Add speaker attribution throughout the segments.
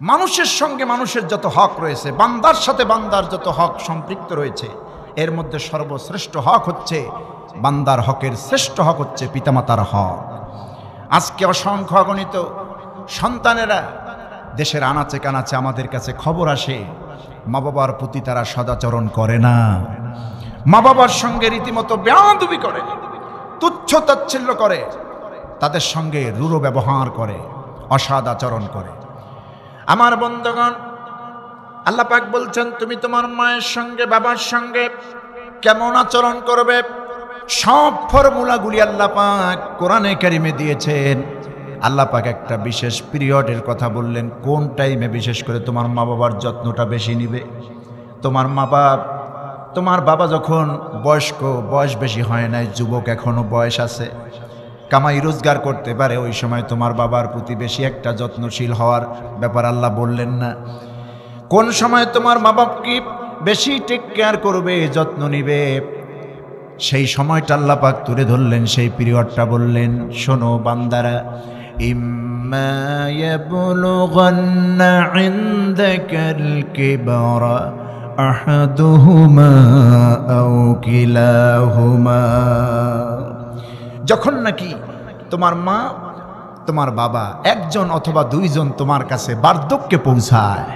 Speaker 1: মানুষের সঙ্গে মানুষের যত হক রয়েছে, বান্দার সাথে বান্দার যত হক সম্পৃক্ত রয়েছে, এর মধ্যে সর্বশ্রেষ্ঠ হক হচ্ছে বান্দার হকের শ্রেষ্ঠ হক হচ্ছে পিতামাতার হক। আজকে অসংখ্য অগণিত সন্তানেরা দেশের আনাচে কানাচে আমাদের কাছে খবর আসে, মা বাবার প্রতি তারা সদাচরণ করে না, মা বাবার সঙ্গে রীতিমতো বেয়াদবি করে, তুচ্ছ তাচ্ছিল্য করে, তাদের সঙ্গে রূঢ় ব্যবহার করে, অসদাচরণ করে। আমার বন্ধুগণ, আল্লাহ পাক বলছেন তুমি তোমার মায়ের সঙ্গে বাবার সঙ্গে কেমন আচরণ করবে, সব ফর্মুলাগুলি আল্লাহ পাক কোরআনে কারিমে দিয়েছেন। আল্লাহ পাক একটা বিশেষ পিরিয়ডের কথা বললেন, কোন টাইমে বিশেষ করে তোমার মা বাবার যত্নটা বেশি নিবে। তোমার বাবা যখন বয়স্ক, বয়স বেশি হয় নাই, যুবক এখনো বয়স আছে, কামাই রোজগার করতে পারে, ওই সময় তোমার বাবার প্রতি বেশি একটা যত্নশীল হওয়ার ব্যাপার আল্লাহ বললেন না। কোন সময় তোমার মা বাপকে বেশি টেক কেয়ার করবে, যত্ন নিবে, সেই সময়টা আল্লাহ পাক তুলে ধরলেন, সেই পিরিয়ডটা বললেন, শোনো বান্দারা, ইম্মা ইয়াবলুগান্না ইনদাকাল কিবরা আহাদুহুমা আও কিলাহুমা। যখন নাকি তোমার মা তোমার বাবা একজন অথবা দুইজন তোমার কাছে বার্ধক্যে পৌঁছায়,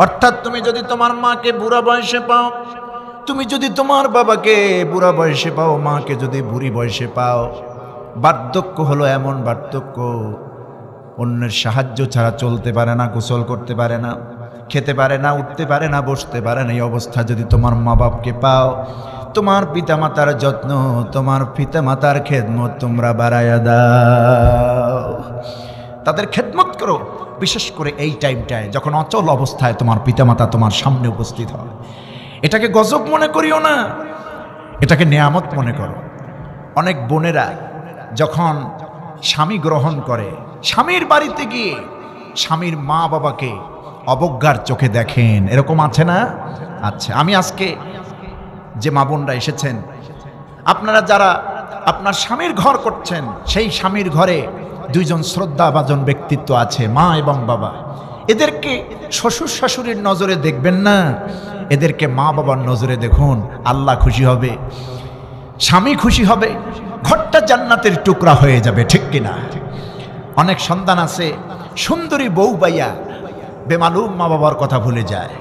Speaker 1: অর্থাৎ তুমি যদি তোমার মাকে বুড়া বয়সে পাও, তুমি যদি তোমার বাবাকে বুড়া বয়সে পাও, মাকে যদি বুড়ি বয়সে পাও, বার্ধক্য হলো এমন বার্ধক্য, অন্যের সাহায্য ছাড়া চলতে পারে না, গোসল করতে পারে না, খেতে পারে না, উঠতে পারে না, বসতে পারে না, এই অবস্থা যদি তোমার মা বাপকে পাও, তোমার পিতামাতার যত্ন, তোমার পিতামাতার খেদমত তোমরা বাড়ায়া দাও, তাদের খেদমত করো। বিশেষ করে এই টাইমটায় যখন অচল অবস্থায় তোমার পিতামাতা তোমার সামনে উপস্থিত হয়, এটাকে গজব মনে করিও না, এটাকে নেয়ামত মনে করো। অনেক বোনেরা যখন স্বামী গ্রহণ করে, স্বামীর বাড়িতে গিয়ে স্বামীর মা বাবাকে অবজ্ঞার চোখে দেখেন, এরকম আছে না? আচ্ছা, আমি আজকে যে মা বোনরা এসেছেন, আপনারা যারা আপনার স্বামীর ঘর করছেন, সেই স্বামীর ঘরে দুইজন শ্রদ্ধাভাজন ব্যক্তিত্ব আছে, মা এবং বাবা। এদেরকে শ্বশুর শাশুড়ির নজরে দেখবেন না, এদেরকে মা বাবার নজরে দেখুন, আল্লাহ খুশি হবে, স্বামী খুশি হবে, ঘরটা জান্নাতের টুকরা হয়ে যাবে, ঠিক কিনা? অনেক সন্তান আছে সুন্দরী বউ পাইয়া বেমালুম মা বাবার কথা ভুলে যায়।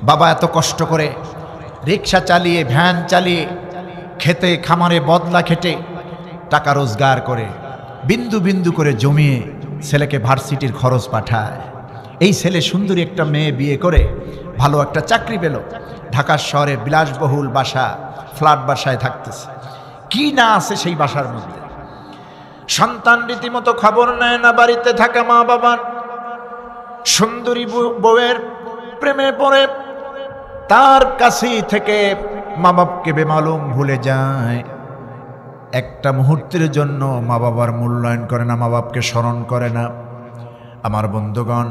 Speaker 1: বাবা এত কষ্ট করে রিক্সা চালিয়ে, ভ্যান চালিয়ে, খেতে খামারে বদলা খেটে টাকা রোজগার করে, বিন্দু বিন্দু করে জমিয়ে ছেলেকে ভার্সিটির খরচ পাঠায়। এই ছেলে সুন্দরী একটা মেয়ে বিয়ে করে ভালো একটা চাকরি পেল, ঢাকার শহরে বিলাসবহুল বাসা, ফ্ল্যাট বাসায় থাকতেছে, কি না আছে সেই বাসার মধ্যে। সন্তান রীতিমতো খবর নেয় না বাড়িতে থাকা মা বাবার। সুন্দরী বউয়ের প্রেমে পড়ে তার কাছেই থেকে মা বাপকে বেমালুম ভুলে যায়। একটা মুহূর্তের জন্য মা বাবার মূল্যায়ন করে না, মা বাপকে স্মরণ করে না। আমার বন্ধুগণ,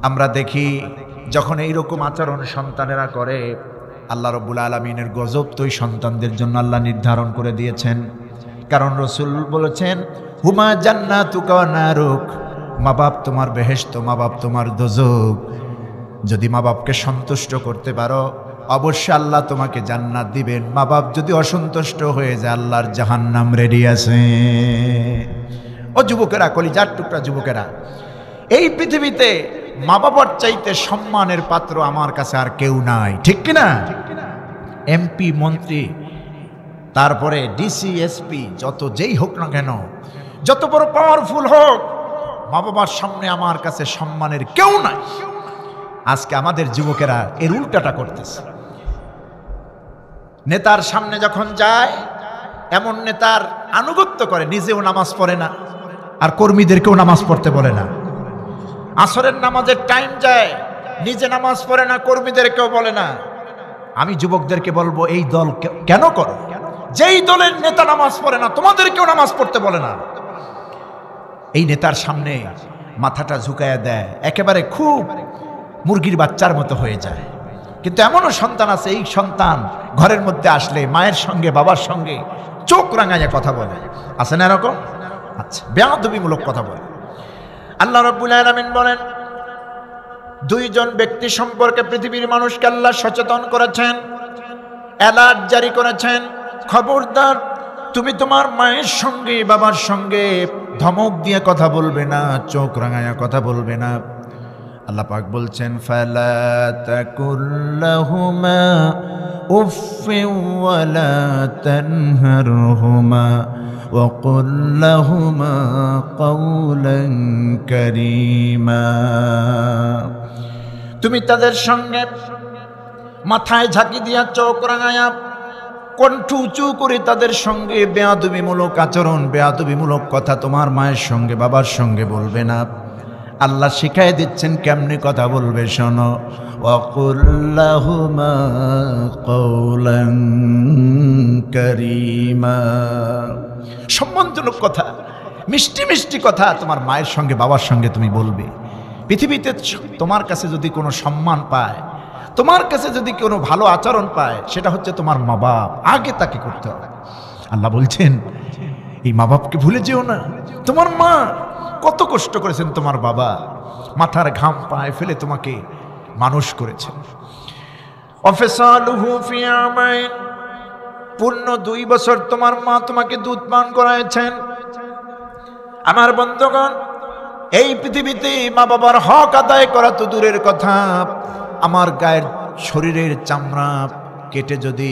Speaker 1: আমরা দেখি যখন এইরকম আচরণ সন্তানেরা করে, আল্লাহ রাব্বুল আলামিনের গজব তো ওই সন্তানদের জন্য আল্লাহ নির্ধারণ করে দিয়েছেন। কারণ রাসূল বলেছেন, হুমা জান্নাতুকা ওয়া নারুক, মা বাপ তোমার বেহেশত, মা বাপ তোমার দোজখ। যদি মা বাপকে সন্তুষ্ট করতে পারো, অবশ্যই আল্লাহ তোমাকে জান্নাত দিবেন। মা বাপ যদি অসন্তুষ্ট হয়ে যায়, আল্লাহর জাহান্নাম রেডি আছে। ও যুবকেরা, কলিজার টুকরা যুবকেরা, এই পৃথিবীতে মা বাবার চাইতে সম্মানের পাত্র আমার কাছে আর কেউ নাই, ঠিক কিনা? এমপি, মন্ত্রী, তারপরে ডিসি, এসপি, যত যেই হোক না কেন, যত বড় পাওয়ারফুল হোক, মা বাবার সামনে আমার কাছে সম্মানের কেউ নাই। আজকে আমাদের যুবকেরা এর উল্টাটা করতেছে। নেতার সামনে যখন যায়, এমন নেতার আনুগত্য করে, নিজেও নামাজ পড়ে না, আর কর্মীদেরকেও নামাজ পড়তে বলে না। আসরের নামাজের টাইম যায়, নিজে নামাজ পড়ে না, কর্মীদেরকেও বলে না। আমি যুবকদেরকে বলবো, এই দল কেন করো? যেই দলের নেতা নামাজ পড়ে না, তোমাদেরকেও নামাজ পড়তে বলে না। এই নেতার সামনে মাথাটা ঝুঁকায়া দেয়, একেবারে খুব মুরগির বাচ্চার মতো হয়ে যায়। কিন্তু এমনও সন্তান আছে, এই সন্তান ঘরের মধ্যে আসলে মায়ের সঙ্গে বাবার সঙ্গে চোখ রাঙাইয়া কথা বলে, আছে না এরকম? আচ্ছা, বেয়াদবিমূলক কথা বলে। আল্লাহ রাব্বুল আলামিন বলেন, দুইজন ব্যক্তি সম্পর্কে পৃথিবীর মানুষকে আল্লাহ সচেতন করেছেন, অ্যালার্ট জারি করেছেন, খবরদার তুমি তোমার মায়ের সঙ্গে বাবার সঙ্গে ধমক দিয়ে কথা বলবে না, চোখ রাঙায়া কথা বলবে না। আল্লাহ পাক বলছেন, ফালা তাকুল্লাহুমা উফফিন ওয়ালা তানহারহুমা ওয়া কুল লাহুমা কাওলান কারীমা। তুমি তাদের সঙ্গে মাথায় ঝাঁকি দিয়া, চোখ রাঙায়া, কণ্ঠ উঁচু করে তাদের সঙ্গে বেয়াদবিমূলক আচরণ, বেয়াদবিমূলক কথা তোমার মায়ের সঙ্গে বাবার সঙ্গে বলবে না। আল্লাহ শিখাই দিচ্ছেন কেমনে কথা বলবে, শোনো। ওয়াকুল লাহুমা কাওলান কারীমা, সম্মানজনক কথা, মিষ্টি মিষ্টি কথা তোমার মায়ের সঙ্গে বাবার সঙ্গে তুমি বলবে। পৃথিবীতে তোমার কাছে যদি কোনো সম্মান পায়, তোমার কাছে যদি কোনো ভালো আচরণ পায়, সেটা হচ্ছে তোমার মা বাপ, আগে তাকে করতে হবে। আল্লাহ বলছেন, এই মা বাপকে ভুলে যেও না। তোমার মা কত কষ্ট করেছেন, তোমার বাবা মাথার ঘাম পায়ে ফেলে তোমাকে মানুষ করেছেন। অফিসালুহু ফি আমাইন, পূর্ণ 2 বছর তোমার মা তোমাকে দুধ পান করাইছেন। আমার বন্ধুগণ, এই পৃথিবীতে মা বাবার হক আদায় করা তো দূরের কথা, আমার গায়ের শরীরের চামড়া কেটে যদি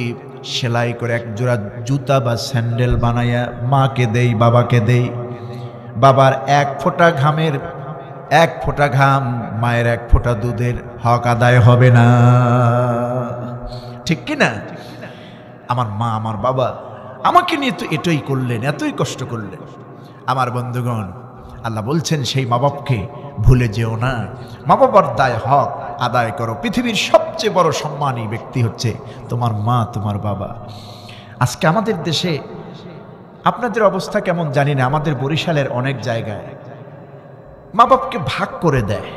Speaker 1: সেলাই করে এক জোড়া জুতা বা স্যান্ডেল বানাইয়া মাকে দেই, বাবাকে দেই, বাবার 1 ফোঁটা ঘামের 1 ফোঁটা ঘাম, মায়ের 1 ফোঁটা দুধের হক আদায় হবে না, ঠিক কি না? আমার মা আমার বাবা আমাকে নিয়ে তো এটাই করলেন, এতই কষ্ট করলেন। আমার বন্ধুগণ, আল্লাহ বলছেন সেই মা বাপকে ভুলে যেও না, মা বাবার দায় হক আদায় করো। পৃথিবীর সবচেয়ে বড় সম্মানী ব্যক্তি হচ্ছে তোমার মা, তোমার বাবা। আজকে আমাদের দেশে, আপনাদের অবস্থা কেমন জানি না, আমাদের বরিশালের অনেক জায়গায় মা বাপকে ভাগ করে দেয়।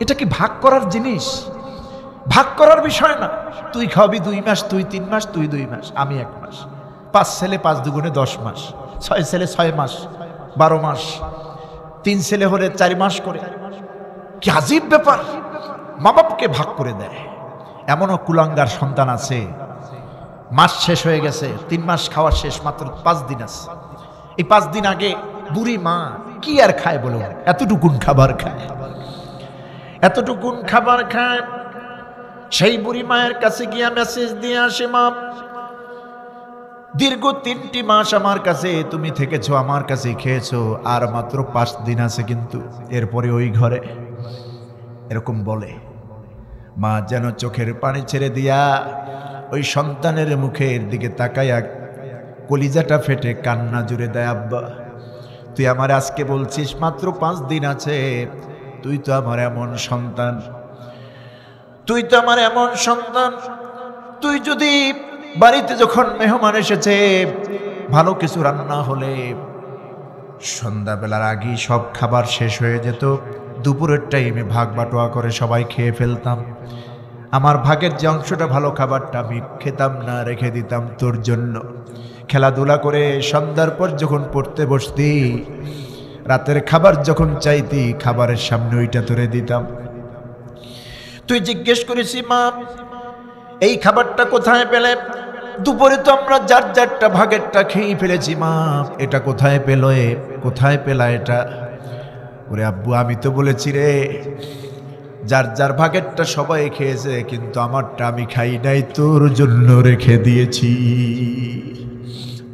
Speaker 1: এটা কি ভাগ করার জিনিস? ভাগ করার বিষয় না। তুই খাওয়াবি 2 মাস, তুই 3 মাস, তুই 2 মাস, আমি 1 মাস। 5 ছেলে 5 দুগুণে 10 মাস, 6 ছেলে 6 মাস, 12 মাস, 3 ছেলে হলে 4 মাস করে। কি আজীব ব্যাপার, মা বাপকে ভাগ করে দেয়। এমনও কুলাঙ্গার সন্তান আছে, মাস শেষ হয়ে গেছে, 3 মাস খাওয়া শেষ, মাত্র 5 দিন আছে। এই 5 দিন আগে বুড়ি মা কি আর খায় বলো, এতটুকুন খাবার খায়, এতটুকুন খাবার খায়। সেই বুড়ি মায়ের কাছে গিয়া মেসেজ দিয়ে আসে, মা দীর্ঘ 3টি মাস আমার কাছে তুমি থেকেছো, আমার কাছে খেয়েছো, আর মাত্র 5 দিন আছে, কিন্তু এরপরে ওই ঘরে। এরকম বলে। মা যেন চোখের পানি ছেড়ে দিয়া ওই সন্তানের মুখের দিকে তাকাইয়া কলিজাটা ফেটে কান্না জুড়ে দেয়, আব্বা তুই আমার আজকে বলছিস মাত্র 5 দিন আছে, তুই তো আমার এমন সন্তান, তুই তো আমার এমন সন্তান, তুই যদি বাড়িতে যখন মেহমান এসেছে ভালো কিছু রান্না হলে সন্ধ্যাবেলার আগেই সব খাবার শেষ হয়ে যেত, দুপুরের টাইমে ভাগ বাটোয়া করে সবাই খেয়ে ফেলতাম, আমার ভাগের যে অংশটা ভালো খাবারটা আমি খেতাম না, রেখে দিতাম তোর জন্য। খেলাধুলা করে সন্ধ্যার পর যখন পড়তে বসতি, রাতের খাবার যখন চাইতি, খাবারের সামনে ওইটা তোরে দিতাম। তুই জিজ্ঞেস করেছি, মা এই খাবারটা কোথায় পেলে? দুপুরে তো আমরা যার যারটা ভাগেরটা খেয়ে ফেলেছি, মা এটা কোথায় পেল, কোথায় পেলা এটা? ওরে আব্বু আমি তো বলেছি রে, যার যার ভাগেরটা সবাই খেয়েছে, কিন্তু আমারটা আমি খাই নাই, তোর জন্য রেখে দিয়েছি,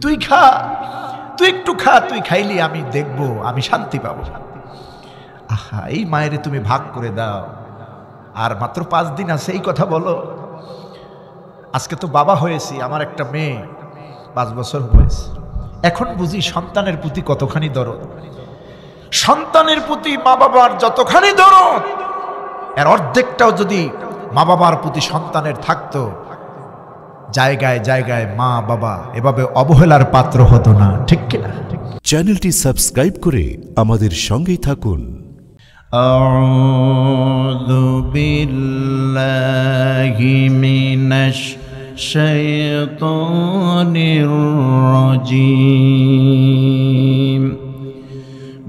Speaker 1: তুই খা, তুই একটু খা, তুই খাইলি আমি দেখব, আমি শান্তি পাবো। আহা, এই মায়েরে তুমি ভাগ করে দাও, আর মাত্র 5 দিন আছে এই কথা বলো। আজকে তো বাবা হয়েছি, আমার একটা মেয়ে 5 বছর হয়েছে, এখন বুঝি সন্তানের প্রতি কতখানি দরদ। সন্তানের প্রতি মা বাবার যতখানি দরদ, এর অর্ধেকটাও যদি মা বাবার প্রতি সন্তানের থাকতো, জায়গায় জায়গায় মা বাবা এভাবে অবহেলার পাত্র হতো না, ঠিক কিনা?
Speaker 2: চ্যানেলটি সাবস্ক্রাইব করে আমাদের সঙ্গেই থাকুন।
Speaker 1: আউযু বিল্লাহি মিনাশ শাইতানির রাজীম।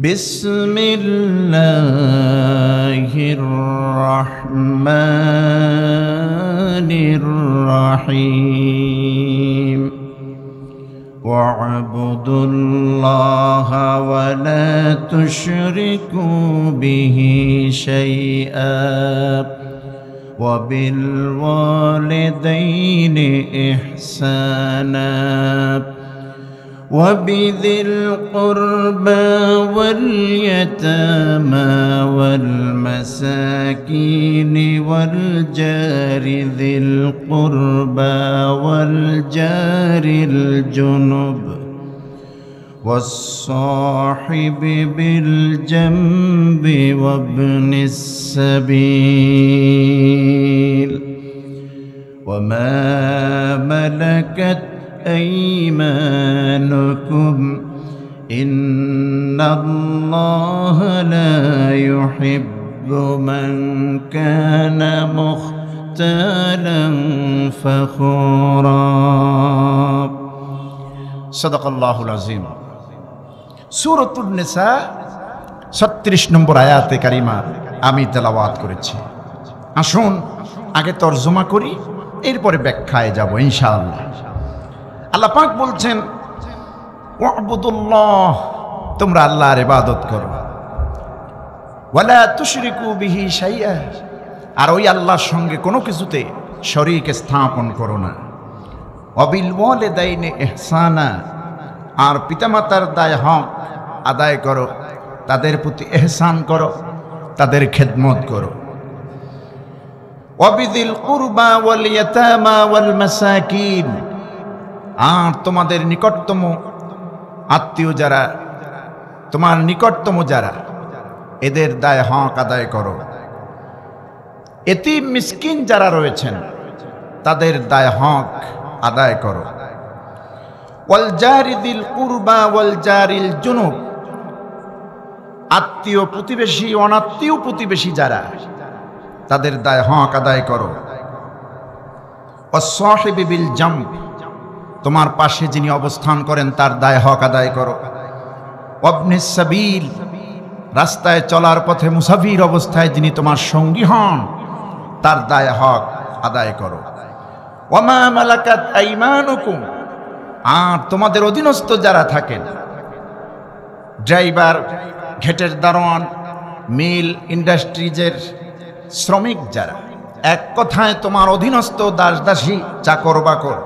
Speaker 1: বিসমিল্লাহির রহমানির রহিম واعبدوا الله ولا تشركوا به شيئا وبالوالدين إحسانا وبذي القربى واليتامى والمساكين والجار ذي القربى والجار الجنب والصاحب بالجنب وابن السبيل وما ملكت أيمانكم إن الله لا يحب من كان مختالا فخورا صدق الله العظيم সূরাতুন নিসা 36 নম্বর আয়াতে কারিমা আমি তেলাওয়াত করেছি। আসুন আগে তরজমা করি, এরপরে ব্যাখ্যায় যাব ইনশাআল্লাহ। আল্লাহ পাক বলছেন ওয়াবুদুল্লাহ, তোমরা আল্লাহর ইবাদত করো, ওয়ালা তুশরিকু বিহি শাইআ, আর ওই আল্লাহর সঙ্গে কোনো কিছুতে শরীক স্থাপন করো না। ওয়াবিল ওয়ালিদাইনি ইহসানা, আর পিতামাতার দায় হক আদায় করো, তাদের প্রতি ইহসান করো, তাদের খেদমত করো। ওয়াবিযিল কুরবা ওয়াল ইয়াতামা ওয়াল মাসাকিন, আর তোমাদের নিকটতম আত্মীয় যারা, তোমার নিকটতম যারা, এদের দায় হক আদায় করো। এতিম মিসকিন যারা রয়েছেন তাদের দায় হক আদায় করো। ওয়াল জারি যিল কুরবা ওয়াল জারিল জুনুব, আত্মীয় প্রতিবেশী অনাত্মীয় প্রতিবেশী যারা, তাদের দায় হক আদায় করো। ওয়াস-সাহিবি বিল জামব, তোমার পাশে যিনি অবস্থান করেন তার দায় হক আদায় করো। ওয়াবনিস সাবিল, রাস্তায় চলার পথে মুসাফির অবস্থায় যিনি তোমার সঙ্গী হন তার দায় হক আদায় করো। ওয়ামা মালাকাত আইমানুকুম, আর তোমাদের অধীনস্থ যারা থাকেন, ড্রাইভার, ঘেটের দারোয়ান, মিল ইন্ডাস্ট্রিজের শ্রমিক যারা, এক কথায় তোমার অধীনস্থ দাসদাসী, চাকর বাকর,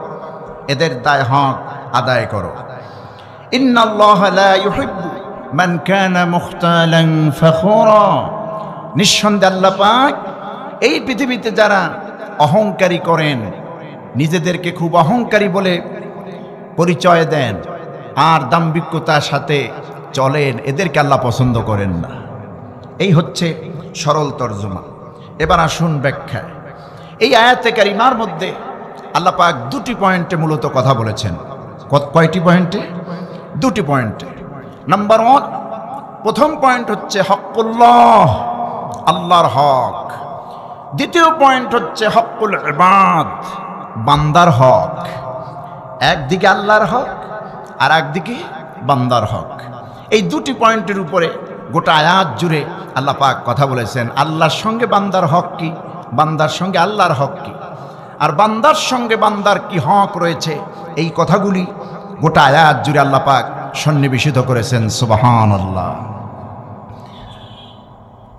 Speaker 1: এদের দায় হক আদায় করো। ইন্নাল্লাহা লা ইউহিব্বু মান কানা মুখতালান ফখুরা, নিঃসন্দেহে আল্লাহ পাক এই পৃথিবীতে যারা অহংকারী করেন, নিজেদেরকে খুব অহংকারী বলে পরিচয় দেন আর দাম্ভিকতার সাথে চলেন, এদেরকে আল্লাহ পছন্দ করেন না। এই হচ্ছে সরল তর্জমা। এবার আসুন ব্যাখ্যায়। এই আয়াতে কারিমার মধ্যে আল্লাহ পাক দুটি পয়েন্টে মূলত কথা বলেছেন। কয়টি পয়েন্টে? দুটি পয়েন্টে। নাম্বার 1, প্রথম পয়েন্ট হচ্ছে হক্কুল্লাহ, আল্লাহর হক। দ্বিতীয় পয়েন্ট হচ্ছে হক্কুল ইবাদ, বান্দার হক। একদিকে আল্লাহর হক আর একদিকে বান্দার হক। এই দুটি পয়েন্টের উপরে গোটা আয়াত জুড়ে আল্লাহ পাক কথা বলেছেন। আল্লাহর সঙ্গে বান্দার হক কি, বান্দার সঙ্গে আল্লাহর হক কি, আর বান্দার সঙ্গে বান্দার কি হক রয়েছে, এই কথাগুলি গোটা আয়াত জুড়ে আল্লাহ পাক সন্নিবেশিত করেছেন। সুবহানাল্লাহ।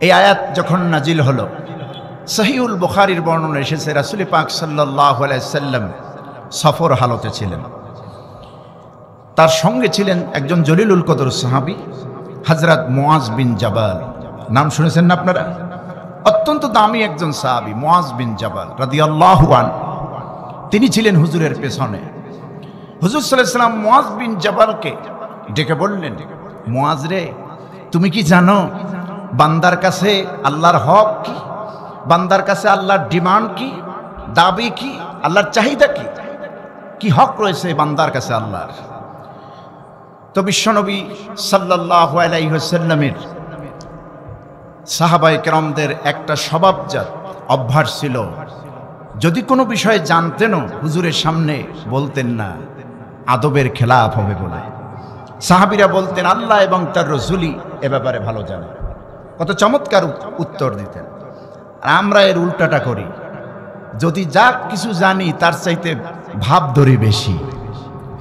Speaker 1: এই আয়াত যখন নাজিল হলো, সহিহুল বুখারীর বর্ণনা এসেছে রাসূল পাক সাল্লাল্লাহু আলাইহি সাল্লাম সফর হালতে ছিলেন। তার সঙ্গে ছিলেন একজন জলিলুল কদর সাহাবী হযরত মুআজ বিন জাবাল। নাম শুনেছেন না আপনারা? অত্যন্ত দামি একজন সাহাবী মুআজ বিন জাবাল রাদিয়াল্লাহু আনহু। তিনি ছিলেন হুজুরের পেছনে। হুজুর সাল্লাল্লাহু আলাইহি সাল্লাম মুআজ বিন জাবালকে ডেকে বললেন, মুআজ রে, তুমি কি জানো বান্দার কাছে আল্লাহর হক কি, বান্দার কাছে আল্লাহর ডিমান্ড কি, দাবি কি, আল্লাহর চাহিদা কি, কি হক রয়েছে বান্দার কাছে আল্লাহর? তো বিশ্বনবী সাল্লাল্লাহু আলাইহি ওয়াসাল্লামের সাহাবায়ে কেরামদের একটা স্বভাবজাত অভ্যাস ছিল, যদি কোনো বিষয়ে জানতেনও হুজুরের সামনে বলতেন না, আদবের খেলাফ হবে বলে। সাহাবীরা বলতেন, আল্লাহ এবং তার রাসূলই এ ব্যাপারে ভালো জানে। কত চমৎকার উত্তর দিতেন। আর আমরা এর উল্টাটা করি, যদি যা কিছু জানি তার চাইতে ভাব ধরি বেশি,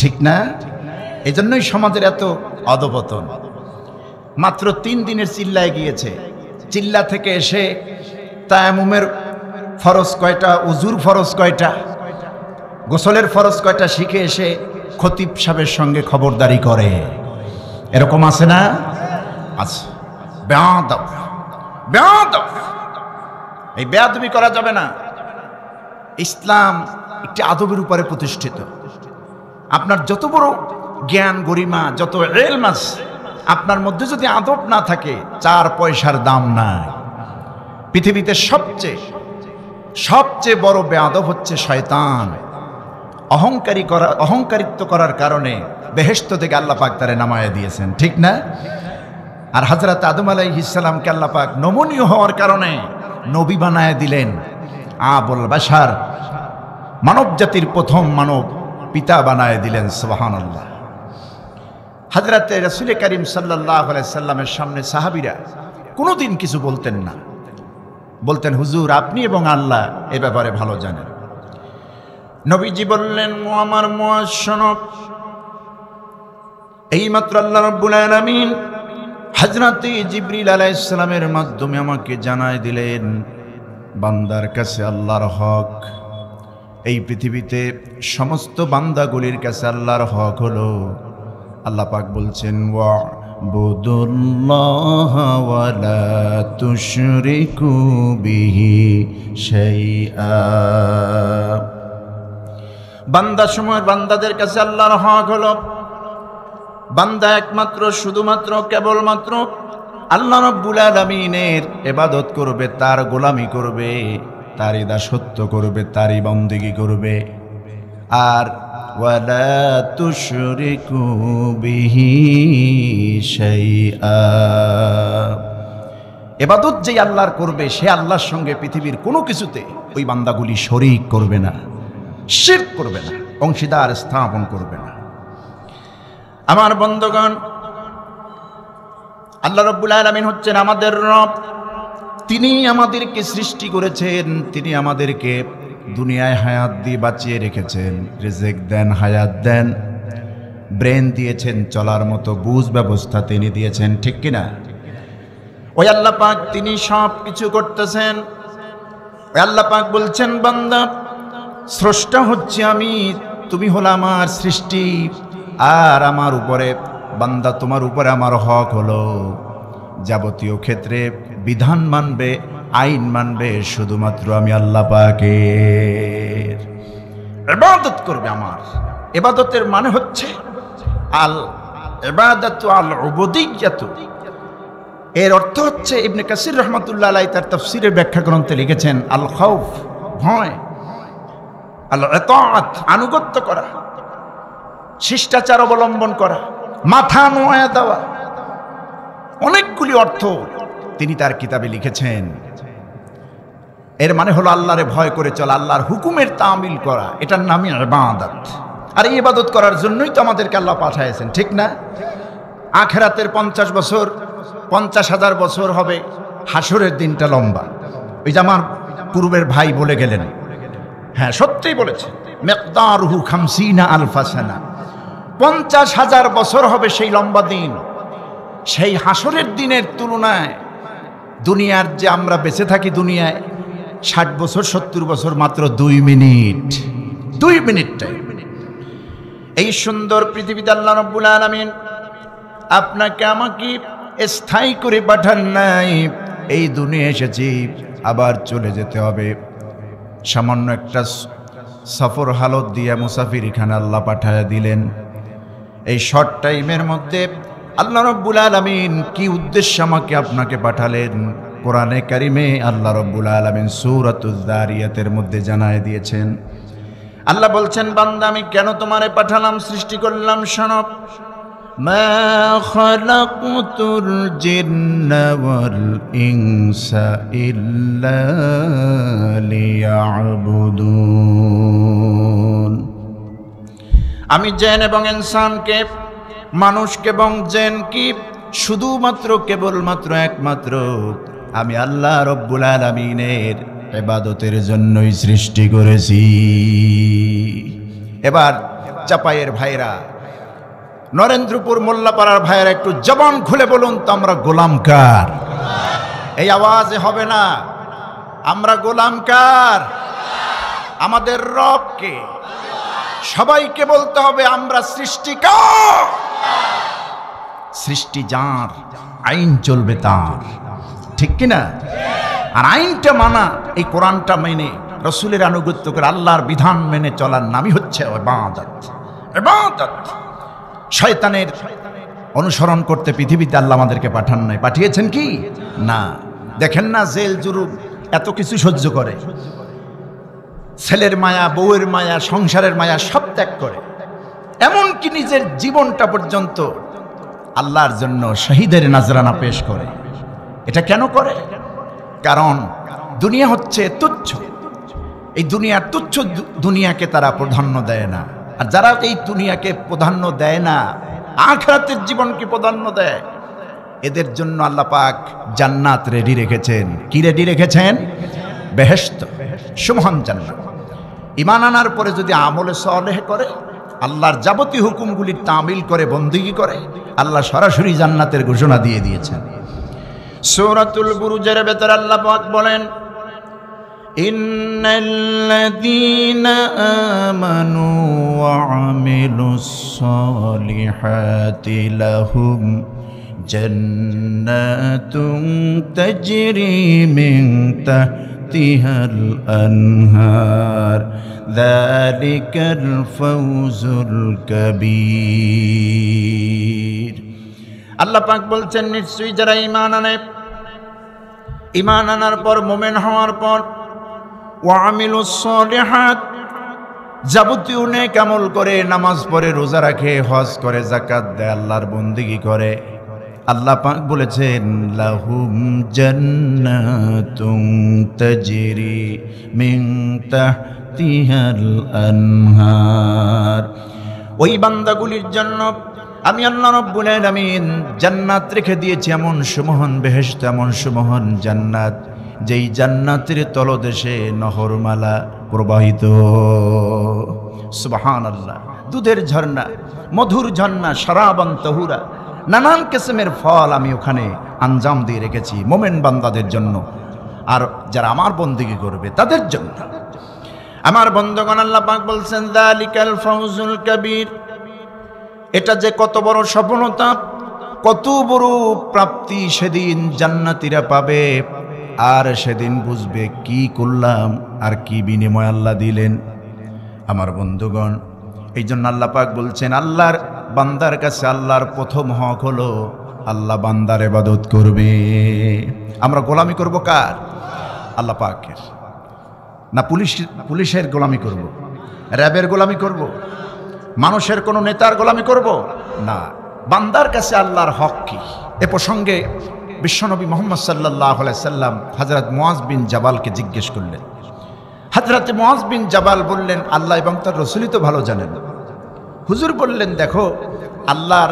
Speaker 1: ঠিক না? এই জন্যই সমাজের এত অধপতন। মাত্র 3 দিনের চিল্লায় গিয়েছে, চিল্লা থেকে এসে তায়াম্মুমের ফরজ কয়টা, উজুর ফরজ কয়টা, গোসলের ফরজ কয়টা শিখে এসে খতিব সাহেবের সঙ্গে খবরদারি করে। এরকম আছে না? আছে। বেয়াদব, বেয়াদব। এই বেয়াদবি করা যাবে না। ইসলাম একটি আদবের উপরে প্রতিষ্ঠিত। আপনার যত বড় জ্ঞান গরিমা, যত ইলম আছে, আপনার মধ্যে যদি আদব না থাকে, 4 পয়সার দাম নাই। পৃথিবীতে সবচেয়ে বড় বেয়াদব হচ্ছে শয়তান। অহংকারিত্ব করার কারণে বেহেশত থেকে আল্লাহ পাক তারে নামায়া দিয়েছেন, ঠিক না? আর হযরত আদম আলাইহিস সালামকে আল্লাহ পাক নমনীয় হওয়ার কারণে নবী বানায় দিলেন। আবুল বাশার, মানব জাতির প্রথম মানব পিতা বানায় দিলেন। সুবহানাল্লাহ। হযরত রাসূল করিম সাল্লাল্লাহু আলাইহি সাল্লামের সামনে সাহাবীরা কোনোদিন কিছু বলতেন না, বলতেন হুজুর আপনি এবং আল্লাহ এ ব্যাপারে ভালো জানেন। নবীজি বললেন, আমার মুআজ শোনো, এইমাত্র আল্লাহ রাব্বুল আলামিন হযরত জিবরিল আলাইহিস সালামের মাধ্যমে আমাকে জানায় দিলেন, বান্দার কাছে আল্লাহর হক, এই পৃথিবীতে সমস্ত বান্দাগুলির কাছে আল্লাহর হক হলো, আল্লাহ পাক বলছেন, ওয়া'বুদুল্লাহ ওয়া লা তুশরিকু বিহি শাইআ। বান্দা সময় বান্দাদের কাছে আল্লাহর হক হলো, বান্দা একমাত্র শুধুমাত্র কেবলমাত্র আল্লাহ রাব্বুল আলামিনের ইবাদত করবে, তার গোলামি করবে, তারই দাসত্ব করবে, তারই বন্দেগী করবে। আর ওয়ালা তুশরিকু বিহি শাইআ, ইবাদত যেই আল্লাহর করবে সে আল্লাহর সঙ্গে পৃথিবীর কোনো কিছুতে ওই বান্দাগুলি শরীক করবে না, শিরক করবে না, অংশীদার স্থাপন করবে না। আমার বন্ধুগণ, আল্লাহ রাব্বুল আলামিন হচ্ছেন আমাদের রব। তিনি আমাদেরকে সৃষ্টি করেছেন, তিনি আমাদেরকে দুনিয়ায় হায়াত দিয়ে বাঁচিয়ে রেখেছেন, রিজিক দেন, হায়াত দেন, ব্রেন দিয়েছেন, চলার মতো বুঝ ব্যবস্থা তিনি দিয়েছেন, ঠিক কিনা? ওই আল্লাহ পাক তিনি সব কিছু করতেছেন। ওই আল্লাহ পাক বলছেন, বান্দা স্রষ্টা হচ্ছে আমি, তুমি হলো আমার সৃষ্টি, আর আমার উপরে বান্দা তোমার উপরে আমার হক হলো যাবতীয় ক্ষেত্রে বিধান মানবে, আইন মানবে শুধুমাত্র আমি আল্লাহ পাকের। ইবাদত করবে আমার। ইবাদতের মানে হচ্ছে আল ইবাদাতু আল উবুদিয়্যাতু। এর অর্থ হচ্ছে ইবনে কাসির রাহমাতুল্লাহ আলাইহি তার তাফসীরের ব্যাখ্যা গ্রন্থে লিখেছেন, আল খাউফ, ভয়, আল ইতাআত, আনুগত্য করা, শিষ্টাচার অবলম্বন করা, মাথা নোয়া দেওয়া, অনেকগুলি অর্থ তিনি তার কিতাবে লিখেছেন। এর মানে হলো আল্লাহরে ভয় করে চলা, আল্লাহর হুকুমের তামিল করা, এটার নামই ইবাদত। আর এই ইবাদত করার জন্যই তো আমাদেরকে আল্লাহ পাঠাইছেন, ঠিক না? আখিরাতের 50 বছর, 50,000 বছর হবে, হাসরের দিনটা লম্বা। ওই যে আমার পূর্বের ভাই বলে গেলেন, হ্যাঁ সত্যিই বলেছে, মিকদারুহু 50 আলফা সানা, 50,000 বছর হবে সেই লম্বা দিন। সেই হাসরের দিনের তুলনায় দুনিয়ার যে আমরা বেঁচে থাকি দুনিয়ায় 60 বছর 70 বছর মাত্র 2 মিনিট, 2 মিনিটটাই। এই সুন্দর পৃথিবীতে আল্লাহ রাব্বুল আলামিন আপনাকে আমাকে স্থায়ী করে পাঠান নাই। এই দুনিয়া এসেছি, আবার চলে যেতে হবে। সামান্য একটা সফর হালত দিয়ে মুসাফির এখানে আল্লাহ পাঠায়া দিলেন। এই শর্ট টাইমের মধ্যে আল্লাহ রাব্বুল আলামিন কি উদ্দেশ্যে আমাকে আপনাকে পাঠালেন, কোরআনে কারিমে আল্লাহ রাব্বুল আলামিন সূরাতুজ যারিয়াতের মধ্যে জানায় দিয়েছেন। আল্লাহ বলছেন, বান্দা আমি কেন তোমারে পাঠালাম, সৃষ্টি করলাম, শোনো। মা খালাকতুল জিন্না ওয়াল ইনসা ইল্লা লিয়াবুদুন। আমি জিন এবং ইনসানকে, মানুষকে এবং জিনকে শুধুমাত্র কেবলমাত্র একমাত্র আমি আল্লাহ রব্বুল আলামিনের ইবাদতের জন্যই সৃষ্টি করেছি। এবার চাপাইয়ের ভাইরা, নরেন্দ্রপুর মোল্লাপাড়ার ভাইরা একটু জবান খুলে বলুন তো আমরা গোলাম কার? এই আওয়াজে হবে না। আমরা গোলাম কার? আমাদের রব কে? সবাইকে বলতে হবে আমরা সৃষ্টিকার। সৃষ্টি যার, আইন চলবে তার, ঠিক কিনা? আর আইনটা মানা, এই কোরআনটা মেনে রসুলের আনুগত্য করে আল্লাহর বিধান মেনে চলার নামই হচ্ছে ইবাদত। ইবাদত। শয়তানের অনুসরণ করতে পৃথিবীতে আল্লাহ আমাদেরকে পাঠান নাই। পাঠিয়েছেন কি না? দেখেন না জেল জুলুম এত কিছু সহ্য করে, ছেলের মায়া, বউয়ের মায়া, সংসারের মায়া সব ত্যাগ করে, এমনকি নিজের জীবনটা পর্যন্ত আল্লাহর জন্য শহীদের নাজরানা পেশ করে। এটা কেন করে? কারণ দুনিয়া হচ্ছে তুচ্ছ। এই দুনিয়ার তুচ্ছ দুনিয়াকে তারা প্রাধান্য দেয় না। আর যারা এই দুনিয়াকে প্রাধান্য দেয় না, আখিরাতের জীবনকে প্রাধান্য দেয়, এদের জন্য আল্লাহ পাক জান্নাত রেডি রেখেছেন। কি রেডি রেখেছেন? বেহেশত, সুমহান জান্নাত। ঈমান আনার পরে যদি আমলে সালেহ করে, আল্লাহর যাবতীয় হুকুমগুলির তামিল করে, বন্দেগী করে, আল্লাহ সরাসরি জান্নাতের ঘোষণা দিয়ে দিয়েছেন। সূরাতুল বুরুজের ভেতরে আল্লাহ পাক বলেন, ইন্নাল্লাযীনা আমানু ওয়া আমিলুস সালিহাতি লাহুম জান্নাতুন তাজরি মিন তাহতিহাল আনহার যালিকাল ফাওজুল কাবীর। আল্লাহ পাক বলছেন, নিশ্চয়ই যারা ঈমান আনে, ঈমান আনার পর মুমিন হওয়ার পর ওয়া আমিলুস সালিহাত, যাবতীয় নেক আমল করে, নামাজ পড়ে, রোজা রাখে, হজ করে, যাকাত দেয়, আল্লাহর বন্দেগী করে, আল্লাহ পাক বলেছেন লাহুম জান্নাতুন তাজরি মিন তাহতিহাল আনহার। ওই বান্দাগুলির জন্য আমি আল্লাহ রাব্বুল আলামিন জান্নাত রেখে দিয়েছি, এমন সুমহান বেহেশত, এমন সুমহান জান্নাত, যেই জান্নাতের তলদেশে নহরমালা প্রবাহিত। সুবহানাল্লাহ। দুধের ঝর্ণা, মধুর ঝর্ণা, শরাবান তাহুরা, নানান কিসমের ফল আমি ওখানে আঞ্জাম দিয়ে রেখেছি মোমেন বান্দাদের জন্য, আর যারা আমার বন্দেগী করবে তাদের জন্য। আমার বন্ধুগণ, আল্লাহ পাক বলছেন যালিকাল ফাওজুল কাবীর। এটা যে কত বড় সফলতা, কত বড় প্রাপ্তি সেদিন জান্নাতীরা পাবে, আর সেদিন বুঝবে কি করলাম আর কি বিনিময় আল্লাহ দিলেন। আমার বন্ধুগণ, এই জন্য আল্লাহ পাক বলছেন, আল্লাহর বান্দার কাছে আল্লাহর প্রথম হক হলো আল্লাহ বান্দার ইবাদত করবে। আমরা গোলামি করব কার? আল্লাহ পাকের। না পুলিশের গোলামি করব, র্যাবের গোলামি করব, মানুষের কোনো নেতার গোলামি করব না। বান্দার কাছে আল্লাহর হক কি? এ প্রসঙ্গে বিশ্বনবী মুহাম্মদ সাল্লাল্লাহু আলাইহি সাল্লাম হযরত মুআজ বিন জাবালকে জিজ্ঞেস করলেন। হযরত মুআজ বিন জাবাল বললেন, আল্লাহ এবং তার রাসূলই তো ভালো জানেন। হুজুর বললেন, দেখো, আল্লাহর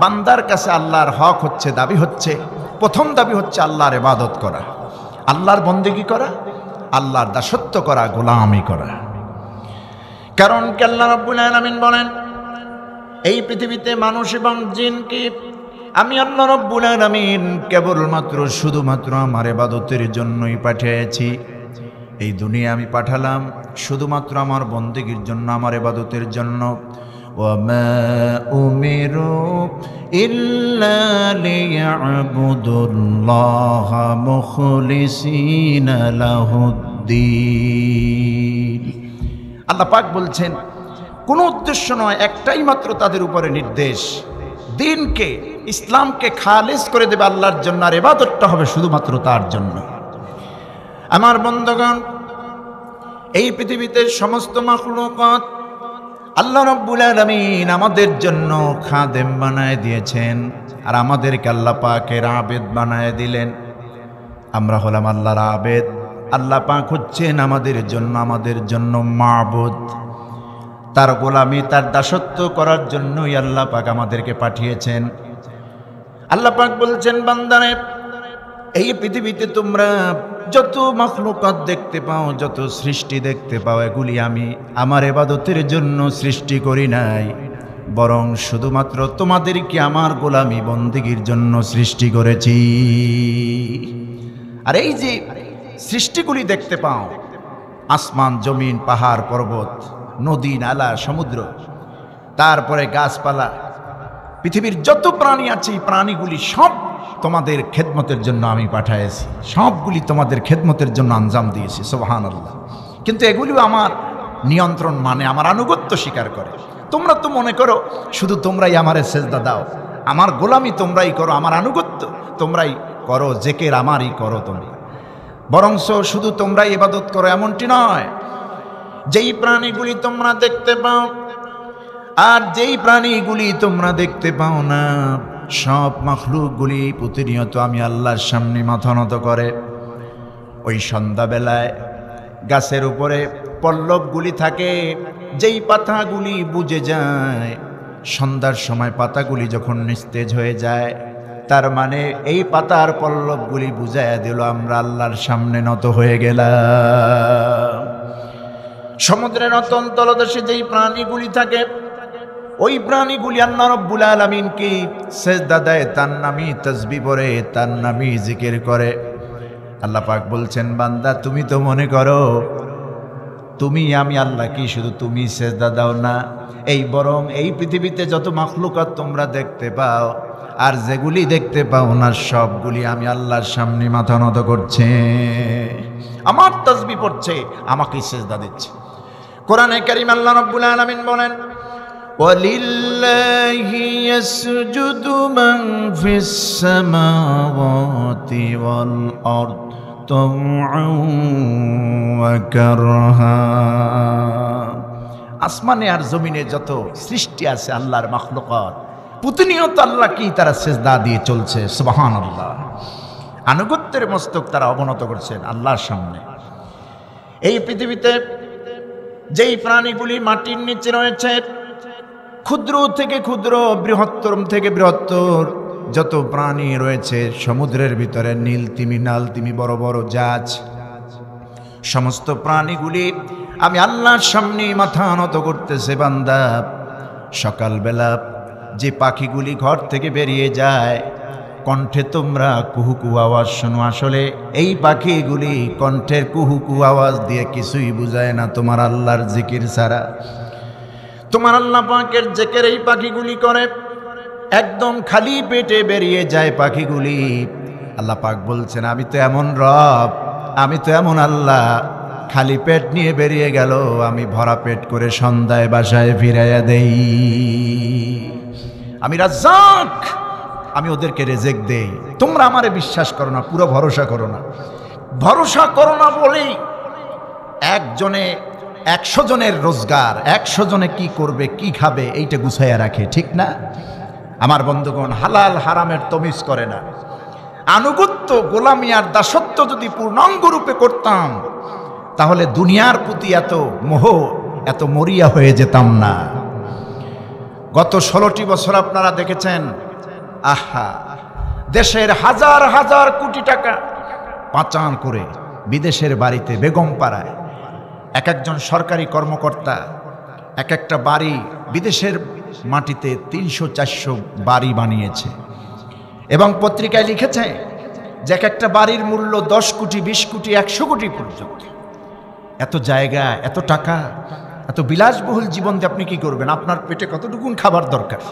Speaker 1: বান্দার কাছে আল্লাহর হক হচ্ছে, দাবি হচ্ছে, প্রথম দাবি হচ্ছে আল্লাহর ইবাদত করা, আল্লাহর বন্দেগী করা, আল্লাহর দাসত্ব করা, গোলামি করা। কারণ কি আল্লাহ রাব্বুল আলামিন বলেন, এই পৃথিবীতে মানুষ এবং জিনকে আমি আল্লাহ রাব্বুল আলামিন কেবলমাত্র শুধুমাত্র আমার ইবাদতের জন্যই পাঠিয়েছি। এই দুনিয়া আমি পাঠালাম শুধুমাত্র আমার বন্দেগীর জন্য, আমার ইবাদতের জন্য। ওয়ামা উমিরু ইল্লা লিয়াবুদুল্লাহা মুখলিসিনা লাহুদ্দীন। আল্লাহ পাক বলছেন, কোনো উদ্দেশ্য নয়, একটাই মাত্র তাদের উপরে নির্দেশ, দিনকে, ইসলামকে খালিস করে দেবে আল্লাহর জন্য, আর ইবাদতটা হবে শুধুমাত্র তার জন্য। আমার বন্ধুগণ, এই পৃথিবীতে সমস্ত মাখলুকাত আল্লাহ রাব্বুল আলামিন আমাদের জন্য খাদেম বানায় দিয়েছেন, আর আমাদেরকে আল্লাহ পাকের আবেদ বানায় দিলেন। আমরা হলাম আল্লাহর আবেদ, আল্লাহ পাক হচ্ছেন আমাদের জন্য মাবুদ। তার গোলামি, তার দাসত্ব করার জন্যই আল্লাহ পাক আমাদেরকে পাঠিয়েছেন। আল্লাহ পাক বলছেন, বান্দারে এই পৃথিবীতে তোমরা যত মাখলুকাত দেখতে পাও, যত সৃষ্টি দেখতে পাও, এগুলি আমি আমার ইবাদতের জন্য সৃষ্টি করি নাই, বরং শুধুমাত্র তোমাদেরকে আমার গোলামি বন্দেগীর জন্য সৃষ্টি করেছি। আর এই যে সৃষ্টিগুলি দেখতে পাও, আসমান, জমিন, পাহাড়, পর্বত, নদী, নালা, সমুদ্র, তারপরে গাছপালা, পৃথিবীর যত প্রাণী আছে, এই প্রাণীগুলি সব তোমাদের খেদমতের জন্য আমি পাঠাইছি, সবগুলি তোমাদের খেদমতের জন্য আঞ্জাম দিয়েছি। সুবহানাল্লাহ। কিন্তু এগুলিও আমার নিয়ন্ত্রণ মানে, আমার আনুগত্য স্বীকার করে। তোমরা তো মনে করো শুধু তোমরাই আমারে সেজদা দাও, আমার গোলামি তোমরাই করো, আমার আনুগত্য তোমরাই করো, জেকের আমারই করো তোমরা, বরংস শুধু তোমরাই ইবাদত করো এমনটি নয়। যেই প্রাণীগুলি তোমরা দেখতে পাও আর যেই প্রাণীগুলি তোমরা দেখতে পাও না, সব মাখলুকগুলি প্রতিনিয়ত আমি আল্লাহর সামনে মাথা নত করে। ওই সন্ধ্যাবেলায় গাছের উপরে পল্লবগুলি থাকে, যেই পাতাগুলি বুঝে যায়, সন্ধ্যার সময় পাতাগুলি যখন নিস্তেজ হয়ে যায়, তার মানে এই পাতার পল্লবগুলি বুঝাইয়া দিল আমরা আল্লাহর সামনে নত হয়ে গেলাম। সমুদ্রের অতল তলদেশে যেই প্রাণীগুলি থাকে, ওই প্রাণীগুলি আল্লাহ রাব্বুল আলামিনকে সেজদা দেয়, তার নামই তাসবিহ পড়ে, তার নামই জিকির করে। আল্লাহ পাক বলছেন, বান্দা তুমি তো মনে করো তুমি আমি আল্লাহ কি শুধু তুমি সেজদা দাও না, এই বরং এই পৃথিবীতে যত মাখলুকাত তোমরা দেখতে পাও আর যেগুলি দেখতে পাও না, সবগুলি আমি আল্লাহর সামনে মাথা নত করছে, আমার তাসবিহ পড়ছে, আমাকেই সেজদা দিচ্ছে। কোরআনে কারীম আল্লাহ রাব্বুল আলামিন বলেন, ওয়ালিল্লাহি ইয়াসজুদু মান ফিস সামাওয়াতি ওয়াল আরদ তাওআন ওয়া কারহা। আসমানে আর জমিনে যত সৃষ্টি আছে আল্লাহর মাখলুকাত, প্রতিনিয়ত আল্লাহ কি তারা সেজদা দিয়ে চলছে। সুবহানাল্লাহ। আনুগত্যের মস্তক তারা অবনত করছেন আল্লাহর সামনে। এই পৃথিবীতে যেই প্রাণীগুলি মাটির নিচে রয়েছে, ক্ষুদ্র থেকে ক্ষুদ্র, বৃহত্তর থেকে বৃহত্তর যত প্রাণী রয়েছে, সমুদ্রের ভিতরে নীল তিমি, নাল তিমি, বড় বড় জাহাজ, সমস্ত প্রাণীগুলি আমি আল্লাহর সামনে মাথা নত করতেছে। বান্দা, সকালবেলা যে পাখিগুলি ঘর থেকে বেরিয়ে যায়, কণ্ঠে তোমরা কুহুকু আওয়াজ শোনো, আসলে এই পাখিগুলি কণ্ঠের কুহুকু আওয়াজ দিয়ে কিছুই বুঝায় না তোমার আল্লাহর জিকির ছাড়া। তোমার আল্লাহ পাকের জিকির এই পাখিগুলি করে, একদম খালি পেটে বেরিয়ে যায় পাখিগুলি। আল্লাহ পাক বলছেন, আমি তো এমন রব, আমি তো এমন আল্লাহ, খালি পেট নিয়ে বেরিয়ে গেল, আমি ভরা পেট করে সন্ধ্যায় বাসায় ফিরাইয়া দেই। আমি রাজ্জাক, আমি ওদেরকে রেজেক দেই। তোমরা আমারে বিশ্বাস করো না, পুরো ভরসা করো না। ভরসা করো না বলেই একজনে 100 জনের রোজগার, 100 জনে কি করবে, কি খাবে, এইটা গুছাইয়া রাখে, ঠিক না? আমার বন্ধুগণ, হালাল হারামের তমিজ করে না। আনুগত্য, গোলামি আর দাসত্ব যদি পূর্ণাঙ্গ রূপে করতাম, তাহলে দুনিয়ার প্রতি এত মোহ, এত মরিয়া হয়ে যেতাম না। গত 16টি বছর আপনারা দেখেছেন, আহা, দেশের হাজার হাজার কোটি টাকা পাচার করে বিদেশের বাড়িতে, বেগম পাড়ায় এক একজন সরকারি কর্মকর্তা এক একটা বাড়ি বিদেশের মাটিতে 300-400 বাড়ি বানিয়েছে এবং পত্রিকায় লিখেছে যে এক একটা বাড়ির মূল্য 10 কোটি, 20 কোটি, 100 কোটি পর্যন্ত। এত জায়গা, এত টাকা, এত বিলাসবহুল জীবন দিয়ে আপনি কি করবেন? আপনার পেটে কতটুকুন খাবার দরকার?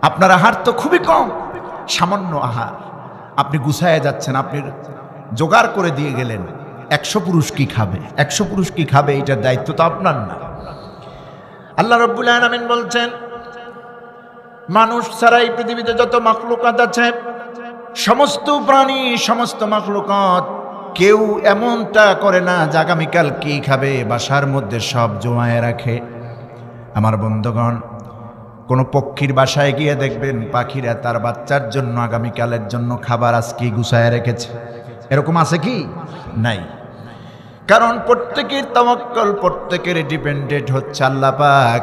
Speaker 1: আপনার আহার তো খুবই কম, সামান্য আহার। আপনি গুছায় যাচ্ছেন, আপনি জোগাড় করে দিয়ে গেলেন, 100 পুরুষ কি খাবে, 100 পুরুষ কি খাবে, এটার দায়িত্ব তো আপনার না। আল্লাহ রাব্বুল আলামিন বলছেন, মানুষ ছাড়া এই পৃথিবীতে যত মাখলুকাত আছে, সমস্ত প্রাণী, সমস্ত মাখলুকাত, কেউ এমনটা করে না যে আগামীকাল কি খাবে, বাসার মধ্যে সব জমায়ে রাখে। আমার বন্ধুগণ, কোনো পক্ষীর বাসায় গিয়ে দেখবেন পাখিরা তার বাচ্চার জন্য আগামীকালের জন্য খাবার আজকেই গুছায় রেখেছে। এরকম আছে কি? নাই। কারণ প্রত্যেকের তাওয়াক্কুল, প্রত্যেকের ডিপেন্ডেন্ট হচ্ছে আল্লাহ পাক।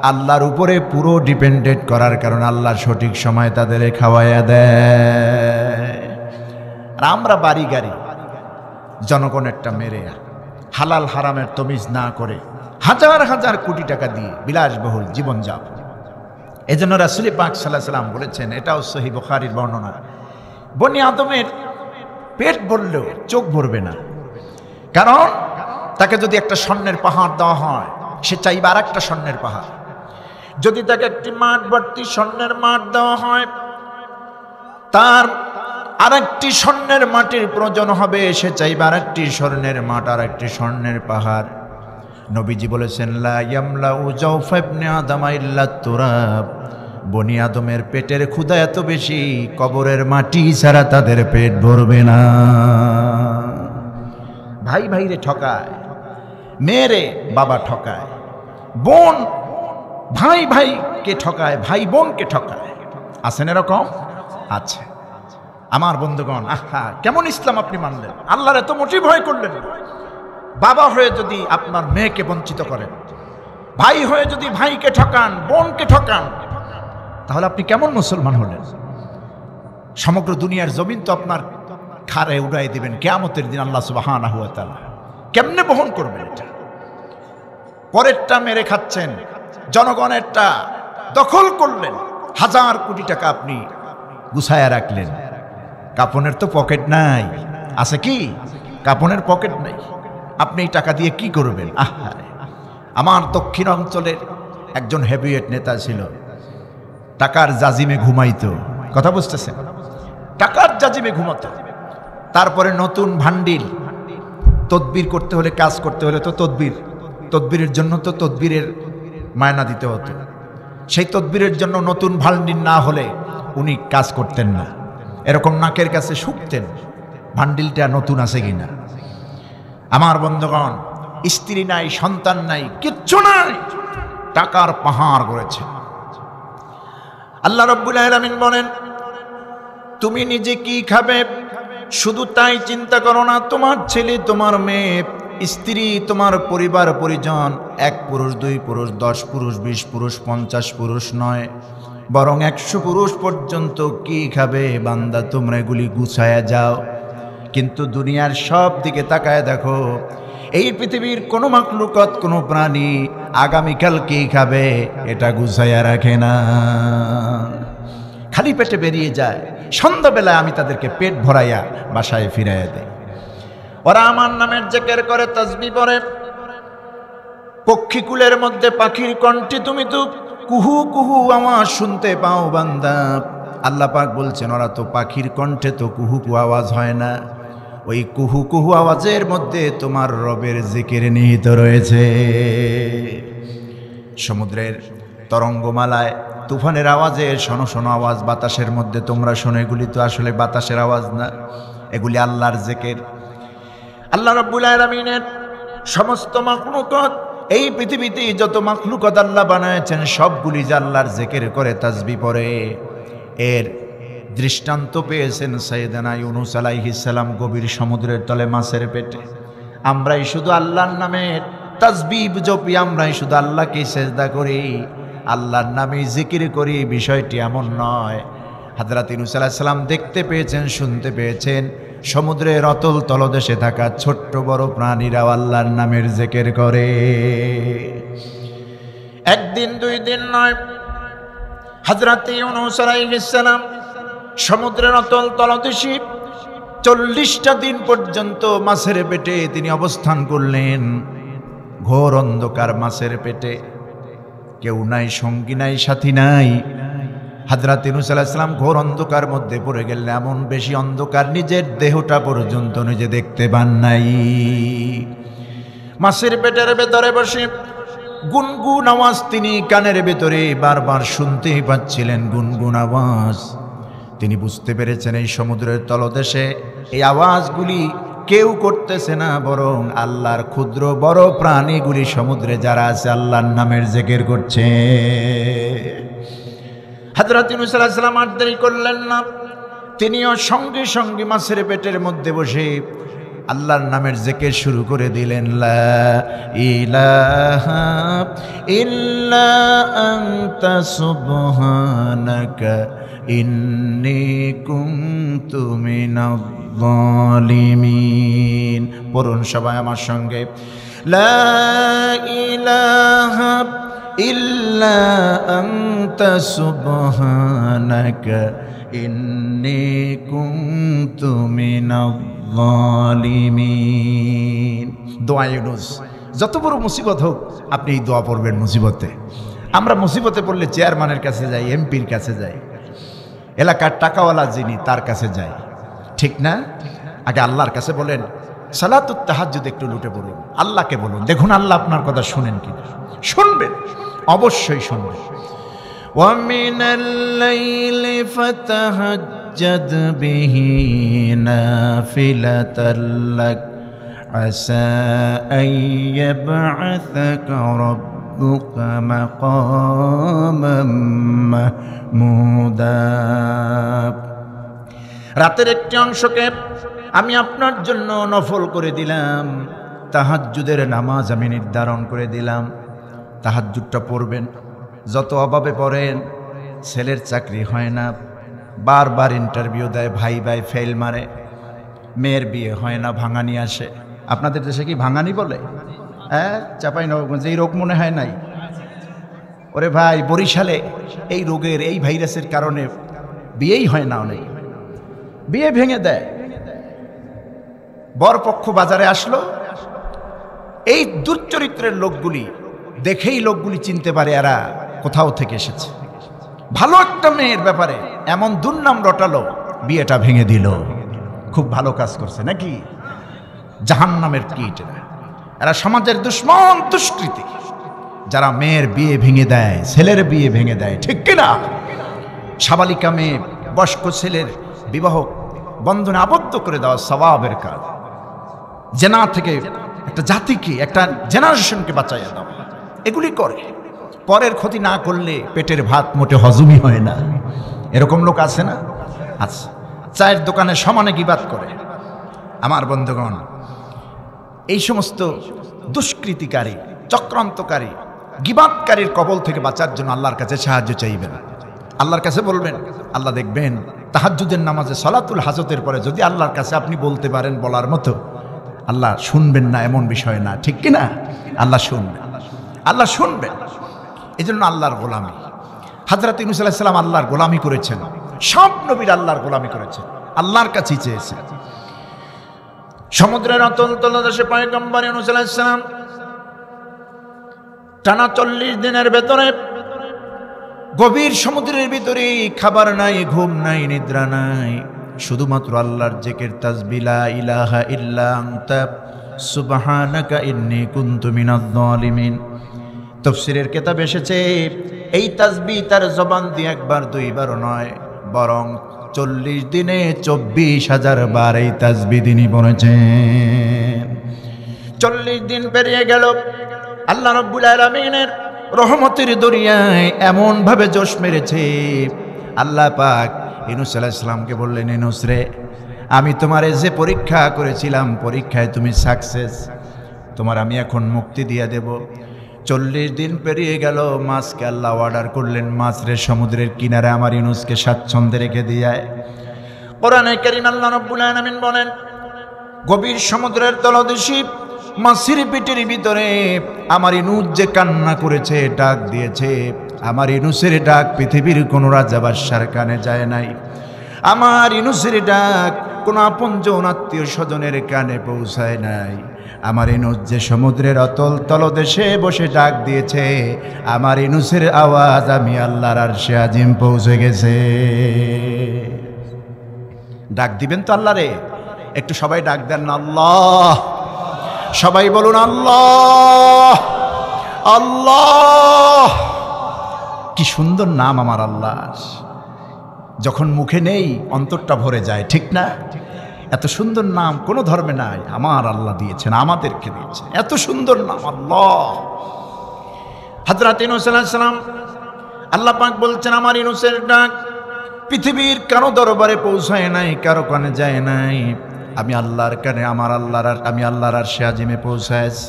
Speaker 1: আল্লাহর উপরে পুরো ডিপেন্ডেন্ট করার কারণে আল্লাহ সঠিক সময় তাদের খাওয়াইয়া দেয়। আর আমরা বাড়ি গাড়ি জনগণেরটা মেরে হালাল হারামের তমিজ না করে হাজার হাজার কোটি টাকা দিয়ে বিলাসবহুল জীবনযাপন। এই জন্য রাসূল পাক সাল্লাল্লাহু আলাইহি ওয়াসাল্লাম বলেছেন, এটাও সহিহ বুখারীর বর্ণনা, বনি আদমের পেট ভরলেও চোখ ভরবে না, কারণ তাকে যদি একটা স্বর্ণের পাহাড় দেওয়া হয় সে চাইবে আর একটা স্বর্ণের পাহাড়। যদি তাকে একটি মাঠ ভর্তি স্বর্ণের মাঠ দেওয়া হয়, তার আরেকটি স্বর্ণের মাটির প্রয়োজন হবে, সে চাইবে আরেকটি স্বর্ণের মাঠ, আরেকটি স্বর্ণের পাহাড়। নবীজি বলেছেন, লা ইয়ামলাউ জাওফা ইবনে আদম ইল্লা তুরাব, বনি আদমের পেটের ক্ষুধা এত বেশি, কবরের মাটি ছাড়া তাদের পেট ভরবে না। ভাই ভাইরে ঠকায়, মেয়েরে বাবা ঠকায়, বোন ভাই ভাইকে ঠকায়, ভাই বোনকে ঠকায়। আছেন এরকম? আছে। আমার বন্ধুগণ, আহা কেমন ইসলাম আপনি মানলেন, আল্লাহর এত মোটেই ভয় করলেন। বাবা হয়ে যদি আপনার মেয়েকে বঞ্চিত করেন, ভাই হয়ে যদি ভাইকে ঠকান, বোনকে ঠকান, তাহলে আপনি কেমন মুসলমান হলেন? সমগ্র দুনিয়ার জমিন তো আপনার খারে উড়াই দিবেন কিয়ামতের দিন আল্লাহ সুবহানাহু ওয়া তাআলা। কেমনে বহন করবেন এটা? পরেরটা মেরে খাচ্ছেন, জনগণেরটা দখল করলেন, হাজার কোটি টাকা আপনি গুছায়া রাখলেন। কাপনের তো পকেট নাই, আছে কি? কাপনের পকেট নাই, আপনি এই টাকা দিয়ে কি করবেন? আহা, আমার দক্ষিণ অঞ্চলের একজন হেভিওয়েট নেতা ছিল, টাকার জাজিমে ঘুমাইতো। কথা বুঝতেছেন? টাকার জাজিমে ঘুমাতো। তারপরে নতুন ভান্ডিল, তদবির করতে হলে, কাজ করতে হলে তো তদবিরের জন্য তো তদবিরের মায়না দিতে হতো। সেই তদবিরের জন্য নতুন ভান্ডিল না হলে উনি কাজ করতেন না। এরকম নাকের কাছে শুকতেন ভান্ডিলটা নতুন আছে কিনা। আমার বন্ধুগণ, স্ত্রী নাই, সন্তান নাই, কিচ্ছু নাই, টাকার পাহাড় গড়েছে। আল্লাহ রাব্বুল আলামিন বলেন, তুমি নিজে কি খাবে শুধু তাই চিন্তা করো না, তোমার ছেলে, তোমার মেয়ে, স্ত্রী, তোমার পরিবার পরিজন, 1 পুরুষ, 2 পুরুষ, 10 পুরুষ, 20 পুরুষ, 50 পুরুষ নয়, বরং 100 পুরুষ পর্যন্ত কি খাবে বান্দা, তোমরা এগুলি গুছায়া যাও। কিন্তু দুনিয়ার সব দিকে তাকায় দেখো, এই পৃথিবীর কোনো মাখলুকাত, কোনো প্রাণী আগামীকাল কি খাবে এটা গুছায়া রাখে না, খালি পেটে বেরিয়ে যায়। সন্ধ্যাবেলায় আমি তাদেরকে পেট ভরাইয়া বাসায় ফিরাইয়া দেয়। ওরা আমার নামের জিকির করে, তাসবিহ পড়ে। পক্ষীকুলের মধ্যে পাখির কণ্ঠে তুমি তো কুহু কুহু আওয়াজ শুনতে পাও বান্দা। আল্লাহ পাক বলছেন, ওরা তো পাখির কণ্ঠে তো কুহু কুহু আওয়াজ হয় না, ওই কুহু কুহু আওয়াজের মধ্যে তোমার রবের জিকির নিহিত রয়েছে। সমুদ্রের তরঙ্গমালায় তুফানের আওয়াজে শোনো শোনো আওয়াজ বাতাসের মধ্যে তোমরা শোনো, এগুলি তো আসলে বাতাসের আওয়াজ না, এগুলি আল্লাহর জিকির। আল্লাহ রাব্বুল আলামিনের সমস্ত মাখলুকাত, এই পৃথিবীতে যত মাখলুকাত আল্লাহ বানায়েছেন সবগুলি যে আল্লাহর জিকির করে, তাসবিহ পড়ে। এর দৃষ্টান্ত পেয়েছেন সাইয়েদানা ইউনূস আলাইহিস সালাম গভীর সমুদ্রের তলে মাছের পেটে। আমরাই শুধু আল্লাহর নামের তাসবিহ জপি, আমরাই শুধু আল্লাহকে সিজদা করি, আল্লাহর নামে জিকির করি, বিষয়টি এমন নয়। হযরত ইউনূস আলাইহিস সালাম দেখতে পেয়েছেন, শুনতে পেয়েছেন, সমুদ্রের অতল তলদেশে থাকা ছোট্ট বড় প্রাণীরাও আল্লাহর নামের জিকির করে। একদিন 2 দিন নয়, হযরত ইউনূস আলাইহিস সালাম সমুদ্রের অতল তলদেশে 40টা দিন পর্যন্ত মাছের পেটে তিনি অবস্থান করলেন। ঘোর অন্ধকার মাছের পেটে, কেউ নাই, সঙ্গী নাই, সাথী নাই। হযরত ইউনূস আলাইহিস সালাম ঘোর অন্ধকার মধ্যে পড়ে গেলেন, এমন বেশি অন্ধকার নিজের দেহটা পর্যন্ত নিজে দেখতে পান নাই। মাছের পেটের ভেতরে বসে গুনগুন আওয়াজ তিনি কানের ভেতরে বারবার শুনতেই পাচ্ছিলেন, গুনগুন আওয়াজ। তিনি বুঝতে পেরেছেন এই সমুদ্রের তলদেশে এই আওয়াজগুলি কেউ করতেছে না, বরং আল্লাহর ক্ষুদ্র বড় প্রাণীগুলি সমুদ্রে যারা আছে আল্লাহর নামের জিকির করছে। হযরত ইউনূস আলাইহিস সালাম আর দেরি করলেন না, তিনিও সঙ্গে সঙ্গে মাছের পেটের মধ্যে বসে আল্লাহর নামের জিকির শুরু করে দিলেন, লা ইলাহা ইল্লা আনতা সুবহানাকা ইন্নী কুনতু মিনাজ জালিমিন। পড়ুন সবাই আমার সঙ্গে, লা ইলাহা ইল্লা আনতা সুবহানাকা ইন্নী কুনতু মিনাজ জালিমিন। দোয়া ইউনুস। যত বড় মুসিবত হোক আপনি এই দোয়া পড়বেন মুসিবতে। আমরা মুসিবতে পড়লে চেয়ারম্যানের কাছে যাই, এমপির কাছে যাই, এলাকার টাকাওয়ালা যিনি তার কাছে যাই, ঠিক না? আগে আল্লাহর কাছে বলেন, সালাতুত তাহাজ্জুদ একটু লুটে পড়ুন, আল্লাহকে বলুন, দেখুন আল্লাহ আপনার কথা শুনেন কিনা। শুনবেন, অবশ্যই শুনবেন। وَمِنَ اللَّيْلِ فَتَهَجَّدْ بِهِ نَافِلَةً لَكَ عَسَىٰ أَن يَبْعَثَكَ رَبُّكَ مَقَامًا مَّحْمُودًا। রাতের একটি অংশকে আমি আপনার জন্য নফল করে দিলাম, তাহাজ্জুদের নামাজ আমি নির্ধারণ করে দিলাম। তাহাজ্জুদটা পড়বেন। যত অভাবে পড়েন, ছেলের চাকরি হয় না, বারবার ইন্টারভিউ দেয়, ভাই ভাই ফেল মারে, মেয়ের বিয়ে হয় না, ভাঙানি আসে। আপনাদের দেশে কি ভাঙানি বলে? হ্যাঁ, চাঁপাইনবাবগঞ্জে এই রোগ মনে হয় নাই? ওরে ভাই, বরিশালে এই রোগের, এই ভাইরাসের কারণে বিয়েই হয় না, অনেক বিয়ে ভেঙে দেয়। বরপক্ষ বাজারে আসলো, এই দুশ্চরিত্রের লোকগুলি দেখেই লোকগুলি চিনতে পারে এরা কোথাও থেকে এসেছে। ভালো একটা মেয়ের ব্যাপারে এমন দুর্নাম রটালো, বিয়েটা ভেঙে দিল। খুব ভালো কাজ করছে নাকি? জাহান্নামের কীট এরা, সমাজের দুশ্মন, দুষ্কৃতী, যারা মেয়ের বিয়ে ভেঙে দেয়, ছেলের বিয়ে ভেঙে দেয়, ঠিক কিনা? সাবালিকা মেয়ে বয়স্ক ছেলের বিবাহ বন্ধনে আবদ্ধ করে দেওয়া সওয়াবের কাজ। জেনা থেকে একটা জাতিকে, একটা জেনারেশনকে বাঁচাইয়া দাও, এগুলি করে। পরের ক্ষতি না করলে পেটের ভাত মোটে হজমই হয় না। এরকম লোক আছে না? আচ্ছা, চায়ের দোকানে সমানে গিবাত করে। আমার বন্ধুগণ, এই সমস্ত দুষ্কৃতিকারী, চক্রান্তকারী, গিবাতকারীর কবল থেকে বাঁচার জন্য আল্লাহর কাছে সাহায্য চাইবেন। আল্লাহর কাছে বলবেন, আল্লাহ দেখবেন তাহাজ্জুদের নামাজে সালাতুল হাজতের পরে যদি আল্লাহর কাছে আপনি বলতে পারেন বলার মতো, আল্লাহ শুনবেন না এমন বিষয় না, ঠিক কিনা? আল্লাহ শুনবেন, আল্লাহ শুনবেন। এই জন্য আল্লাহর গোলামি। হযরত ইউনূস আলাইহিস সালাম আল্লাহর গোলামি করেছেন, সব নবীর আল্লাহর গোলামি করেছেন, আল্লাহর কাছেই চেয়েছেন। সমুদ্রের অতল তলদেশে পয়গম্বর ইউনূস আলাইহিস সালাম টানা 40 দিনের ভেতরে গভীর সমুদ্রের ভিতরে খাবার নাই, ঘুম নাই, নিদ্রা নাই, শুধুমাত্র আল্লাহর জিকির, তাসবিহ, লা ইলাহা ইল্লা আনতা সুবহানাকা ইন্নী কুনতু মিনাজ জালিমিন। তাফসীরের কিতাব এসেছে এই তাসবিহ তার জবান দিয়ে একবার দুইবার নয়, বরং 40 দিনে 24,000 বার এই তাসবিহ তিনি পড়েছেন। 40 দিন পেরিয়ে গেল, আল্লাহ রাব্বুল আলামিনের রহমতের দরিয়ায় এমন ভাবে জোশ মেরেছে, আল্লাহ পাক ইউনূস আলাইহিস সালামকে বললেন, ইউনূস রে, আমি তোমারে যে পরীক্ষা করেছিলাম, পরীক্ষায় তুমি সাকসেস, তোমার আমি এখন মুক্তি দিয়ে দেব। 40 দিন পেরিয়ে গেল, মাছকে আল্লাহ অর্ডার করলেন, মাছ রে সমুদ্রের কিনারে আমার ইউনূসকে স্বাচ্ছন্দ্যে রেখে দিয়ে। কোরআনে কারীম আল্লাহ রাব্বুল আলামিন বলেন, গভীর সমুদ্রের তলদেশে মাছের পেটের ভিতরে আমার ইউনূস যে কান্না করেছে, ডাক দিয়েছে, আমার ইউনূসের ডাক পৃথিবীর কোনো রাজা বাদশার কানে যায় নাই। আমার ইউনূসের ডাক কোনো আপনজন আত্মীয় স্বজনের কানে পৌঁছায় নাই। আমার ইউনূস যে সমুদ্রের অতল তলদেশে বসে ডাক দিয়েছে, আমার ইউনূসের আওয়াজ আমি আল্লাহর আরশে আজিম পৌঁছে গেছে। ডাক দিবেন তো আল্লাহরে? একটু সবাই ডাক দেন না, আল্লাহ। সবাই বলুন আল্লাহ, আল্লাহ। কি সুন্দর নাম আমার আল্লাহ, যখন মুখে নেই অন্তরটা ভরে যায়, ঠিক না? এত সুন্দর নাম কোনো ধর্মে নাই, আমার আল্লাহ দিয়েছেন, আমাদেরকে দিয়েছেন এত সুন্দর নাম আল্লাহ। হযরত ইউনূস আলাইহিস সালাম, আল্লাহ পাক বলছেন, আমার ইউনূসের ডাক পৃথিবীর কারো দরবারে পৌঁছায় নাই, কারো কানে যায় নাই। আমি আল্লাহর কানে আমি আল্লাহর আরশে আজিমে পৌঁছাইছি।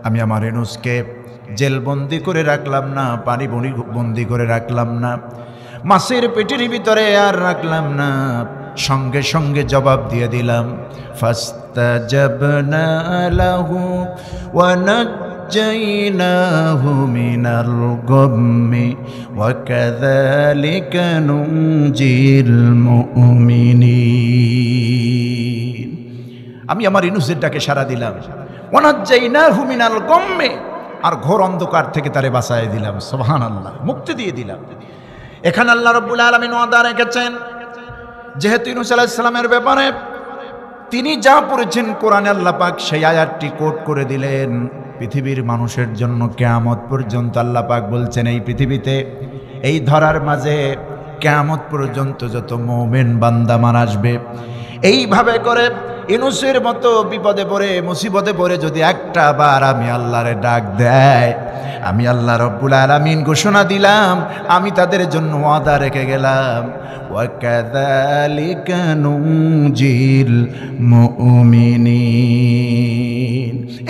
Speaker 1: আমি আমার ইউনূসকে জেলবন্দি করে রাখলাম না, পানি বন্দি করে রাখলাম না, মাছের পেটের ভিতরে আর রাখলাম না, সঙ্গে সঙ্গে জবাব দিয়ে দিলাম। ফাস্তাজাবনা লাহু ওয়া নাজ্জাইনাহু মিনাল গাম্মি ওয়া কাযালিকা নুনজিল মুমিনিন। আমি আমার ইউনূসের ডাকে সাড়া দিলাম। ওয়া নাজ্জাইনাহু মিনাল গাম্মি, আর ঘোর অন্ধকার থেকে তারে বাঁচায় দিলাম। সুবহানাল্লাহ, মুক্তি দিয়ে দিলাম। এখানে আল্লাহ রাব্বুল আলামিন ওয়াদা রেখেছেন, যেহেতু ইউনূস আলাইহিস সালামের ব্যাপারে তিনি যা পড়েছেন কোরআনে আল্লাহ পাক সেই আয়াতটি কোট করে দিলেন। পৃথিবীর মানুষের জন্য কিয়ামত পর্যন্ত আল্লাহ পাক বলছেন, এই পৃথিবীতে, এই ধরার মাঝে কিয়ামত পর্যন্ত যত মুমিন বান্দা মারা আসবে, এইভাবে করে ইউনূসের মতো বিপদে পড়ে মুসিবতে পড়ে যদি একটা বার আমি আল্লাহরে ডাক দেয়, আমি আল্লাহ রব্বুল আলামিন ঘোষণা দিলাম, আমি তাদের জন্য ওয়াদা রেখে গেলাম, ওয়া কাযালিকা নুনজিল মুমিনিন।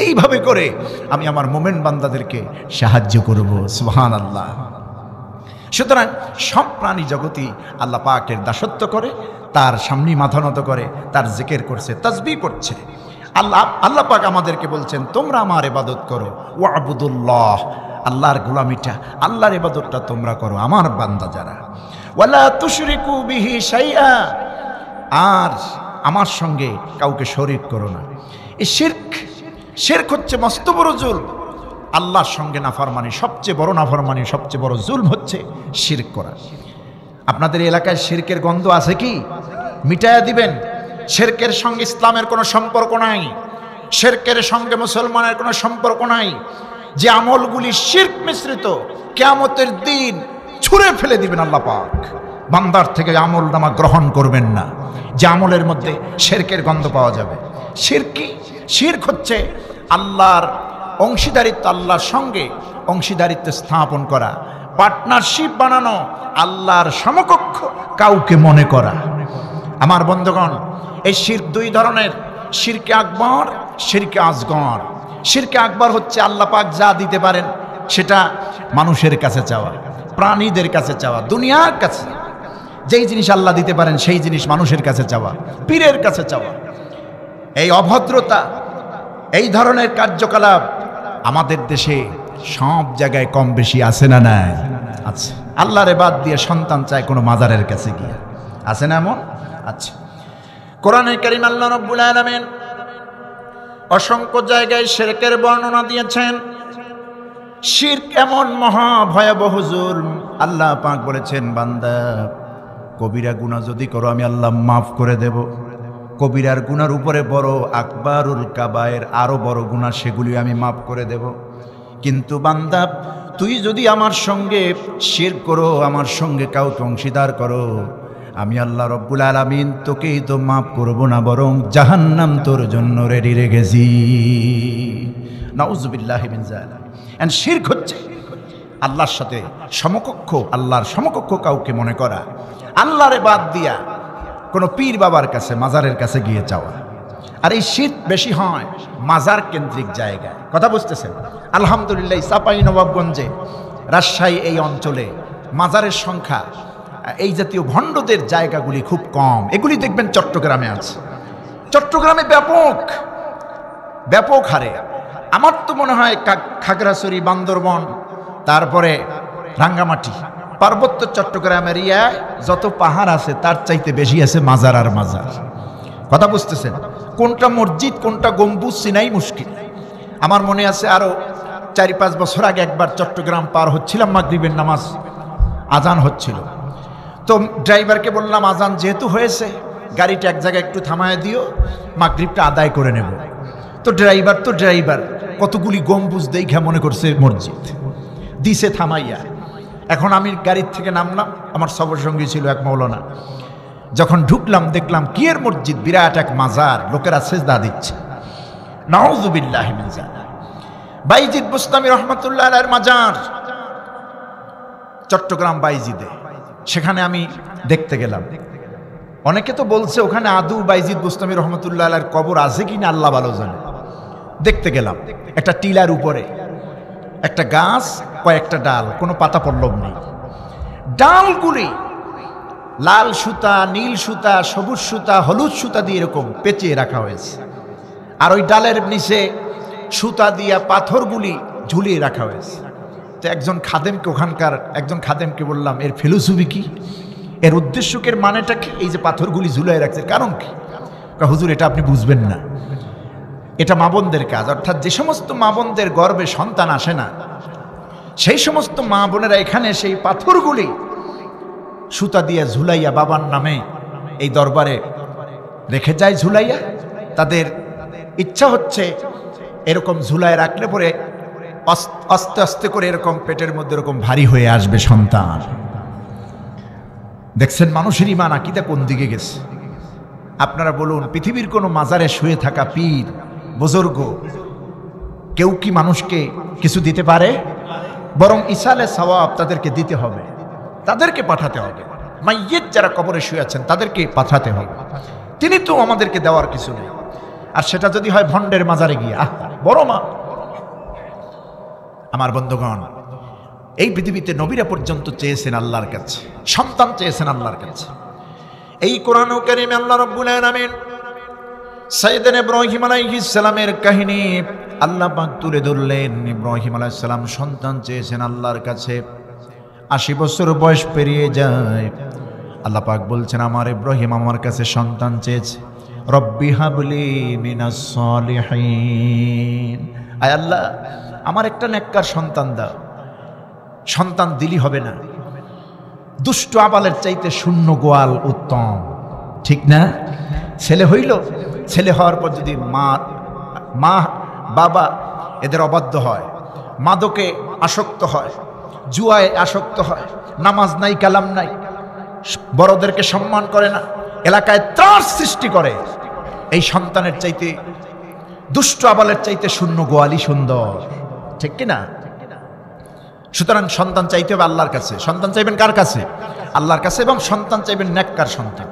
Speaker 1: এইভাবে করে আমি আমার মুমিন বান্দাদেরকে সাহায্য করব। সুবহানাল্লাহ। সুতরাং সব প্রাণী জগতই আল্লাহ পাকের দাসত্ব করে, তার সামনে মাথা নত করে, তার জিকির করছে, তাসবিহ করছে। আল্লাহ পাক আমাদেরকে বলছেন, তোমরা আমার ইবাদত করো, ওয়াবুদুল্লাহ, আল্লাহর গোলামিটা, আল্লাহর ইবাদতটা তোমরা করো, আমার বান্দা যারা, ওয়ালা তুশরিকু বিহি শাইআ, আর আমার সঙ্গে কাউকে শরীক করো না। এই শিরক হচ্ছে মস্ত বড় জুলম। আল্লাহর সঙ্গে নাফরমানি, সবচেয়ে বড় নাফরমানি, সবচেয়ে বড় জুলম হচ্ছে শিরক করা। আপনাদের এলাকায় শিরকের গন্ধ আছে কি? মিটায়া দিবেন। শিরকের সঙ্গে ইসলামের কোনো সম্পর্ক নাই, শিরকের সঙ্গে মুসলমানের কোনো সম্পর্ক নাই। যে আমলগুলি শিরক মিশ্রিত, কিয়ামতের দিন ছুঁড়ে ফেলে দিবেন আল্লাহ পাক। বান্দার থেকে আমল নামা গ্রহণ করবেন না যে আমলের মধ্যে শিরকের গন্ধ পাওয়া যাবে। শিরক হচ্ছে আল্লাহর অংশীদারিত্ব, আল্লাহর সঙ্গে অংশীদারিত্ব স্থাপন করা, পার্টনারশিপ বানানো, আল্লাহর সমকক্ষ কাউকে মনে করা। আমার বন্ধুগণ, এই শিরক দুই ধরনের, শিরকে আকবর, শিরকে আসগর। শিরকে আকবর হচ্ছে আল্লাহ পাক যা দিতে পারেন সেটা মানুষের কাছে চাওয়া, প্রাণীদের কাছে চাওয়া, দুনিয়ার কাছে যেই জিনিস আল্লাহ দিতে পারেন সেই জিনিস মানুষের কাছে চাওয়া, পীরের কাছে চাওয়া। এই অভদ্রতা, এই ধরনের কার্যকলাপ আমাদের দেশে সব জায়গায় কম বেশি আছে না নাই? আচ্ছা, আল্লাহরে বাদ দিয়ে সন্তান চায় কোনো মাজারের কাছে গিয়ে, আছে না এমন? আচ্ছা, কোরআনে কারীম আল্লাহ রাব্বুল আলামিন অসংখ্য জায়গায় শিরকের বর্ণনা দিয়েছেন। শিরক এমন মহা ভয়াবহ জুলম, আল্লাহ পাক বলেছেন, বান্দা কবিরা গুনাহ যদি করো আমি আল্লাহ মাফ করে দেব। কবিরার গুনার উপরে বড় আকবারুল কাবায়ের, আরো বড় গুনাহ, সেগুলি আমি মাফ করে দেব। কিন্তু বান্দা তুই যদি আমার সঙ্গে শিরক করো, আমার সঙ্গে কাউকে অংশীদার করো, আমি আল্লাহ রব্বুল আলামিন তোকেই তো মাফ করব না, বরং জাহান্নাম তোর জন্য রেডি রেখেছি। নাউযুবিল্লাহি মিন যালিক। এন্ড শিরক হচ্ছে আল্লাহর সাথে সমকক্ষ, আল্লাহর সমকক্ষ কাউকে মনে করা, আল্লাহরে বাদ দিয়া কোনো পীর বাবার কাছে, মাজারের কাছে গিয়ে চাওয়া। আর এই শিরক বেশি হয় মাজার কেন্দ্রিক জায়গায়। কথা বুঝতেছেন? আলহামদুলিল্লাহ, চাঁপাইনবাবগঞ্জে, রাজশাহী এই অঞ্চলে মাজারের সংখ্যা, এই জাতীয় ভণ্ডদের জায়গাগুলি খুব কম। এগুলি দেখবেন চট্টগ্রামে আছে, চট্টগ্রামে ব্যাপক হারে। আমার তো মনে হয় খাগড়াছড়ি, বান্দরবন, তারপরে রাঙ্গামাটি, পার্বত্য চট্টগ্রাম এরিয়ায় যত পাহাড় আছে তার চাইতে বেশি আছে মাজার আর মাজার। কথা বুঝতেছেন? কোনটা মসজিদ কোনটা গম্বুজ চিনাই মুশকিল। আমার মনে আছে আরো 4-5 বছর আগে একবার চট্টগ্রাম পার হচ্ছিলাম, মাগরিবের নামাজ আজান হচ্ছিল, তো ড্রাইভারকে বললাম, আজান যেহেতু হয়েছে গাড়িটা এক জায়গায় একটু থামায় দিও, মাগরিবটা আদায় করে নেব। তো ড্রাইভার কতগুলি গম্বুজ দেখে মনে করছে মসজিদ, দিছে থামাইয়া। এখন আমি গাড়ির থেকে নামলাম, আমার সফরসঙ্গী ছিল এক মৌলানা। যখন ঢুকলাম দেখলাম কি এর মসজিদ, বিরাট এক মাজার, লোকেরা সেজদা দিচ্ছে। নাউযুবিল্লাহি মিন যালিক। বাইজিদ বুস্তামি রহমাতুল্লাহ আলাইহির মাজার চট্টগ্রাম বাইজিদে, সেখানে আমি দেখতে গেলাম। অনেকে তো বলছে ওখানে আদু বাইজিদ বুস্তামি রহমতুল্লাহ আলাইহির কবর আছে কিনা আল্লাহ ভালো জানে। দেখতে গেলাম একটা টিলার উপরে একটা গাছ, কয়েকটা ডাল, কোনো পাতা পল্লব নেই। ডালগুলি লাল সুতা, নীল সুতা, সবুজ সুতা, হলুদ সুতা দিয়ে এরকম পেঁচিয়ে রাখা হয়েছে। আর ওই ডালের নিচে সুতা দিয়া পাথরগুলি ঝুলিয়ে রাখা হয়েছে। তো একজন খাদেমকে, ওখানকার একজন খাদেমকে বললাম, এর ফিলোসফি কি, এর উদ্দেশ্যকের মানেটা কি, এই যে পাথরগুলি ঝুলিয়ে রাখছে কারণ কি? হুজুর এটা আপনি বুঝবেন না, এটা মা বোনদের কাজ। অর্থাৎ যে সমস্ত মা বোনদের গর্ভে সন্তান আসে না, সেই সমস্ত মা বোনেরা এখানে সেই পাথরগুলি সুতা দিয়ে ঝুলাইয়া বাবার নামে এই দরবারে রেখে যায় ঝুলাইয়া। তাদের ইচ্ছা হচ্ছে এরকম ঝুলায় রাখলে পরে আস্তে আস্তে করে এরকম পেটের মধ্যে এরকম ভারী হয়ে আসবে সন্তান। দেখছেন মানুষের ইমান আকীদা কোন দিকে গেছে। আপনারা বলুন, পৃথিবীর কোনো মাজারে শুয়ে থাকা পীর বুজুর্গ কেউ কি মানুষকে কিছু দিতে পারে? বরং ইসালে সওয়াব তাদেরকে দিতে হবে, তাদেরকে পাঠাতে হবে। মাইয়িত যারা কবরে শুয়ে আছেন তাদেরকে পাঠাতে হবে। তিনি তো আমাদেরকে দেওয়ার কিছু নেই। আর সেটা যদি হয় ভণ্ডের মাজারে গিয়ে, বড় মা। আমার বন্ধুগণ, এই পৃথিবীতে নবীরা পর্যন্ত চেয়েছেন আল্লাহর কাছে, সন্তান চেয়েছেন আল্লাহর কাছে। এই কোরআন কারীমে আল্লাহ রাব্বুল আলামিন সাইয়েদনা ইব্রাহিম আলাইহিস সালামের কাহিনী আল্লাহ পাক তুলে ধরলেন। ইব্রাহিম আলাইহিস সালাম সন্তান চেয়েছেন আল্লাহর কাছে। 80 বছর বয়স পেরিয়ে যায়, আল্লাহ পাক বলছেন আমার ইব্রাহিম আমার কাছে সন্তান চেয়েছে। রব্বি হাবলি মিনাস সালিহিন, আয় আল্লাহ আমার একটা নেককার সন্তান দাও। সন্তান দিলি হবে না, দুষ্ট আবালের চাইতে শূন্য গোয়াল উত্তম, ঠিক না? ছেলে হইল, ছেলে হওয়ার পর যদি মা বাবা এদের অবাধ্য হয়, মাদকে আসক্ত হয়, জুয়ায় আসক্ত হয়, নামাজ নাই কালাম নাই, বড়দেরকে সম্মান করে না, এলাকায় ত্রাস সৃষ্টি করে, এই সন্তানের চাইতে, দুষ্ট আবালের চাইতে শূন্য গোয়ালই সুন্দর, ঠিক কিনা? সুতরাং সন্তান চাইতে হবে আল্লাহর কাছে। সন্তান চাইবেন কার কাছে? আল্লাহর কাছে। এবং সন্তান চাইবেন নেককার সন্তান।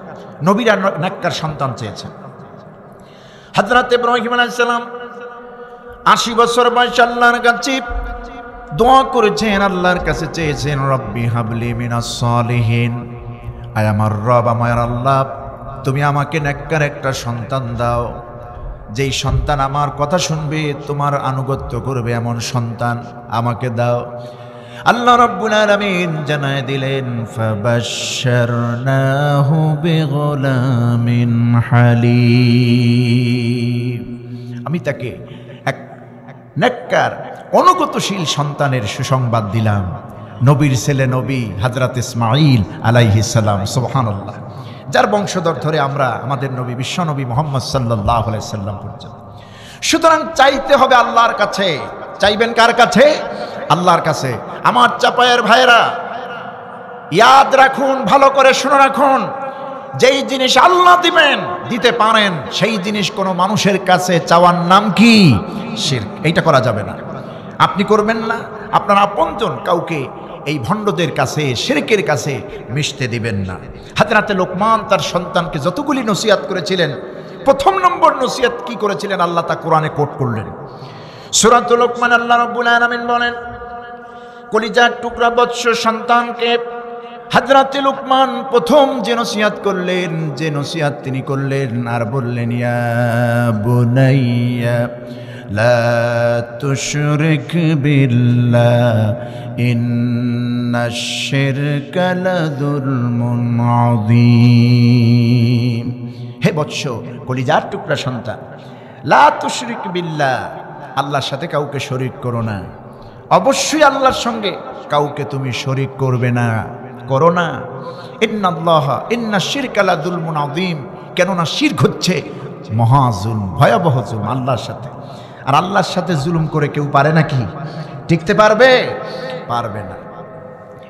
Speaker 1: নবীরা নেককার সন্তান চেয়েছেন। হযরত ইব্রাহিম আলাইহিস সালাম 80 বছর বয়সে আল্লাহর কাছে দোয়া করেছেন, আল্লাহর কাছে চেয়েছেন রব্বি হাবলি মিনাস সালিহিন, আয় আমার রব, আমার আল্লাহ তুমি আমাকে নেককার একটা সন্তান দাও, যেই সন্তান আমার কথা শুনবে, তোমার আনুগত্য করবে, এমন সন্তান আমাকে দাও। আল্লাহ রাব্বুল আলামিন জানায় দিলেন ফাবাশশারনাহু বিগুলামিন হালিম, আমি তাকে এক নেককার অনুগতশীল সন্তানের সুসংবাদ দিলাম। নবীর ছেলে নবী হযরত ইসমাঈল আলাইহিস সালাম, সুবহানাল্লাহ, যার বংশধর ধরে আমরা আমাদের নবী বিশ্বনবী মুহাম্মদ সাল্লাল্লাহু আলাইহি সাল্লাম পর্যন্ত। সুতরাং চাইতে হবে আল্লাহর কাছে। চাইবেন কার কাছে? আল্লাহর কাছে। আমার চাপায়ের ভাইরা ইয়াদ রাখুন, ভালো করে শুনে রাখুন, যেই জিনিস আল্লাহ দিবেন, দিতে পারেন, সেই জিনিস কোনো মানুষের কাছে চাওয়ার নাম কি? শিরক। এইটা করা যাবে না। আপনি করবেন না, আপনার আপনজন কাউকে এই ভণ্ডদের কাছে, শিরকের কাছে মিশতে দিবেন না। হযরত লোকমান তার সন্তানকে যতগুলি নসিহত করেছিলেন, প্রথম নম্বর নসিহত কি করেছিলেন আল্লাহ তা কোরআনে কোট করলেন। সূরাতুল লোকমান আল্লাহ রাব্বুল আলামিন বলেন, কলিজার টুকরা বৎস সন্তানকে হযরত লোকমান প্রথম যে নসিহত করলেন, যে নসিহত তিনি করলেন আর বললেন, ইয়া বুনাইয়া লা তুশরিক বিল্লাহ ইন্নাশ শিরকা লাযুলমুন আযীম। হে বৎস, কলিজার টুকরা সন্তান, লা তুশরিক বিল্লাহ, আল্লাহর সাথে কাউকে শরীক করো না। অবশ্যই আল্লাহর সঙ্গে কাউকে তুমি শরীক করবে না, করো না। ইন্নাশ শিরকা লাযুলমুন আযীম, কেননা শিরক হচ্ছে মহাজুলম, ভয়াবহ জুলম আল্লাহর সাথে। আর আল্লাহর সাথে জুলুম করে কেউ পারে নাকি? টিকতে পারবে? পারবে না।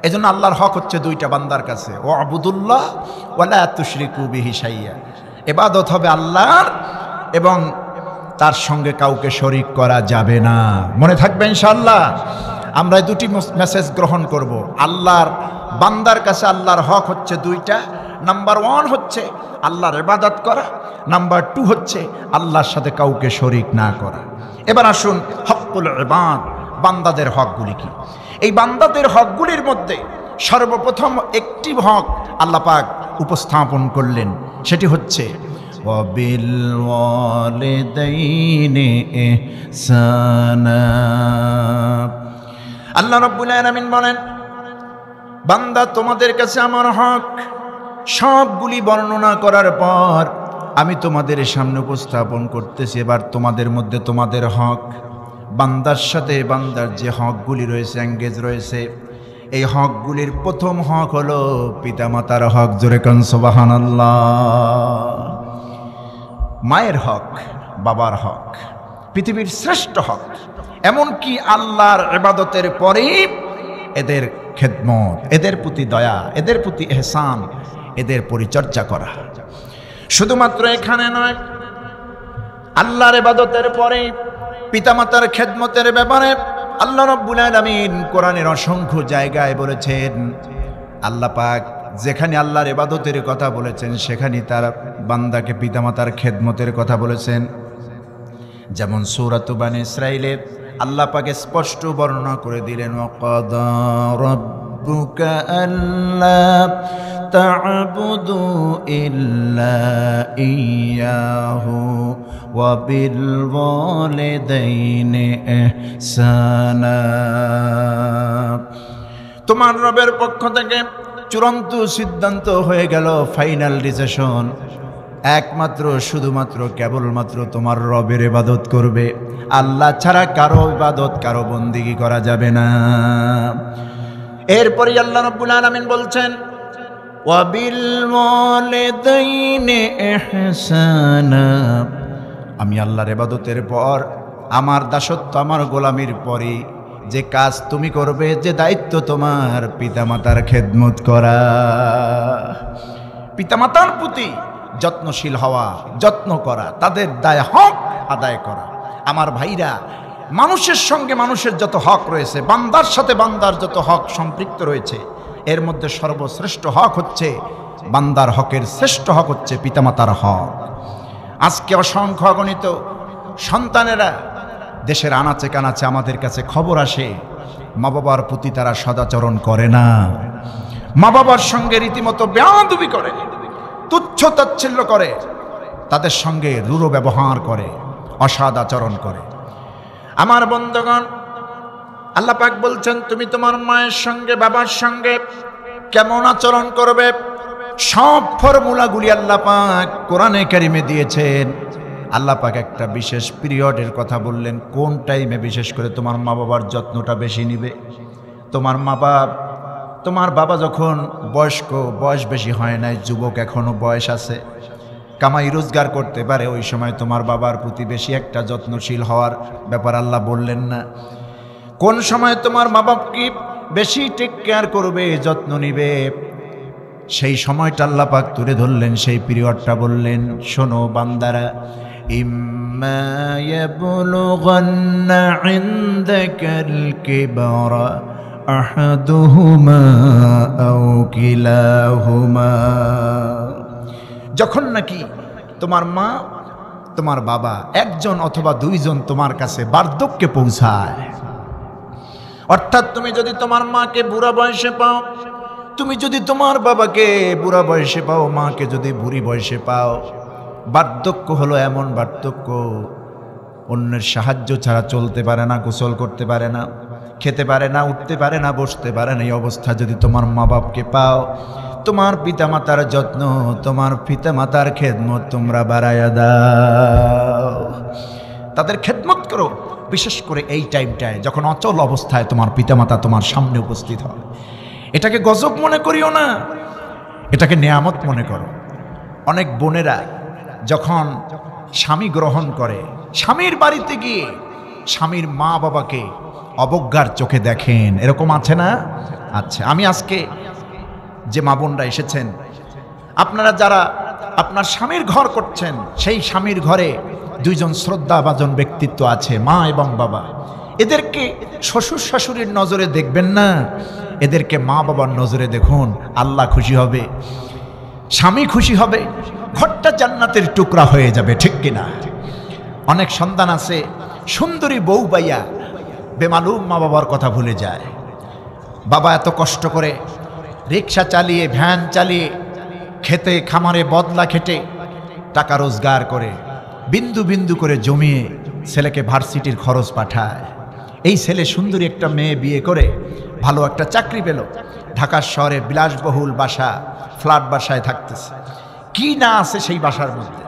Speaker 1: এজন্য আল্লাহর হক হচ্ছে দুইটা বান্দার কাছে, ওয়াবুদুল্লাহ ওয়া লা তুশরিকু বিহি শাইয়্যা। ইবাদত হবে আল্লাহর এবং তার সঙ্গে কাউকে শরীক করা যাবে না। মনে থাকবে ইনশাআল্লাহ। আমরা এই দুটি মেসেজ গ্রহণ করব। আল্লাহর বান্দার কাছে আল্লাহর হক হচ্ছে দুইটা। নাম্বার 1 হচ্ছে আল্লাহর ইবাদত করা, নাম্বার 2 হচ্ছে আল্লাহর সাথে কাউকে শরীক না করা। এবার আসুন হকুল ইবাদ, বান্দাদের হকগুলি কি। এই বান্দাদের হকগুলির মধ্যে সর্বপ্রথম একটি হক আল্লাহ পাক উপস্থাপন করলেন, সেটি হচ্ছে ওয়াবিল ওয়ালিদাইনি ইহসানা। আল্লাহ রাব্বুল আলামিন বলেন, বান্দা তোমাদের কাছে আমার হক সবগুলি বর্ণনা করার পর আমি তোমাদের সামনে উপস্থাপন করতেছি। এবার তোমাদের মধ্যে তোমাদের হক, বান্দার সাথে বান্দার যে হকগুলি রয়েছে, এঙ্গেজ রয়েছে, এই হকগুলির প্রথম হক হলো পিতামাতার হক। জোরে কান সুবহানাল্লাহ। মায়ের হক, বাবার হক পৃথিবীর শ্রেষ্ঠ হক। এমনকি আল্লাহর ইবাদতের পরেই এদের খেদমত, এদের প্রতি দয়া, এদের প্রতি ইহসান, এদের পরিচর্যা করা। শুধুমাত্র এখানে নয়, আল্লাহর ইবাদতের পরে পিতামাতার খেদমতের ব্যাপারে আল্লাহ রাব্বুল আলামিন কোরআনের অসংখ্য জায়গায় বলেছেন। আল্লাহ পাক যেখানে আল্লাহর ইবাদতের কথা বলেছেন সেখানে তার বান্দাকে পিতামাতার খেদমতের কথা বলেছেন। যেমন সূরাত বানী ইসরাঈলে আল্লাহ পাক স্পষ্ট বর্ণনা করে দিলেন, ওয়াকাদা রাব্বুকা আল্লা তা'বুদু ইল্লা ইয়্যাহু ওয়া বিল ওয়ালিদাইনি ইহসানা। তোমার রবের পক্ষ থেকে চূড়ান্ত সিদ্ধান্ত হয়ে গেল, ফাইনাল ডিসিশন, একমাত্র শুধুমাত্র কেবলমাত্র তোমার রবের ইবাদত করবে। আল্লাহ ছাড়া কারো ইবাদত, কারো বন্দেগী করা যাবে না। এরপরে আল্লাহ রাব্বুল আলামিন বলছেন, ওয়া বিল ওয়ালিদাইনি ইহসানা। আমি আল্লাহর ইবাদতের পর, আমার দাসত্ব, আমার গোলামির পরে যে কাজ তুমি করবে, যে দায়িত্ব তোমার, পিতামাতার খেদমত করা, পিতামাতার প্রতি যত্নশীল হওয়া, যত্ন করা, তাদের দায় হক আদায় করা। আমার ভাইরা, মানুষের সঙ্গে মানুষের যত হক রয়েছে, বান্দার সাথে বান্দার যত হক সম্পৃক্ত রয়েছে, এর মধ্যে সর্বশ্রেষ্ঠ হক হচ্ছে, বান্দার হকের শ্রেষ্ঠ হক হচ্ছে পিতামাতার হক। আজকে অসংখ্য অগণিত সন্তানেরা দেশের আনাচে কানাচে আমাদের কাছে খবর আসে, মা বাবার প্রতি তারা সদাচরণ করে না, মা বাবার সঙ্গে রীতিমতো বেয়াদবি করে, তুচ্ছ তাচ্ছিল্য করে, তাদের সঙ্গে রূঢ় ব্যবহার করে, অসৎ আচরণ করে। আমার বন্ধুগণ, আল্লাহ পাক বলছেন, তুমি তোমার মায়ের সঙ্গে বাবার সঙ্গে কেমন আচরণ করবে, সব ফর্মুলাগুলি আল্লাহ পাক কোরআনে কারিমে দিয়েছেন। আল্লাহ পাক একটা বিশেষ পিরিয়ডের কথা বললেন, কোন টাইমে বিশেষ করে তোমার মা বাবার যত্নটা বেশি নিবে। তোমার বাবা যখন বয়স্ক, বয়স বেশি হয় নাই, যুবক, এখনো বয়স আছে, কামাই রোজগার করতে পারে, ওই সময় তোমার বাবার প্রতি বেশি একটা যত্নশীল হওয়ার ব্যাপার আল্লাহ বললেন না। কোন সময় তোমার মা বাপকে বেশি টেক কেয়ার করবে, যত্ন নিবে, সেই সময়টা আল্লাহ পাক তুলে ধরলেন, সেই পিরিয়ডটা বললেন, শোনো বান্দারা, ইম্মা ইয়াবলুগান্না ইনদাকাল কিবরা আহাদুহুমা আও কিলাহুমা। যখন নাকি তোমার মা, তোমার বাবা, একজন অথবা দুইজন তোমার কাছে বার্ধক্যে পৌঁছায়, অর্থাৎ তুমি যদি তোমার মাকে বুড়া বয়সে পাও, তুমি যদি তোমার বাবাকে বুড়া বয়সে পাও, মাকে যদি বুড়ি বয়সে পাও, বার্ধক্য হলো এমন বার্ধক্য, অন্যের সাহায্য ছাড়া চলতে পারে না, গোসল করতে পারে না, খেতে পারে না, উঠতে পারে না, বসতে পারে না, এই অবস্থা যদি তোমার মা বাপকে পাও, তোমার পিতামাতার যত্ন, তোমার পিতামাতার খেদমত তোমরা বাড়ায়া দাও, তাদের খেদমত করো। বিশেষ করে এই টাইমটায় যখন অচল অবস্থায় তোমার পিতামাতা তোমার সামনে উপস্থিত হয়, এটাকে গজব মনে করিও না, এটাকে নেয়ামত মনে করো। অনেক বোনেরা যখন স্বামী গ্রহণ করে, স্বামীর বাড়িতে গিয়ে স্বামীর মা বাবাকে অবজ্ঞার চোখে দেখেন, এরকম আছে না? আচ্ছা, আমি আজকে যে মা বোনরা এসেছেন, আপনারা যারা আপনার স্বামীর ঘর করছেন, সেই স্বামীর ঘরে দুইজন শ্রদ্ধাভাজন ব্যক্তিত্ব আছে, মা এবং বাবা। এদেরকে শ্বশুর শাশুড়ির নজরে দেখবেন না, এদেরকে মা বাবার নজরে দেখুন। আল্লাহ খুশি হবে, স্বামী খুশি হবে, ঘরটা জান্নাতের টুকরা হয়ে যাবে, ঠিক কিনা? অনেক সন্তান আছে সুন্দরী বউ পাইয়া বেমালুম মা বাবার কথা ভুলে যায়। বাবা এত কষ্ট করে রিক্সা চালিয়ে, ভ্যান চালিয়ে, খেতে খামারে বদলা খেটে টাকা রোজগার করে বিন্দু বিন্দু করে জমিয়ে ছেলেকে ভার্সিটির খরচ পাঠায়। এই ছেলে সুন্দরী একটা মেয়ে বিয়ে করে ভালো একটা চাকরি পেল, ঢাকার শহরে বিলাসবহুল বাসা, ফ্ল্যাট বাসায় থাকতেছে। কি না আছে সেই বাসার মধ্যে।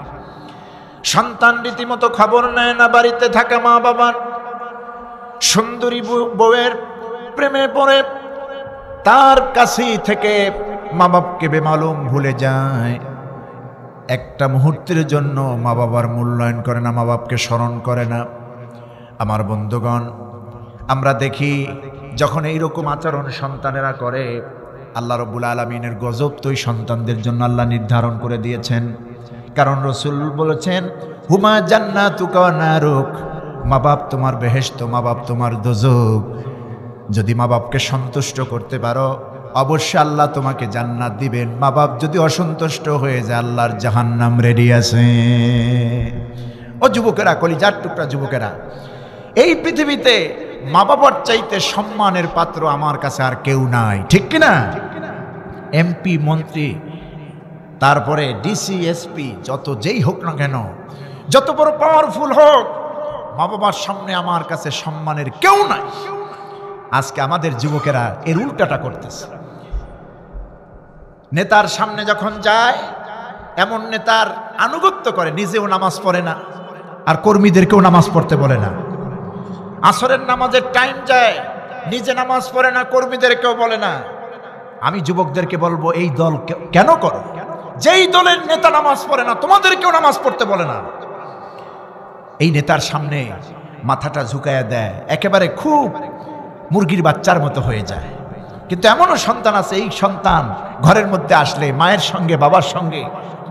Speaker 1: সন্তান রীতিমতো খবর নেয় না বাড়িতে থাকা মা বাবার। সুন্দরী বউয়ের প্রেমে পড়ে তার কাছেই থেকে মা বাপকে বেমালুম ভুলে যায়। একটা মুহূর্তের জন্য মা বাবার মূল্যায়ন করে না, মা বাপকে স্মরণ করে না। আমার বন্ধুগণ, আমরা দেখি যখন এইরকম আচরণ সন্তানেরা করে, আল্লাহ রাব্বুল আলামিনের গজব তো এই সন্তানদের জন্য আল্লাহ নির্ধারণ করে দিয়েছেন। কারণ রাসূল বলেছেন, হুমা জান্নাতুকা ওয়া নারুক, মা বাপ তোমার বেহেশত, মা বাপ তোমার দোজখ। যদি মা বাপকে সন্তুষ্ট করতে পারো অবশ্যই আল্লাহ তোমাকে জান্নাত দিবেন। মা বাপ যদি অসন্তুষ্ট হয়ে যায় আল্লাহর জাহান্নাম রেডি আছে। ও যুবকেরা, কলিজার টুকরা যুবকেরা, এই পৃথিবীতে মা বাবার চাইতে সম্মানের পাত্র আমার কাছে আর কেউ নাই, ঠিক কিনা? এমপি, মন্ত্রী, তারপরে ডিসি, এসপি, যত যেই হোক না কেন, যত বড় পাওয়ারফুল হোক, মা বাবার সামনে আমার কাছে সম্মানের কেউ নাই। আজকে আমাদের যুবকেরা এর উল্টাটা করতেছে। নেতার সামনে যখন যায়, এমন নেতার আনুগত্য করে, নিজেও নামাজ পড়ে না আর কর্মীদেরকেও নামাজ পড়তে বলে না। আসরের নামাজের টাইম যায়, নিজে নামাজ পড়ে না, কর্মীদেরকেও বলে না। আমি যুবকদেরকে বলবো, এই দল কেন করো? যেই দলের নেতা নামাজ পড়ে না তোমাদেরকেও নামাজ পড়তে বলে না। এই নেতার সামনে মাথাটা ঝুঁকায়া দেয়, একেবারে খুব মুরগির বাচ্চার মতো হয়ে যায়। কিন্তু এমনও সন্তান আছে, এই সন্তান ঘরের মধ্যে আসলে মায়ের সঙ্গে বাবার সঙ্গে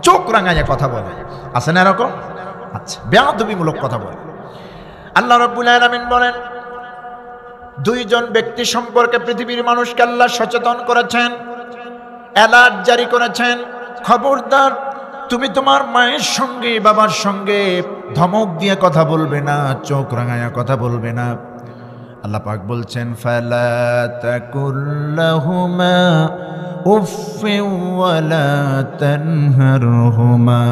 Speaker 1: চোখ রাঙাইয়া কথা বলে, আছে না এরকম? আচ্ছা, বেয়াদবিমূলক কথা বলে। আল্লাহ রাব্বুল আলামিন বলেন, দুইজন ব্যক্তি সম্পর্কে পৃথিবীর মানুষকে আল্লাহ সচেতন করেছেন, অ্যালার্ট জারি করেছেন, খবরদার তুমি তোমার মায়ের সঙ্গে বাবার সঙ্গে ধমক দিয়ে কথা বলবে না, চোখ রাঙাইয়া কথা বলবে না। আল্লাহ পাক বলছেন, ফালা তাকুল্লাহুমা উফফিন ওয়ালা তানহারহুমা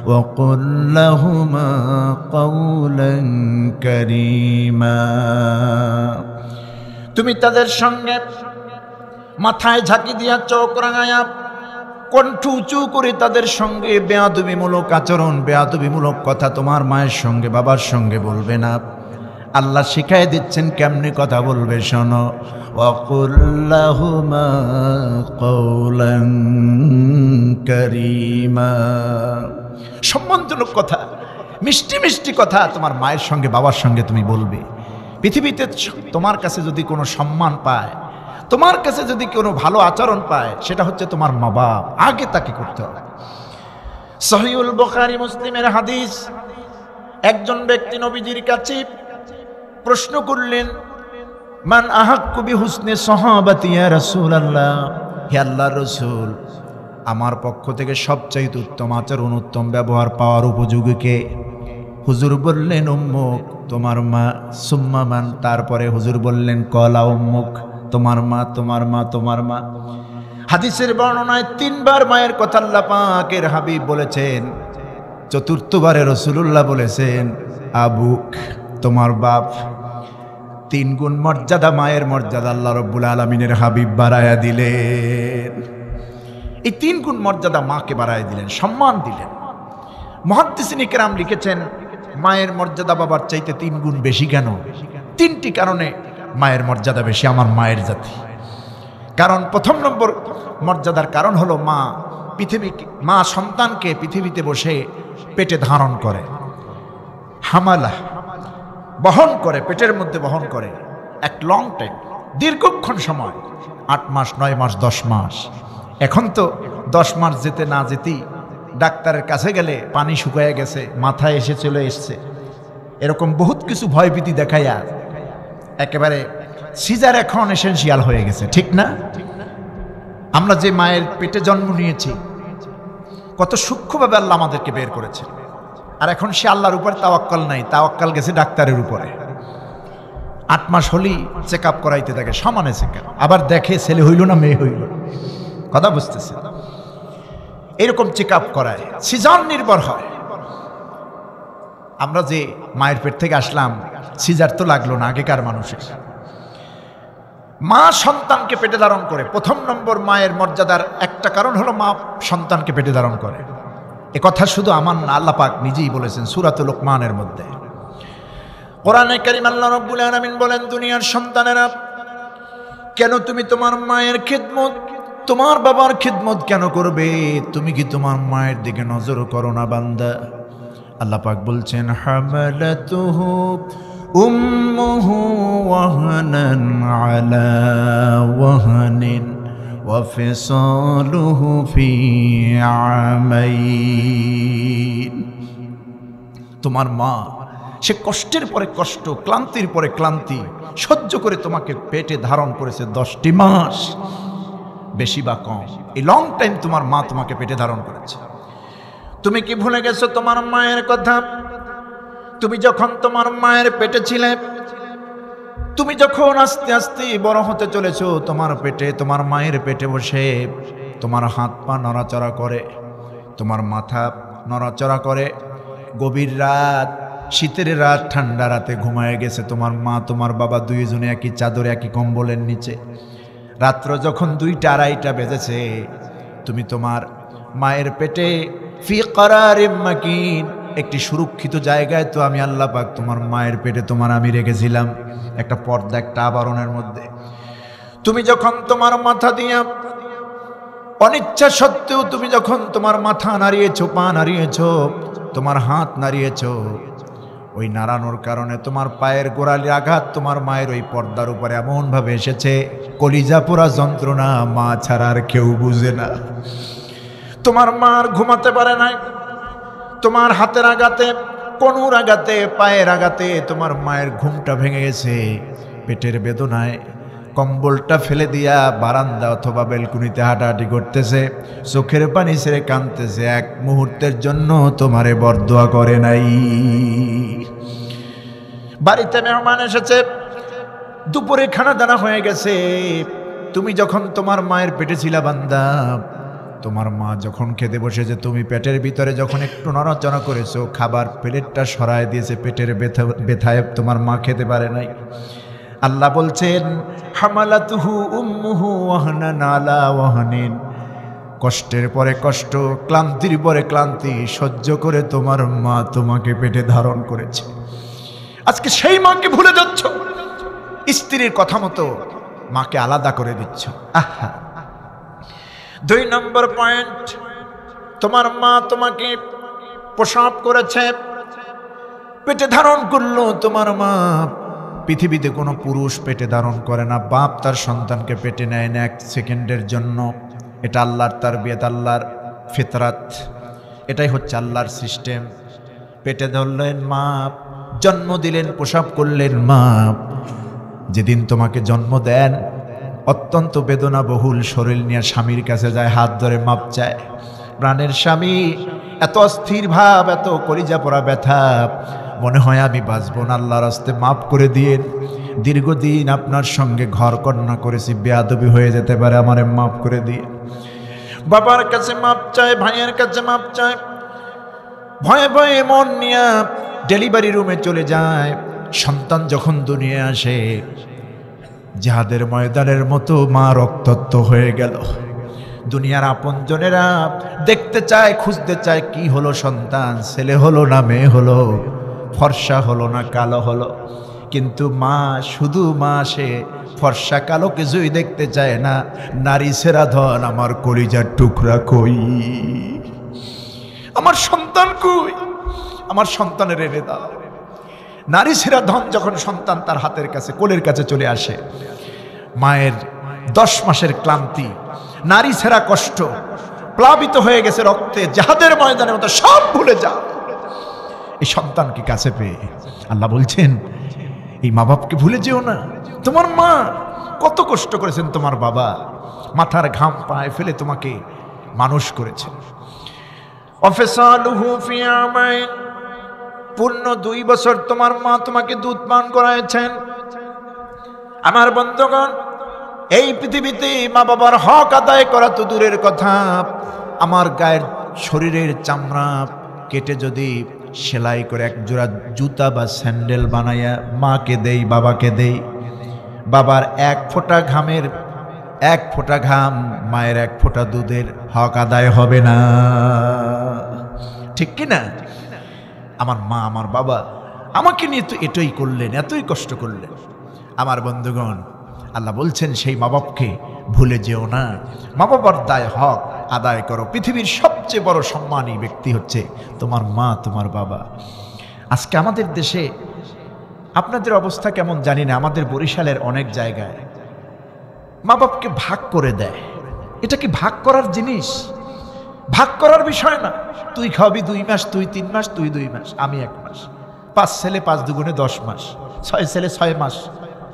Speaker 1: ওয়া কুল্লাহুমা কাওলান কারীমা। তুমি তাদের সঙ্গে মাথায় ঝাঁকি দিয়া, চোখ রাঙায়া, কণ্ঠ উঁচু করে তাদের সঙ্গে বেয়াদবিমূলক আচরণ, বেয়াদবিমূলক কথা তোমার মায়ের সঙ্গে বাবার সঙ্গে বলবে না। আল্লাহ শিখাই দিচ্ছেন কেমনে কথা বলবে, শোনো। ওয়াকুল্লাহুমা কাওলান কারীমা, সম্মানজনক কথা, মিষ্টি মিষ্টি কথা তোমার মায়ের সঙ্গে বাবার সঙ্গে তুমি বলবে। পৃথিবীতে তোমার কাছে যদি কোনো সম্মান পায়, তোমার কাছে যদি কোনো ভালো আচরণ পায়, সেটা হচ্ছে তোমার মা বাপ, আগে তাকে করতে হবে। সহিহুল বুখারী মুসলিমের হাদিস, একজন ব্যক্তি নবীজির কাছে প্রশ্ন করলেন, মান আহাক্কু বিহুসনি সাহাবাতি ইয়া রাসূলুল্লাহ, হে আল্লাহর রাসূল, আমার পক্ষ থেকে সবচাইতে উত্তম আচরণ, উত্তম ব্যবহার পাওয়ার উপযোগী কে? হুজুর বললেন, উম্মুক, তোমার মা। সুম্মা মান, তারপরে হুজুর বললেন, কলা উম্মুক, তোমার মা, তোমার মা, তোমার মা। হাদিসের বর্ণনায় তিনবার মায়ের কথা আল্লাহ পাকের হাবিব বলেছেন, চতুর্থবারে রাসূলুল্লাহ বলেছেন, আবুক, তোমার বাপ। তিন গুণ মর্যাদা, মায়ের মর্যাদা আল্লাহ রাব্বুল আলামিনের হাবিব বাড়ায়া দিলেন। এই তিন গুণ মর্যাদা মাকে বাড়ায় দিলেন, সম্মান দিলেন। মুহাদ্দিসিন ইকরাম লিখেছেন, মায়ের মর্যাদা বাবার চাইতে তিন গুণ বেশি কেন? তিনটি কারণে মায়ের মর্যাদা বেশি আমার মায়ের জাতি। কারণ প্রথম নম্বর মর্যাদার কারণ হলো, মা সন্তানকে পৃথিবীতে বসে পেটে ধারণ করে, হামালা, বহন করে, পেটের মধ্যে বহন করে এক লং টাইম, দীর্ঘক্ষণ সময়, 8 মাস, 9 মাস, 10 মাস। এখন তো 10 মাস যেতে না যেতেই ডাক্তারের কাছে গেলে পানি শুকায় গেছে, মাথায় এসে চলে এসছে, এরকম বহুত কিছু ভয়ভীতি দেখাইয়া একেবারে সিজার এখন এসেনশিয়াল হয়ে গেছে, ঠিক না? আমরা যে মায়ের পেটে জন্ম নিয়েছি, কত সূক্ষ্মভাবে আল্লাহ আমাদেরকে বের করেছে। আর এখন সে আল্লাহর উপর তাওয়াক্কাল নাই, তাওয়াক্কাল গেছে ডাক্তারের উপরে। 8 মাস হলেই চেক আপ করাইতে থাকে, সমানে চেক আপ, আবার দেখে ছেলে হইল না মেয়ে হইল, কথা বুঝতেছে, এরকম চেক আপ করায়, সিজন নির্ভর হয়। আমরা যে মায়ের পেট থেকে আসলাম, সিজার তো লাগলো না আগেকার মানুষের। মা সন্তানকে পেটে ধারণ করে, প্রথম নম্বর মায়ের মর্যাদার একটা কারণ হলো মা সন্তানকে পেটে ধারণ করে। এ কথা শুধু আমার না, আল্লাহ পাক নিজেই বলেছেন সূরাতুল লোকমানের মধ্যে। কোরআনে কারীম আল্লাহ রাব্বুল আলামিন বলেন, দুনিয়ার সন্তানেরা, কেন তুমি তোমার মায়ের খিদমত, তোমার বাবার খিদমত কেন করবে? তুমি কি তোমার মায়ের দিকে নজর করো না বান্দা? আল্লাহ পাক বলছেন, হামালাতুহু উম্মুহু ওয়াহানান আলা ওয়াহানিন ওয়া ফিসালুহু ফি আমাইন। তোমার মা সে কষ্টের পরে কষ্ট, ক্লান্তির পরে ক্লান্তি সহ্য করে তোমাকে পেটে ধারণ করেছে 10টি মাস, বেশি বা কম, এই লং টাইম তোমার মা তোমাকে পেটে ধারণ করেছে। তুমি কি ভুলে গেছো তোমার মায়ের কথা? তুমি যখন তোমার মায়ের পেটে ছিলে, তুমি যখন আস্তে আস্তে বড় হতে চলেছো, তোমার পেটে, তোমার মায়ের পেটে বসে তোমার হাত পা নড়াচড়া করে, তোমার মাথা নড়াচড়া করে। গভীর রাত, শীতের রাত, ঠান্ডা রাতে ঘুমায় গেছে তোমার মা, তোমার বাবা, দুইজনে একই চাদরে একই কম্বলের নিচে। রাত্র যখন 2টা 2:30 বেজেছে, তুমি তোমার মায়ের পেটে ফি করারিম মাকিন, একটি সুরক্ষিত জায়গায় তো আমি আল্লাহ পাক তোমার মায়ের পেটে তোমার আমি রেখেছিলাম, একটা পর্দা, একটা আবরণের মধ্যে। তুমি যখন তোমার মাথা দিয়া অনিচ্ছা সত্ত্বেও তুমি যখন তোমার মাথা নাড়িয়েছো, পা নাড়িয়েছো, তোমার হাত নাড়িয়েছো, ওই নাড়ানোর কারণে তোমার পায়ের গোড়ালির আঘাত তোমার মায়ের ওই পর্দার উপরে এমন ভাবে এসেছে, কলিজা পোড়া যন্ত্রণা মা ছাড়া আর কেউ বুঝে না। তোমার মা আর ঘুমাতে পারে না। তোমার হাতের আঘাতে, কনুর আঘাতে, পায়ের আঘাতে তোমার মায়ের ঘুমটা ভেঙে গেছে। পেটের বেদনায় কম্বলটা ফেলে দিয়া বারান্দা অথবা বেলকুনিতে হাঁটাহাঁটি করতেছে, চোখের পানি ছেড়ে কাঁদতেছে, এক মুহূর্তের জন্য তোমারে বরদোয়া করে নাই। বাড়িতে মেহমান এসেছে, দুপুরে খানা দানা হয়ে গেছে, তুমি যখন তোমার মায়ের পেটে ছিলা বান্দা, তোমার মা যখন খেতে বসেছে, তুমি পেটের ভিতরে যখন একটু নড়াচড়া করেছো, খাবার প্লেটটা সরায় দিয়েছে, পেটের ব্যথায় তোমার মা খেতে পারে নাই। আল্লাহ বলছেন, হামালাতুহু উম্মুহু ওয়াহানান আলা ওয়াহানিন, কষ্টের পরে কষ্ট, ক্লান্তির পরে ক্লান্তি সহ্য করে তোমার মা তোমাকে পেটে ধারণ করেছে। আজকে সেই মাকে ভুলে যাচ্ছ, স্ত্রীর কথা মতো মাকে আলাদা করে দিচ্ছ। আহা। 2 নম্বর পয়েন্ট, তোমার মা তোমাকে প্রসব করেছে, পেটে ধারণ করলো। তোমার মা, পৃথিবীতে কোনো পুরুষ পেটে ধারণ করে না, বাপ তার সন্তানকে পেটে নেয় না 1 সেকেন্ডের জন্য। এটা আল্লাহর তারবিয়ত, আল্লাহর ফিতরাত, এটাই হচ্ছে আল্লাহর সিস্টেম। পেটে ধরলেন মা, জন্ম দিলেন, প্রসব করলেন মা। যেদিন তোমাকে জন্ম দেন, অত্যন্ত বেদনা বহুল শরীর নিয়ে স্বামীর কাছে যায়, হাত ধরে মাপ চায়। প্রাণের স্বামী, এত অস্থির ভাব, এত কলিজা পোড়া ব্যথা, মনে হয় আমি বাঁচব না, আল্লাহর রাস্তে মাফ করে দিয়েন, দীর্ঘদিন আপনার সঙ্গে ঘর কন্যা করেছি, বেয়াদবি হয়ে যেতে পারে, আমারে মাফ করে দিয়ে। বাবার কাছে মাপ চায়, ভাইয়ের কাছে মাপ চায়, ভয়ে ভয়ে মন নিয়ে ডেলিভারি রুমে চলে যায়। সন্তান যখন দুনিয়া আসে, জিহাদের ময়দানের মতো মা রক্তাক্ত হয়ে গেল। দুনিয়ার আপনজনেরা দেখতে চায়, খুঁজতে চায়, কি হলো সন্তান, ছেলে হলো না মেয়ে হলো, ফর্সা হলো না কালো হলো। কিন্তু মা, শুধু মা, সে ফর্সা কালো কিছুই দেখতে চায় না। নারী সেরা ধন, আমার কলিজার টুকরা কই, আমার সন্তান কই, আমার সন্তানের এনে দাও। নারী সেরা ধন যখন সন্তান তার হাতের কাছে, কোলের কাছে চলে আসে, মায়ের 10 মাসের ক্লান্তি, নারী সেরা কষ্ট, প্লাবিত হয়ে গেছে রক্তে, জিহাদের ময়দানের মতো সব ভুলে যা এই সন্তানকে কাছে পেয়ে। আল্লাহ বলছেন, এই মা বাপকে ভুলে যেও না। তোমার মা কত কষ্ট করেছেন, তোমার বাবা মাথার ঘাম পায়ে ফেলে তোমাকে মানুষ করেছে। অফিসালুহু ফি আমাইন, পূর্ণ 2 বছর তোমার মা তোমাকে দুধ পান করাইছেন। আমার বন্ধুগণ, এই পৃথিবীতে মা বাবার হক আদায় করা তো দূরের কথা, আমার গায়ের শরীরের চামড়া কেটে যদি সেলাই করে এক জোড়া জুতা বা স্যান্ডেল বানাইয়া মাকে দেই, বাবাকে দেই, বাবার 1 ফোঁটা ঘামের 1 ফোঁটা ঘাম, মায়ের 1 ফোঁটা দুধের হক আদায় হবে না, ঠিক কিনা? আমার মা আমার বাবা আমাকে নিয়ে তো এটাই করলেন, এতই কষ্ট করলেন। আমার বন্ধুগণ, আল্লাহ বলছেন সেই মা বাপকে ভুলে যেও না, মা বাবার দায় হক আদায় করো। পৃথিবীর সবচেয়ে বড় সম্মানী ব্যক্তি হচ্ছে তোমার মা, তোমার বাবা। আজকে আমাদের দেশে, আপনাদের অবস্থা কেমন জানি না, আমাদের বরিশালের অনেক জায়গায় মা বাপকে ভাগ করে দেয়। এটা কি ভাগ করার জিনিস? ভাগ করার বিষয় না। তুই খাওয়াবি 2 মাস, তুই 3 মাস, তুই 2 মাস, আমি 1 মাস। 5 ছেলে 5 দুগুণে 10 মাস, 6 ছেলে 6 মাস,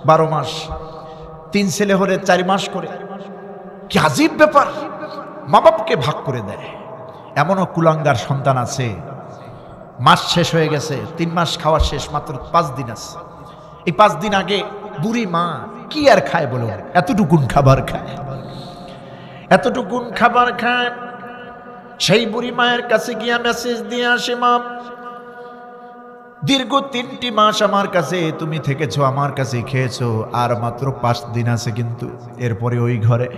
Speaker 1: 12 মাস, 3 ছেলে হলে 4 মাস করে। কি আজীব ব্যাপার, মা বাপকে ভাগ করে দেয়। এমনও কুলাঙ্গার সন্তান আছে, মাস শেষ হয়ে গেছে, 3 মাস খাওয়া শেষ, মাত্র 5 দিন আছে। এই 5 দিন আগে বুড়ি মা কি আর খায় বলো, এতটুকুন খাবার খায়, এতটুকুন খাবার খায়। সেই বুড়ি মায়ের কাছে গিয়া মেসেজ দিয়ে আসে, মা দীর্ঘ 3টি মাস আমার কাছে তুমি থেকেছো, আমার কাছে খেয়েছো, আর মাত্র 5 দিন আছে, কিন্তু এরপরে ওই ঘরে।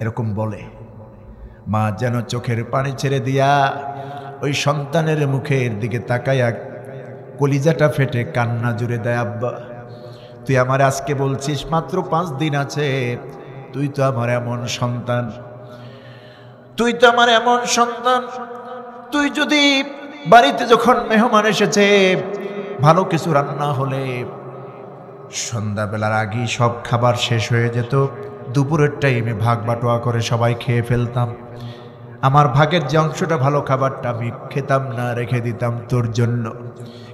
Speaker 1: এরকম বলে মা যেন চোখের পানি ছেড়ে দিয়া ওই সন্তানের মুখের দিকে তাকাইয়া কলিজাটা ফেটে কান্না জুড়ে দেয়। আব্বা, তুই আমার আজকে বলছিস মাত্র 5 দিন আছে, তুই তো আমার এমন সন্তান, তুই তো আমার এমন সন্তান, তুই যদি বাড়িতে যখন মেহমান এসেছে ভালো কিছু রান্না হলে সন্ধ্যাবেলার আগেই সব খাবার শেষ হয়ে যেত, দুপুরের টাইমে ভাগ বাটোয়া করে সবাই খেয়ে ফেলতাম। আমার ভাগের যে অংশটা ভালো খাবারটা আমি খেতাম না, রেখে দিতাম তোর জন্য।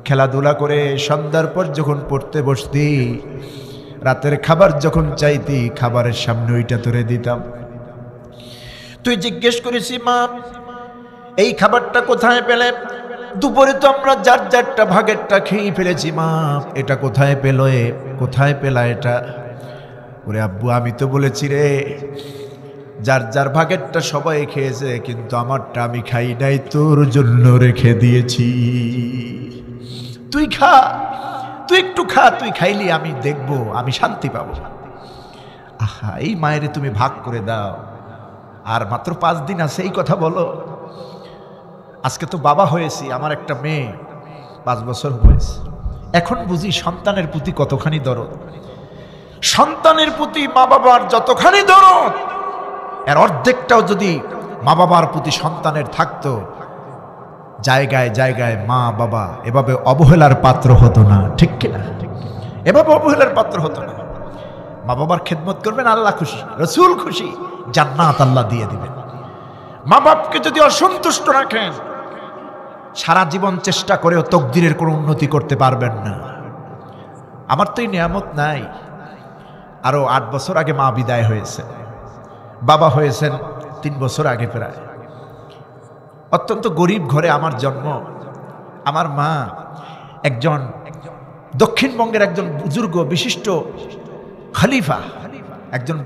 Speaker 1: খেলাধুলা করে সন্ধ্যার পর যখন পড়তে বসতি, রাতের খাবার যখন চাইতি, খাবারের সামনে ওইটা তোরে দিতাম। তুই জিজ্ঞেস করেছি, মা এই খাবারটা কোথায় পেলে? দুপুরে তো আমরা যার যারটা ভাগেরটা খেয়ে ফেলেছি, মা এটা কোথায় পেল, কোথায় পেলা এটা? ওরে আব্বু, আমি তো বলেছি রে যার যার ভাগেরটা সবাই খেয়েছে, কিন্তু আমারটা আমি খাই নাই, তোর জন্য রেখে দিয়েছি। তুই খা, তুই একটু খা, তুই খাইলি আমি দেখবো, আমি শান্তি পাবো। আহা, এই মায়েরে তুমি ভাগ করে দাও, আর মাত্র 5 দিন আছে, এই কথা বলো। আজকে তো বাবা হয়েছি, আমার একটা মেয়ে 5 বছর হয়েছে, এখন বুঝি সন্তানের প্রতি কতখানি দরদ। সন্তানের প্রতি মা বাবার যতখানি দরদ, এর অর্ধেকটাও যদি মা বাবার প্রতি সন্তানের থাকতো, জায়গায় জায়গায় মা বাবা এভাবে অবহেলার পাত্র হতো না, ঠিক কিনা? এভাবে অবহেলার পাত্র হতো না। মা বাবার খেদমত করবেন, আল্লাহ খুশি, রসুল খুশি, জান্নাত আল্লাহ দিয়ে দিবেন। মা বাপকে যদি অসন্তুষ্ট রাখেন, সারা জীবন চেষ্টা করেও তকদিরের কোনো উন্নতি করতে পারবেন না। আমার তো এই নিয়ামত নাই। আরো 8 বছর আগে মা বিদায় হয়েছে, বাবা হয়েছেন 3 বছর আগে প্রায়। অত্যন্ত গরিব ঘরে আমার জন্ম। আমার মা একজন দক্ষিণবঙ্গের একজন বুজুর্গ বিশিষ্ট খলিফা, একজন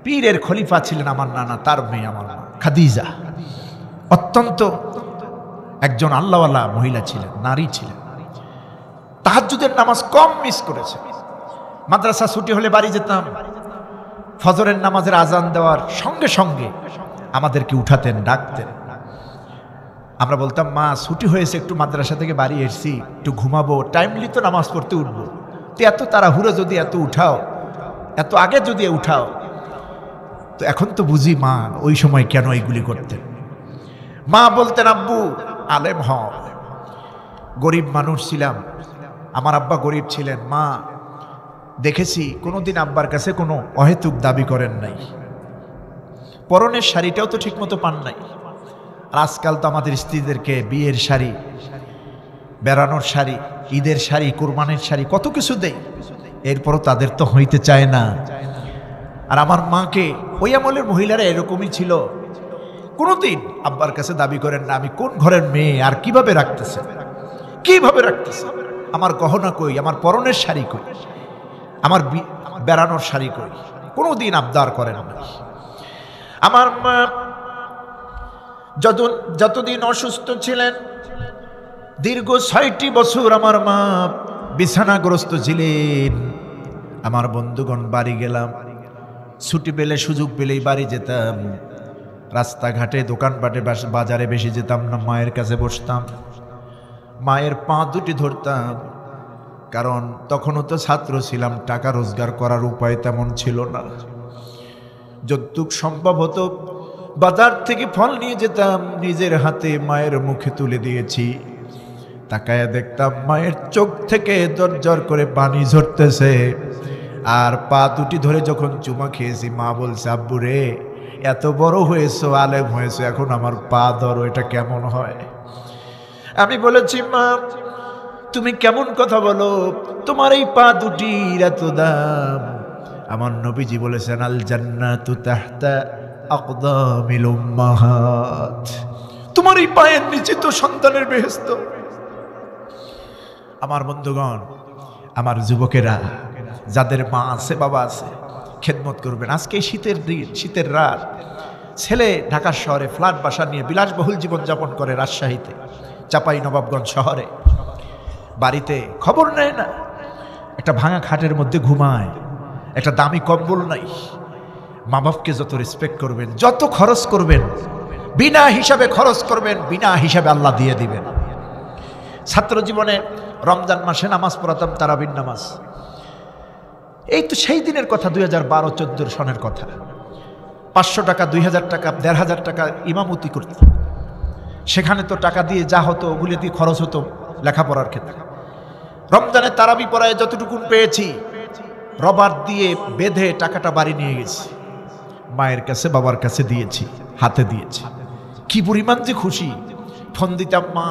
Speaker 1: পীরের খলিফা ছিলেন আমার নানা, তার মেয়ে আমার মা খাদিজা। অত্যন্ত একজন আল্লাহওয়ালা মহিলা ছিলেন, নারী ছিলেন। তাহাজ্জুদের নামাজ কম মিস করেছে। মাদ্রাসা ছুটি হলে বাড়ি যেতাম, ফজরের নামাজের আজান দেওয়ার সঙ্গে সঙ্গে আমাদেরকে উঠাতেন, ডাকতেন। আমরা বলতাম, মা ছুটি হয়েছে, একটু মাদ্রাসা থেকে বাড়ি এসেছি, একটু ঘুমাবো, টাইমলি তো নামাজ পড়তে উঠবো, তো এত তাড়াহুড়ো যদি এত উঠাও, এত আগে যদি উঠাও। তো এখন তো বুঝি মা ওই সময় কেন এইগুলি করতেন। মা বলতেন, আব্বু আলেম হও। গরিব মানুষ ছিলাম, আমার আব্বা গরিব ছিলেন। মা দেখেছি কোনোদিন আব্বার কাছে কোনো অহেতুক দাবি করেন নাই। পরনের শাড়িটাও তো ঠিক মতো পান নাই। আর আজকাল তো আমাদের স্ত্রীদেরকে বিয়ের শাড়ি, বেড়ানোর শাড়ি, ঈদের শাড়ি, কুরবানির শাড়ি, কত কিছু দেই, এরপরও তাদের তো হইতে চায় না। আর আমার মাকে, ওই আমলের মহিলারা এরকমই ছিল, কোনোদিন আব্বার কাছে দাবি করেন না আমি কোন ঘরের মেয়ে আর কিভাবে রাখতেছে, কিভাবে রাখতেছে, আমার গহনা কই, আমার পরনের শাড়ি কই, আমার বেড়ানোর শাড়ি কই, কোনোদিন আবদার করেন না। আমার মা যতদিন অসুস্থ ছিলেন, দীর্ঘ 6টি বছর আমার মা বিছানাগ্রস্ত ছিলেন। আমার বন্ধুগণ বাড়ি গেলাম, ছুটি পেলে সুযোগ পেলেই বাড়ি যেতাম, রাস্তাঘাটে দোকানপাটে বাজারে বেশি যেতাম না, মায়ের কাছে বসতাম, মায়ের পা দুটি ধরতাম। কারণ তখনও তো ছাত্র ছিলাম, টাকা রোজগার করার উপায় তেমন ছিল না। যতটুক সম্ভব হতো বাজার থেকে ফল নিয়ে যেতাম, নিজের হাতে মায়ের মুখে তুলে দিয়েছি। তাকায়া দেখতাম মায়ের চোখ থেকে দরজর করে পানি ঝরতেছে। আর পা দুটি ধরে যখন চুমা খেয়েছি, মা বলছে আব্বু রে এত বড় হয়েছো, আলেম হয়েছো, এখন আমার পা ধরো, এটা কেমন হয়? আমি বলেছি মা তুমি কেমন কথা বলো, তোমার এই পা দুটির এত দাম। আমার নবীজি বলেছেন আল জান্নাতু তাহতা আকদামিল উম্মাহাত, তোমার এই পায়ের নিচে তো সন্তানের বেহেশত। আমার বন্ধুগণ, আমার যুবকেরা, যাদের মা আছে বাবা আছে, খেদমত করবেন। আজকে শীতের দিন, শীতের রাত, ছেলে ঢাকার শহরে ফ্ল্যাট বাসা নিয়ে বিলাসবহুল জীবনযাপন করে, রাজশাহীতে, চাপাই নবাবগঞ্জ শহরে, বাড়িতে খবর নেয় না, একটা ভাঙা খাটের মধ্যে ঘুমায়, একটা দামি কম্বল নাই। মা বাপকে যত রেসপেক্ট করবেন, যত খরচ করবেন, বিনা হিসাবে খরচ করবেন, বিনা হিসাবে আল্লাহ দিয়ে দিবেন। ছাত্র জীবনে রমজান মাসে নামাজ পড়াতাম, তারাবির নামাজ। এই তো সেই দিনের কথা, 2012-14 সনের কথা। 500 টাকা, 2000 টাকা, 1500 টাকা ইমামতি করত। সেখানে তো টাকা দিয়ে যা হতো ওগুলি দিয়ে খরচ হতো লেখাপড়ার ক্ষেত্রে। রমজানে তারাবি পড়ায় যতটুকু পেয়েছি, রবার দিয়ে বেঁধে টাকাটা বাড়ি নিয়ে গেছি, মায়ের কাছে বাবার কাছে দিয়েছি, হাতে দিয়েছি। কি পরিমাণ যে খুশি! ফোন দিতাম, মা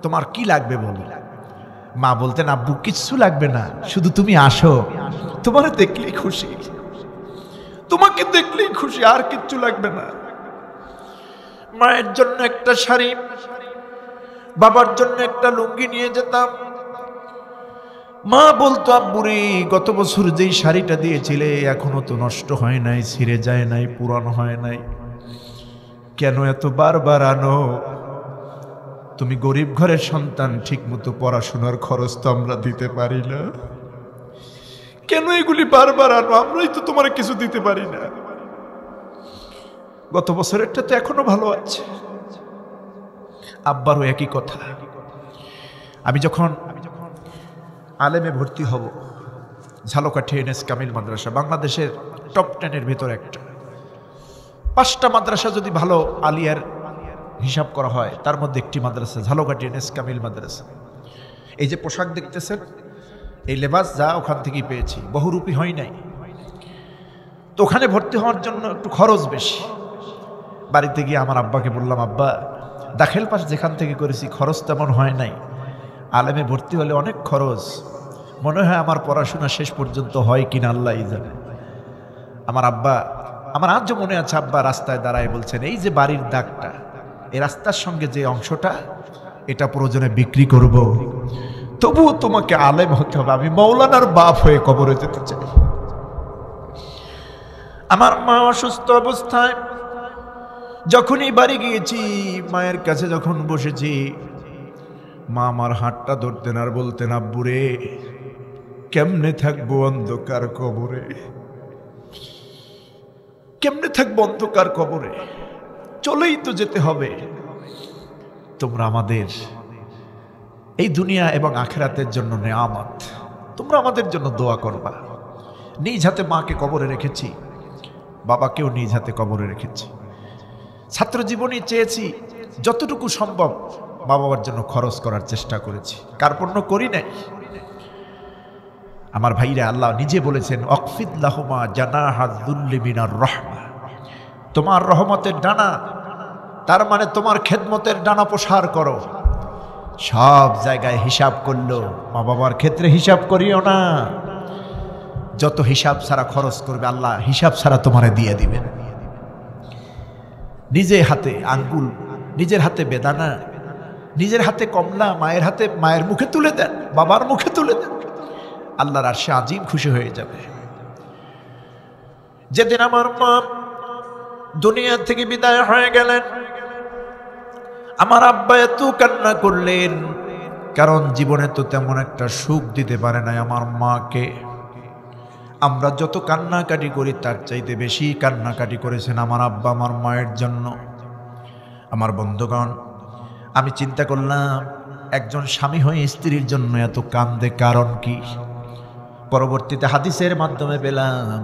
Speaker 1: তোমার কি লাগবে বলো। মা বলতেন আব্বু কিচ্ছু লাগবে না, শুধু তুমি আসো, তোমার দেখলেই খুশি, তোমাকে দেখলেই খুশি, আর কিচ্ছু লাগবে না। মায়ের জন্য একটা শাড়ি, বাবার জন্য একটা লুঙ্গি নিয়ে যেতাম। মা বলতো আব্বুরে গত বছর যেই শাড়িটা দিয়েছিলে এখনো তো নষ্ট হয় নাই, ছিঁড়ে যায় নাই, পুরানো হয় নাই, কেন এত বারবার আনো? তুমি গরিব ঘরের সন্তান, ঠিক মতো পড়াশোনার খরচ তো আমরা দিতে পারি না, কেন এগুলি বারবার আনো? আমরাই তো তোমার কিছু দিতে পারি না। গত বছরেরটা তো এখনো ভালো আছে। আব্বারও একই কথা। আমি যখন আলেমে ভর্তি হব, ঝালকাঠি এনএস কামিল মাদ্রাসা বাংলাদেশের টপ 10-এর ভেতর একটা। 5টা মাদ্রাসা যদি ভালো আলিয়ার হিসাব করা হয়, তার মধ্যে একটি মাদ্রাসা ঝালকাঠি এনএস কামিল মাদ্রাসা। এই যে পোশাক দেখতেছেন, এই লেবাস যা ওখান থেকেই পেয়েছি, বহুরূপী হয় নাই। তো ওখানে ভর্তি হওয়ার জন্য একটু খরচ বেশি। বাড়িতে গিয়ে আমার আব্বাকে বললাম, আব্বা দাখিল পাস যেখান থেকে করেছি খরচ তেমন হয় নাই, আলেমে ভর্তি হলে অনেক খরচ, মনে হয় আমার পড়াশোনা শেষ পর্যন্ত হয় কিনা আল্লাহই জানে। আমার আব্বা, আমার আজও মনে আছে, আব্বা রাস্তায় দাঁড়ায় বলছেন, এই যে বাড়ির দাগটা, এই রাস্তার সঙ্গে যে অংশটা, এটা প্রয়োজনে বিক্রি করব, তবুও তোমাকে আলেম হতে হবে, আমি মৌলানার বাপ হয়ে কবরে যেতে চাই। আমার মা অসুস্থ অবস্থায় যখনই বাড়ি গিয়েছি, মায়ের কাছে যখন বসেছি, মা আমার হাতটা ধরতেন আর বলতেন, আব্বুরে কেমনে থাকবো অন্ধকার কবরে, কেমনে থাকবো অন্ধকার কবরে, চলেই তো যেতে হবে। তোমরা আমাদের এই দুনিয়া এবং আখিরাতের জন্য নেয়ামত, তোমরা আমাদের জন্য দোয়া করবা। নিজ হাতে মাকে কবরে রেখেছি, বাবাকেও নিজ হাতে কবরে রেখেছি। ছাত্র জীবনে চেয়েছি যতটুকু সম্ভব মা বাবার জন্য খরচ করার চেষ্টা করেছি, কার্পণ্য করি নাই। আমার ভাইরা, আল্লাহ নিজে বলেছেন, অকফিদ লাহুমা জানাহা যুল্লি মিনার রাহমা, তোমার রহমতের ডানা, তার মানে তোমার খেদমতের ডানা প্রসার করো। সব জায়গায় হিসাব করলো, মা বাবার ক্ষেত্রে হিসাব করিও না। যত হিসাব ছাড়া খরচ করবে, আল্লাহ হিসাব ছাড়া তোমারে দিয়ে দিবেন। নিজে হাতে আঙ্গুল, নিজের হাতে বেদানা, নিজের হাতে কমলা মায়ের হাতে মায়ের মুখে তুলে দেন, বাবার মুখে তুলে দেন, আল্লাহর আরশে আজিম খুশি হয়ে যাবে। যেদিন আমার মা দুনিয়া থেকে বিদায় হয়ে গেলেন, আমার আব্বা এত কান্না করলেন, কারণ জীবনে তো তেমন একটা সুখ দিতে পারে নাই আমার মাকে। আমরা যত কান্নাকাটি করি তার চাইতে বেশি কান্নাকাটি করেছেন আমার আব্বা আমার মায়ের জন্য। আমার বন্ধুগণ, আমি চিন্তা করলাম একজন স্বামী হয়ে স্ত্রীর জন্য এত কান্দে কারণ কি? পরবর্তীতে হাদিসের মাধ্যমে পেলাম,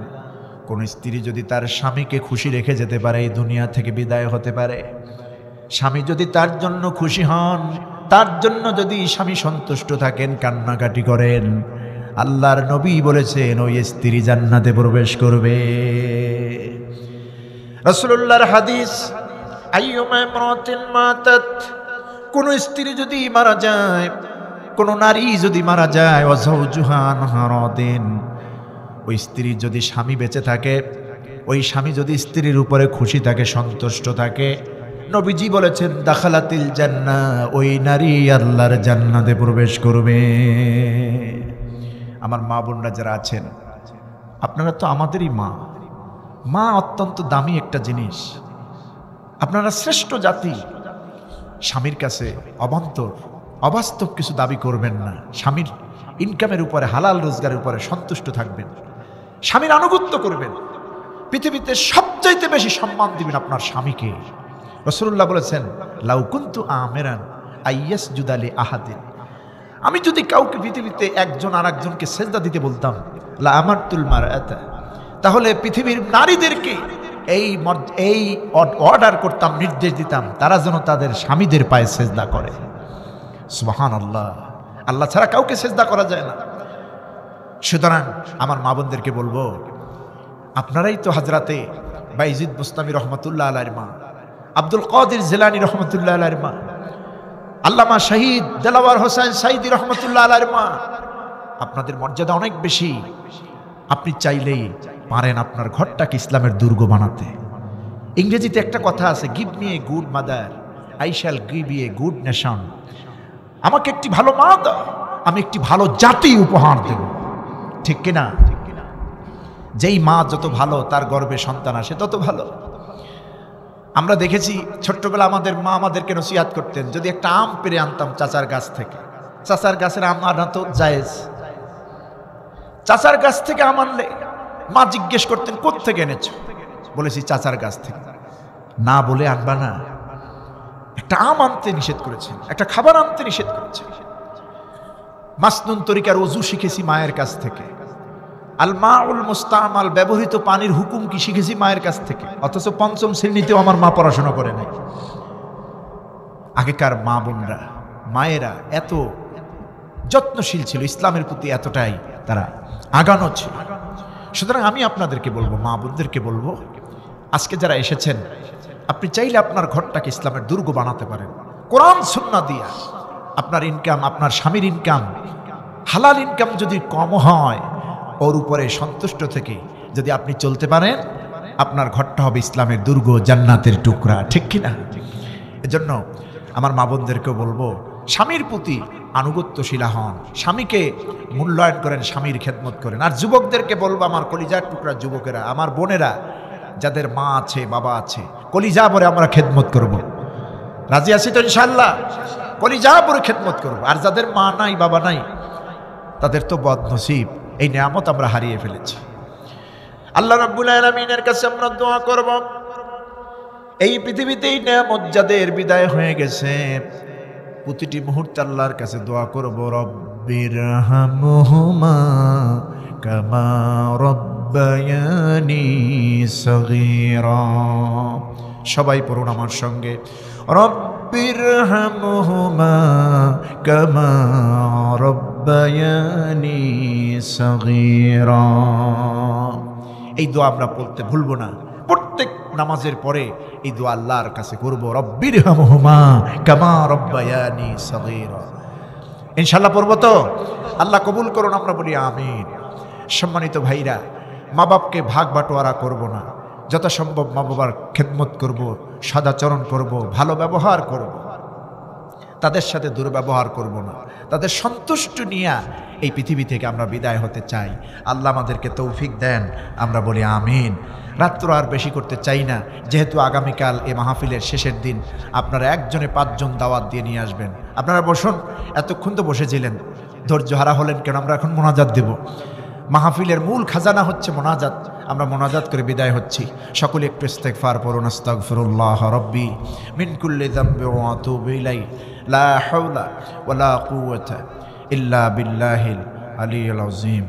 Speaker 1: কোন স্ত্রী যদি তার স্বামীকে খুশি রেখে যেতে পারে, এই দুনিয়া থেকে বিদায় হতে পারে, স্বামী যদি তার জন্য খুশি হন, তার জন্য যদি স্বামী সন্তুষ্ট থাকেন, কান্নাকাটি করেন, আল্লাহর নবী বলেছেন ওই স্ত্রী জান্নাতে প্রবেশ করবে। রাসূলুল্লাহর হাদিস, আইয়ুমা ইমরাতিন মাতাত, কোন স্ত্রী যদি মারা যায়, কোন নারী যদি মারা যায়, ওয়া যাওজুহা আনহা রাদিন, ওই স্ত্রী যদি স্বামী বেঁচে থাকে, ওই স্বামী যদি স্ত্রীর উপরে খুশি থাকে, সন্তুষ্ট থাকে, নবীজি বলেছেন দাখালাতিল জান্নাহ, ওই নারী আল্লাহর জান্নাতে প্রবেশ করবে। আমার মা বোনরা যারা আছেন, আপনারা তো আমাদেরই মা। মা অত্যন্ত দামি একটা জিনিস। আপনারা শ্রেষ্ঠ জাতি। স্বামীর কাছে অবান্তর অবাস্তব কিছু দাবি করবেন না। স্বামীর ইনকামের উপরে, হালাল রোজগারের উপরে সন্তুষ্ট থাকবেন, স্বামীর আনুগত্য করবেন, পৃথিবীতে সবচাইতে বেশি সম্মান দিবেন আপনার স্বামীকে। রাসূলুল্লাহ বলেছেন লাউ কুনতু আমিরান আইয়াসজুদা লি আহাদিন, আমি যদি কাউকে পৃথিবীতে একজন আর একজনকে সেজদা দিতে বলতাম, লা আমারতুল মারআতা, তাহলে পৃথিবীর নারীদেরকে এই অর্ডার করতাম, নির্দেশ দিতাম, তারা যেন তাদের স্বামীদের পায়ে সেজদা করে। সুবহানাল্লাহ, আল্লাহ ছাড়া কাউকে সেজদা করা যায় না। সুতরাং আমার মা বোনদেরকে বলবো, আপনারাই তো হযরতে বাইজিদ বুস্তামি রহমতুল্লাহ আলাইহির মা, আব্দুল কাদির জিলানী রহমতুল্লাহ আলাইহির মা, আল্লামা শহীদ দেলাওয়ার হোসেন সাইদি রহমতুল্লাহ আলাইহির মা। আপনাদের মর্যাদা অনেক বেশি। আপনি চাইলেই পারেন আপনার ঘরটাকে ইসলামের দুর্গ বানাতে। ইংরেজিতে একটা কথা আছে, give me a good mother, I shall give you a good nation. আমাকে একটি ভালো মা দাও, আমি একটি ভালো জাতি উপহার দেব। ঠিক কিনা? যেই মা যত ভালো, তার গর্ভে সন্তান আসে তত ভালো। আমরা দেখেছি ছোট্টবেলা আমাদের মা আমাদেরকে নসিহত করতেন, যদি একটা আম পেড়ে আনতাম চাচার গাছ থেকে, চাচার গাছের আম আনা তো জায়েজ, চাচার গাছ থেকে আম আনলে মা জিজ্ঞেস করতেন কোত্থেকে এনেছো, বলেছি চাচার গাছ থেকে। না বলে আনবা না। একটা আম আনতে নিষেধ করেছেন, একটা খাবার আনতে নিষেধ করেছেন। মাসনুন তরিকার ওযু শিখেছি মায়ের কাছ থেকে। আল মাউল মুস্তামাল, ব্যবহৃত পানির হুকুম কি শিখেছি মায়ের কাছ থেকে। অথচ পঞ্চম শ্রেণীতেও আমার মা পড়াশোনা করে নাই। আগেকার মা বোনরা, মায়েরা এত যত্নশীল ছিল, ইসলামের প্রতি এতটাই তারা আগানো ছিল। সুতরাং আমি আপনাদেরকে বলবো, মা বোনদেরকে বলবো, আজকে যারা এসেছেন, আপনি চাইলে আপনার ঘরটাকে ইসলামের দুর্গ বানাতে পারেন। কোরআন সুন্নাহ দিয়া আপনার ইনকাম, আপনার স্বামীর ইনকাম, হালাল ইনকাম যদি কম হয়, ওর উপরে সন্তুষ্ট থেকে যদি আপনি চলতে পারেন, আপনার ঘরটা হবে ইসলামের দুর্গ, জান্নাতের টুকরা। ঠিক কিনা? এজন্য আমার মা বোনদেরকেও বলবো, স্বামীর প্রতি আনুগত্যশীলা হন, স্বামীকে মূল্যায়ন করেন, স্বামীর খেদমত করেন। আর যুবকদেরকে বলবো, আমার কলিজার টুকরা যুবকেরা, আমার বোনেরা, যাদের মা আছে বাবা আছে, কলিজা ভরে আমরা খেদমত করব। রাজি আছি তো ইনশাআল্লাহ? কলিজা ভরে খেদমত করব। আর যাদের মা নাই বাবা নাই, তাদের তো বদনসিব, এই নিয়ামত আমরা হারিয়ে ফেলেছি। আল্লাহ রাব্বুল আলামিনের কাছে আমরা দোয়া করব, এই পৃথিবীতে এই নিয়ামত যাদের বিদায় হয়ে গেছে, প্রতিটি মুহূর্তে আল্লাহর কাছে দোয়া করব, রব্বিরহামহুমা কামা রব্বায়ানি সগীরা। সবাই পড়ুন আমার সঙ্গে, রব্বিরহামহুমা কামা রব্বায়ানি সগীরা। এই দোয়া আমরা পড়তে ভুলবো না। প্রত্যেক নামাজের পরে এই দোয়া আল্লাহর কাছে করব, রব্বিরহামহুমা কামা রব্বায়ানি সগীরা। ইনশাআল্লাহ পড়ব তো? আল্লাহ কবুল করুন, আমরা বলি আমিন। সম্মানিত ভাইরা, মা বাপকে ভাগ বাটোয়ারা করব না। যথাসম্ভব মা বাবার খেদমত করব, সদাচরণ করব, ভালো ব্যবহার করব, তাদের সাথে দুর্ব্যবহার করব না, তাদের সন্তুষ্ট নিয়ে এই পৃথিবী থেকে আমরা বিদায় হতে চাই। আল্লাহ আমাদেরকে তৌফিক দেন, আমরা বলি আমিন। রাত্র আর বেশি করতে চাই না, যেহেতু আগামীকাল এই মাহফিলের শেষের দিন। আপনারা একজনে 5 জন দাওয়াত দিয়ে নিয়ে আসবেন। আপনারা বসুন, এতক্ষণ তো বসেছিলেন, ধৈর্য হারা হলেন কেন? আমরা এখন মোনাজাত দেব। মাহফিলের মূল খাজানা হচ্ছে মোনাজাত। আমরা মোনাজাত করে বিদায় হচ্ছি। সকলে একটু ইস্তেগফার পড়ুন। আস্তাগফিরুল্লাহ রাব্বি মিন কুল্লি যামবি ওয়া আতুবু ইলাইহি লা হাওলা ওয়ালা কুওয়াতা ইল্লা বিল্লাহিল আলিয়্যিল আযীম।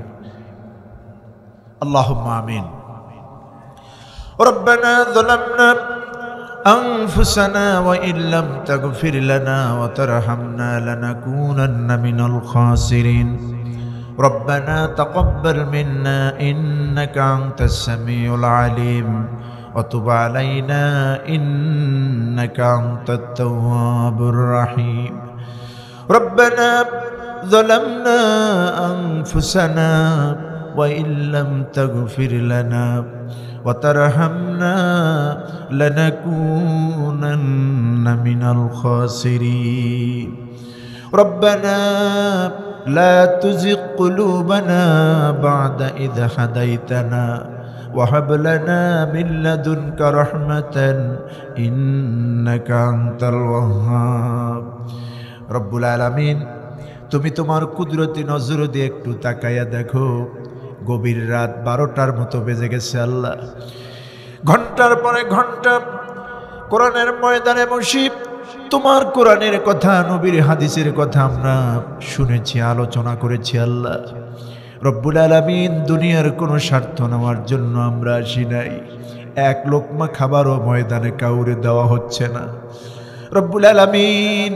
Speaker 1: আল্লাহুম্মা আমিন। ربنا ظلمنا أنفسنا وإن لم تغفر لنا وترحمنا لنكونن من الخاسرين ربنا تقبل منا إنك أنت السميع العليم وتب علينا إنك أنت التواب الرحيم ربنا ظلمنا أنفسنا وإن لم تغفر لنا وترحمنا لنكونن من الخاسرين ربنا لا تزغ قلوبنا بعد إذ هديتنا وهب لنا من لدنك رحمة إنك أنت الوهاب رب العالمين তুমি তোমার কুদরতি নজর দিয়ে একটু তাকায়া দেখো, গভীর রাত 12টার মতো বেজে গেছে। আল্লাহ ঘন্টার পরে ঘন্টা কোরআনের ময়দানে বসি তোমার কোরআনের কথা, নবীর হাদিসের কথা আমরা শুনেছি, আলোচনা করেছি। আল্লাহ রব্বুল আলামিন, দুনিয়ার কোনো স্বার্থ নেওয়ার জন্য আমরা আসি নাই। এক লোকমা খাবারও ময়দানে কাউরে দেওয়া হচ্ছে না। রব্বুল আলামিন,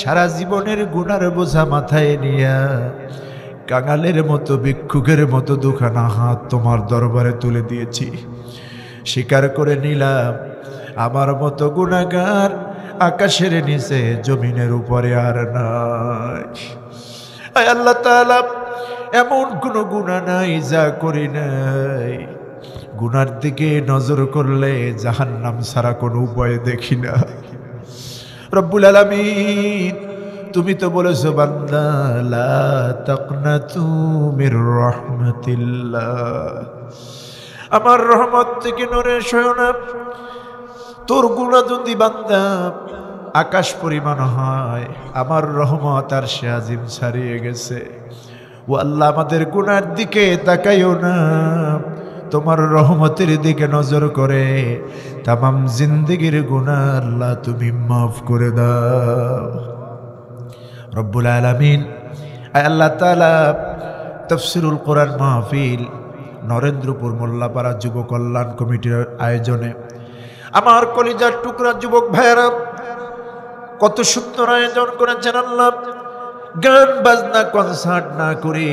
Speaker 1: সারা জীবনের গুনার বোঝা মাথায় নিয়া কাঙালের মতো, ভিক্ষুকের মতো দুখানা হাত তোমার দরবারে তুলে দিয়েছি। স্বীকার করে নিলাম, আমার মতো গুনাহগার আকাশের নিচে জমিনের উপরে আর নাই। আয় আল্লাহ তাআলা, এমন কোনো গুনাহ নাই যা করি নাই। গুনার দিকে নজর করলে জাহান্নাম ছাড়া কোনো উপায় দেখি না। রব্বুল আলামিন, তুমি তো বলেছো বান্দা লা তাকনাতু মির রাহমাতিল্লাহ, আমার রহমত থেকে নড়ে সয় না। তোর গুনাহ যদি বান্দা আকাশ পরিমাণ হয়, আমার রহমত আর সে আজিম ছাড়িয়ে গেছে। ও আল্লাহ, আমাদের গুনার দিকে তাকাইও না, তোমার রহমতের দিকে নজর করে তামাম জিন্দেগির গুনাহ আল্লাহ তুমি মাফ করে দাও। রব্বুল আলামিন, আল্লাহ তাআলা তাফসীরুল কোরআন মাহফিল নরেন্দ্রপুর মোল্লাপাড়া যুব কল্যাণ কমিটির আয়োজনে আমার কলিজার টুকরা যুবক ভাইয়েরা কত সুন্দর আয়োজন করেছেন। আল্লাহ, গান বাজনা কনসার্ট না করে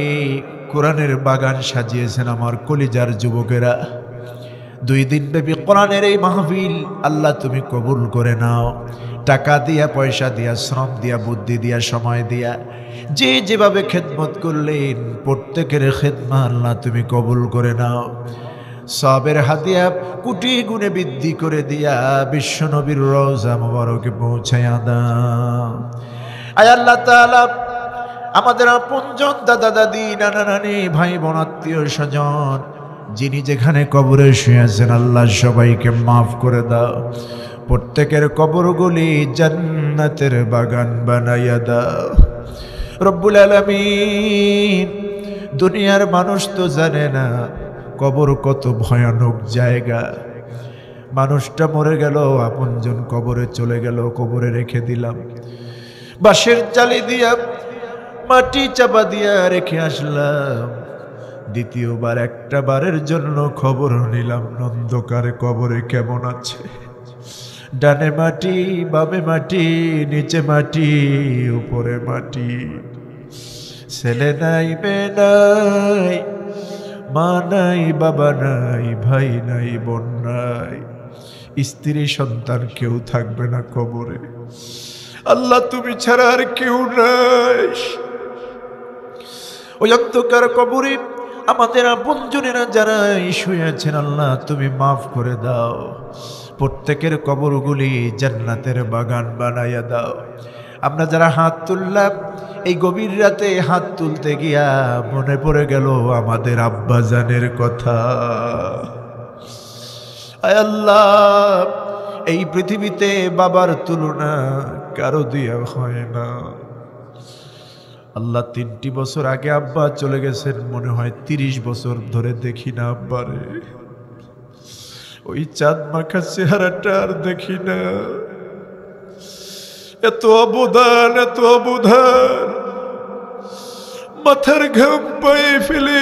Speaker 1: কোরআনের বাগান সাজিয়েছেন আমার কলিজার যুবকেরা। 2 দিন ব্যাপী কোরআনের এই মাহফিল আল্লাহ তুমি কবুল করে নাও। টাকা দিয়া, পয়সা দিয়া, শ্রম দিয়া, বুদ্ধি দিয়া, সময় দিয়া, যে যেভাবে খেদমত করলেন প্রত্যেকের খেদমা আল্লাহ তুমি কবুল করে নাও। সবের হাতিয়া কোটি গুণে বৃদ্ধি করে দিয়া বিশ্ব নবীর রওজা মুবারকে পৌঁছায়া দাও। আয় আল্লাহ তাআলা, আমাদের আপনজন, দাদা দাদি, নানা নানি, ভাই বোন, আত্মীয় স্বজন যিনি যেখানে কবরে শুয়েছেন আল্লাহ সবাইকে মাফ করে দাও। প্রত্যেকের কবরগুলি জান্নাতের বাগান বানাইয়া দাও। রব্বুল আলামিন, দুনিয়ার মানুষ তো জানে না কবর কত ভয়ানক জায়গা। মানুষটা মরে গেল, আপনজন কবরে চলে গেল, কবরে রেখে দিলাম, বাঁশের জালি দিয়া মাটি চাপা দিয়া রেখে আসলাম। দ্বিতীয়বার একটা বারের জন্য খবর নিলাম অন্ধকার কবরে কেমন আছে। ডানে মাটি, বামে মাটি, নিচে মাটি, উপরে মাটি। ছেলে নাই, মেয়ে নাই, মা নাই, বাবা নাই, ভাই নাই, বোন নাই, স্ত্রী সন্তান কেউ থাকবে না কবরে। আল্লাহ, তুমি ছাড়া আর কেউ নাই। ওই অন্ধকার কবরে আমাদের আপনজনেরা যারা শুয়ে আছেন আল্লাহ তুমি মাফ করে দাও, প্রত্যেকের কবরগুলি জান্নাতের বাগান বানাইয়া দাও। আমরা যারা হাত তুললাম এই গভীর রাতে হাত তুলতে গিয়া মনে পড়ে গেল আমাদের আব্বাজানের কথা। আয় আল্লাহ, এই পৃথিবীতে বাবার তুলনা কারো দিয়া হয় না। আল্লাহ 3টি বছর আগে আব্বা চলে গেছেন, মনে হয় 30 বছর ধরে দেখি না আব্বারে। ওই চাঁদ মাখা চেহারাটা আর দেখি না। এত অবদান, এত অবদান, মাথার ঘাম পায়ে ফেলে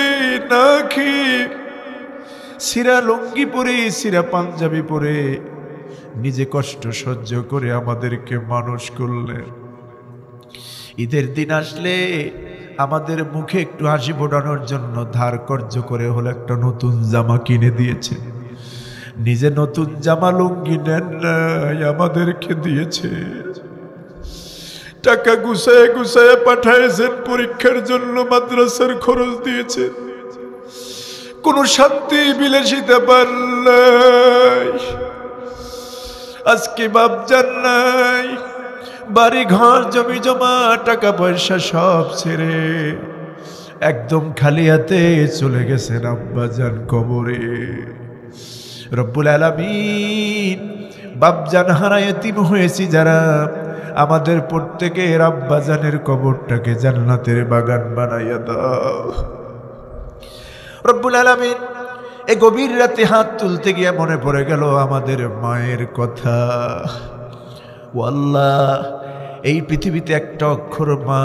Speaker 1: না খেয়ে সিরা লুঙ্গি পরে সিরা পাঞ্জাবি পরে নিজে কষ্ট সহ্য করে আমাদেরকে মানুষ করলেন। ঈদের দিন আসলে আমাদের মুখে একটু হাসি ফোটানোর জন্য ধার কর্য করে হলো একটা নতুন জামা কিনে দিয়েছে। নিজে নতুন জামা লুঙ্গি নেন নাই, আমাদেরকে দিয়েছে। টাকা গুছায় গুছায় পাঠাইছেন পরীক্ষার জন্য, মাদ্রাসার খরচ দিয়েছেন। কোন শান্তি বিলাসিতা পান নাই। আজকে বাপজান নাই, বাড়ি ঘর জমি জমা টাকা পয়সা সব ছেড়ে একদম খালি হাতে চলে গেছেন আব্বাজান কবরে। রব্বুল আলামিন, বাপজান হারা এতিম হয়েছি যারা, আমাদের প্রত্যেকের আব্বাজানের কবরটাকে জান্নাতের বাগান বানাইয়া দাও। রব্বুল আলামিন, এই গভীর রাতে হাত তুলতে গিয়ে মনে পড়ে গেল আমাদের মায়ের কথা। ও আল্লাহ, এই পৃথিবীতে একটা অক্ষর মা,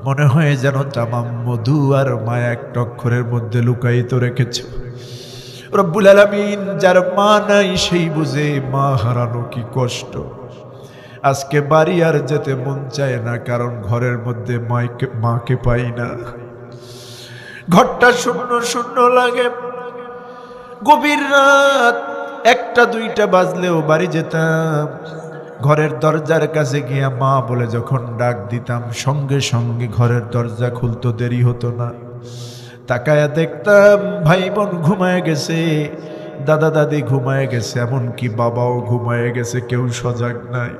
Speaker 1: মনে হয় যেন তামাম মধু আর মায়া একটা অক্ষরের মধ্যে লুকায়িত রেখেছ। রব্বুল আলামিন, যার মা নাই সেই বুঝে মা হারানো কি কষ্ট। আজকে বাড়ি আর যেতে মন চায় না, কারণ ঘরের মধ্যে মাকে পাই না। ঘরটা শূন্য শূন্য লাগে। গভীর রাত 1টা 2টা বাজলেও বাড়ি যেতাম, ঘরের দরজার কাছে গিয়া মা বলে যখন ডাক দিতাম সঙ্গে সঙ্গে ঘরের দরজা খুলতো, দেরি হতো না। তাকায়া দেখতাম ভাই বোন ঘুমায় গেছে, দাদা দাদি ঘুমায় গেছে, এমনকি বাবাও ঘুমায় গেছে, কেউ সজাগ নাই।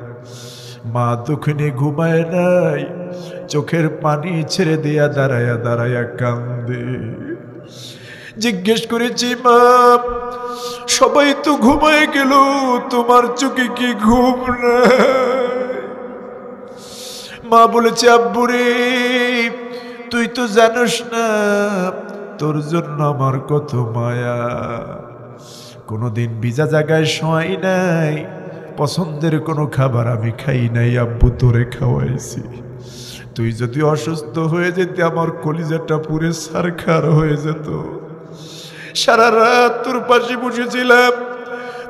Speaker 1: মা দুঃখিনী ঘুমায় নাই, চোখের পানি ছেড়ে দিয়া দাঁড়ায়া দাঁড়ায়া কান্দে। জিজ্ঞেস করেছি, মা সবাই তো ঘুমায় গেল, তোমার চোখে কি ঘুম নাই? মা বলেছে, আব্বুরে তুই তো জানোস না তোর জন্য আমার কত মায়া। কোনোদিন ভিজা জায়গায় শোয়াই নাই, পছন্দের কোনো খাবার আমি খাই নাই, আব্বু তোরে খাওয়াইছি। তুই যদি অসুস্থ হয়ে যেতে আমার কলিজাটা পুরে সারখার হয়ে যেত। সারা রাত তোর পাশে বসেছিলাম,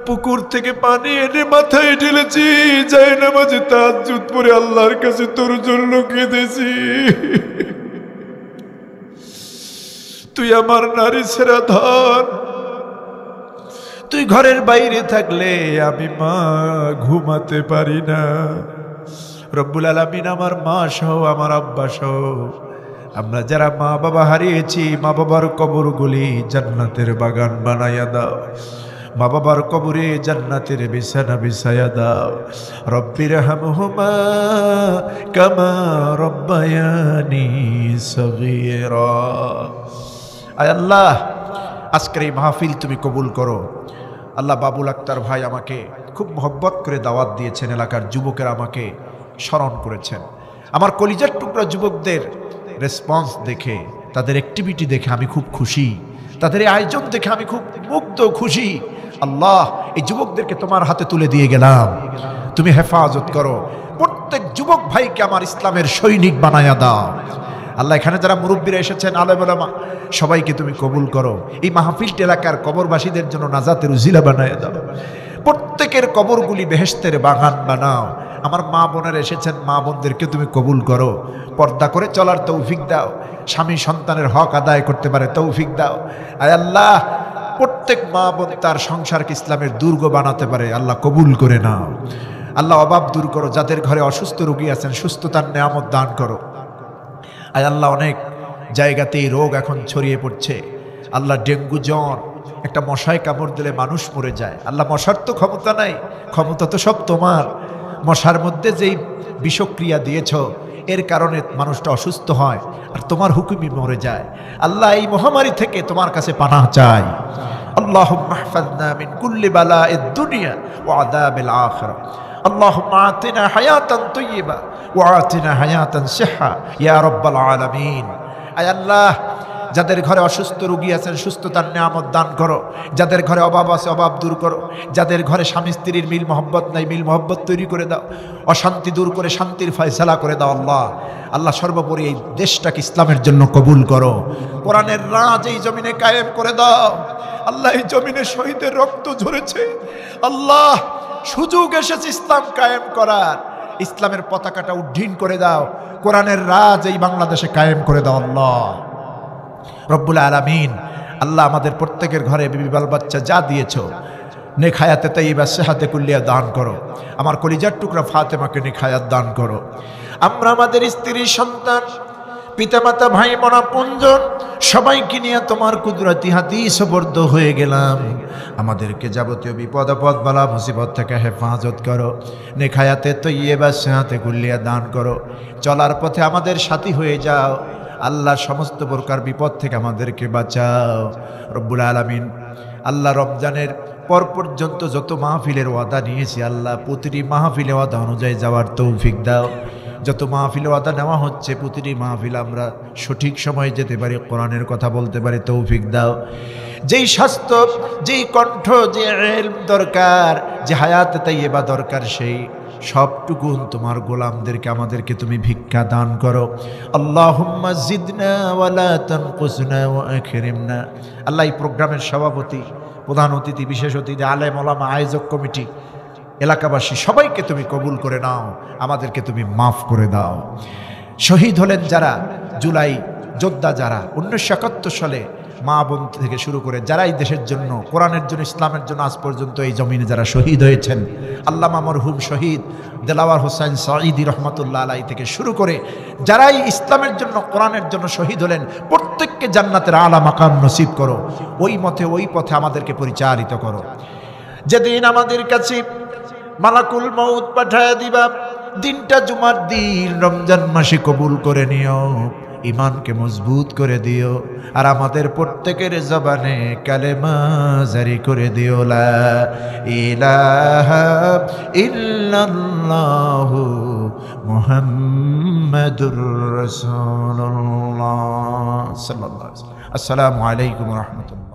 Speaker 1: পুকুর থেকে পানি এনে মাথায় ঢেলেছি, যায় না মাঝে তাহাজ্জুদ পড়ে আল্লাহর কাছে তোর জন্য কেঁদেছি। তুই আমার নারী সেরা ধন। তুই ঘরের বাইরে থাকলে আমি মা ঘুমাতে পারি না। রব্বুল আলামিন, আমার মা সহ আমার আব্বা সহ আমরা যারা মা বাবা হারিয়েছি, মা বাবার কবরগুলি জান্নাতের বাগান বানাইয়া দাও। মা বাবার কবরে জান্নাতের বিছানা বিছাইয়া দাও। রব্বির হামহুমা কামা রব্বায়ানি সগীরা। আয় আল্লাহ, আজকের এই মাহফিল তুমি কবুল করো। আল্লাহ, বাবুল আক্তার ভাই আমাকে খুব মহব্বত করে দাওয়াত দিয়েছেন, এলাকার যুবকেরা আমাকে স্মরণ করেছেন। আমার কলিজার টুকরা যুবকদের রেসপন্স দেখে, তাদের অ্যাক্টিভিটি দেখে আমি খুব খুশি, তাদের এই আয়োজন দেখে আমি খুব মুগ্ধ খুশি। আল্লাহ, এই যুবকদেরকে তোমার হাতে তুলে দিয়ে গেলাম, তুমি হেফাজত করো। প্রত্যেক যুবক ভাইকে আমার ইসলামের সৈনিক বানায়া দাও। আল্লাহ, এখানে যারা মুরব্বীরা এসেছেন, আলেম ওলামা, সবাইকে তুমি কবুল করো। এই মাহফিল এলাকার কবরবাসীদের জন্য নাজাতের উজিলা বানায়া দাও। প্রত্যেকের কবরগুলি বেহেশতের বাগান বানাও। আমার মা বোনেরা এসেছেন, মা বোনদেরকে তুমি কবুল করো। পর্দা করে চলার তৌফিক দাও, স্বামী সন্তানের হক আদায় করতে পারে তৌফিক দাও। আয় আল্লাহ, প্রত্যেক মা বোন তার সংসারকে ইসলামের দুর্গ বানাতে পারে, আল্লাহ কবুল করে নাও। আল্লাহ, অভাব দূর করো। যাদের ঘরে অসুস্থ রোগী আছেন, সুস্থতার নেয়ামত দান করো। আয় আল্লাহ, অনেক জায়গাতেই রোগ এখন ছড়িয়ে পড়ছে। আল্লাহ, ডেঙ্গু জ্বর, একটা মশায় কামড় দিলে মানুষ মরে যায়। আল্লাহ, মশার তো ক্ষমতা নাই, ক্ষমতা তো সব তোমার। মশার মধ্যে যেই বিষক্রিয়া দিয়েছ, এর কারণে মানুষটা অসুস্থ হয় আর তোমার হুকুমই মরে যায়। আল্লাহ, এই মহামারী থেকে তোমার কাছে পানাহ চাই। আল্লাহুম্মা ইহফাযনা মিন কুল্লি বালাইদ দুনিয়া ওয়া আযাবিল আখিরাহ। আল্লাহুম্মা আতিনা হায়াতান তাইয়্যিবা ওয়া আতিনা হায়াতান সিহহা ইয়া রাব্বাল আলামিন। আয় আল্লাহ, যাদের ঘরে অসুস্থ রোগী আছেন সুস্থতার নিয়ামত দান করো, যাদের ঘরে অভাব আছে অভাব দূর করো, যাদের ঘরে স্বামী স্ত্রীর মিল মহব্বত নাই মিল মহব্বত তৈরি করে দাও, অশান্তি দূর করে শান্তির ফয়সালা করে দাও। আল্লাহ, আল্লাহ সর্বোপরি এই দেশটাকে ইসলামের জন্য কবুল করো। কোরআনের রাজ এই জমিনে কায়েম করে দাও। আল্লাহ, এই জমিনে শহীদের রক্ত ঝরেছে। আল্লাহ, সুযোগ এসেছে ইসলাম কায়েম করার। ইসলামের পতাকাটা উড্ডীন করে দাও, কোরআনের রাজ এই বাংলাদেশে কায়েম করে দাও। আল্লাহ রব্বুল আলামিন, আল্লাহ আমাদের প্রত্যেকের ঘরে বিবি বাল বাচ্চা যা দিয়েছ, নেক হায়াতে তাইয়্যিবা সেহাতে কুল্লিয়া দান করো। আমার কলিজার টুকরা ফাতেমাকে নেক হায়াত দান করো। আমরা আমাদের স্ত্রী সন্তান পিতামাতা ভাই বোন আপনজন সবাইকে নিয়ে তোমার কুদরতি হাতে সুপর্দ হয়ে গেলাম। আমাদেরকে যাবতীয় বিপদ আপদ বালা মুসিবত থেকে হেফাজত করো। নেক হায়াতে তাইয়্যিবা সেহাতে কুল্লিয়া দান করো। চলার পথে আমাদের সাথী হয়ে যাও। আল্লাহ, সমস্ত প্রকার বিপদ থেকে আমাদেরকে বাঁচাও রব্বুল আলামিন। আল্লাহ, রমজানের পর পর্যন্ত যত মাহফিলের ওয়াদা নিয়েছি, আল্লাহ প্রতিটি মাহফিলে ওয়াদা অনুযায়ী যাওয়ার তৌফিক দাও। যত মাহফিলে ওয়াদা নেওয়া হচ্ছে প্রতিটি মাহফিল আমরা সঠিক সময়ে যেতে পারি, কোরআনের কথা বলতে পারি, তৌফিক দাও। যেই স্বাস্থ্য, যেই কণ্ঠ, যে ইলম দরকার, যে হায়াত তাইয়্যিবা দরকার, সেই সবটুকুন তোমার গোলামদেরকে আমাদেরকে তুমি ভিক্ষা দান করো। আল্লাহুম্মা জিদনা ওয়ালা তানকুসনা ওয়া আকরিমনা। আল্লাহ, এই প্রোগ্রামের সভাপতি, প্রধান অতিথি, বিশেষ অতিথি, আলেম ওলামা, আয়োজক কমিটি, এলাকাবাসী সবাইকে তুমি কবুল করে নাও, আমাদেরকে তুমি মাফ করে দাও। শহীদ হলেন যারা, জুলাই যোদ্ধা যারা 1971 সালে মা বোন থেকে শুরু করে যারা এই দেশের জন্য, কোরআনের জন্য, ইসলামের জন্য আজ পর্যন্ত এই জমিনে যারা শহীদ হয়েছেন, আল্লামা মরহুম শহীদ দেলাওয়ার হোসেন সাঈদী রহমাতুল্লাহ আলাইহি থেকে শুরু করে যারাই ইসলামের জন্য, কোরআনের জন্য শহীদ হলেন, প্রত্যেককে জান্নাতের আলা মাকাম নসিব করো। ওই মতে, ওই পথে আমাদেরকে পরিচালিত করো। যেদিন আমাদের কাছে মালাকুল মউত পাঠায়া দিবা, দিনটা জুমার দিন, রমজান মাসে কবুল করে নিও, ইমানকে মজবুত করে দিও, আর আমাদের প্রত্যেকের জবানে কালেমা জারি করে দিও, লা ইলাহা ইল্লাল্লাহু মুহাম্মাদুর রাসূলুল্লাহ সাল্লাল্লাহু আলাইহি ওয়াসাল্লাম। আসসালামু আলাইকুম ওয়া রাহমাতুল্লাহ।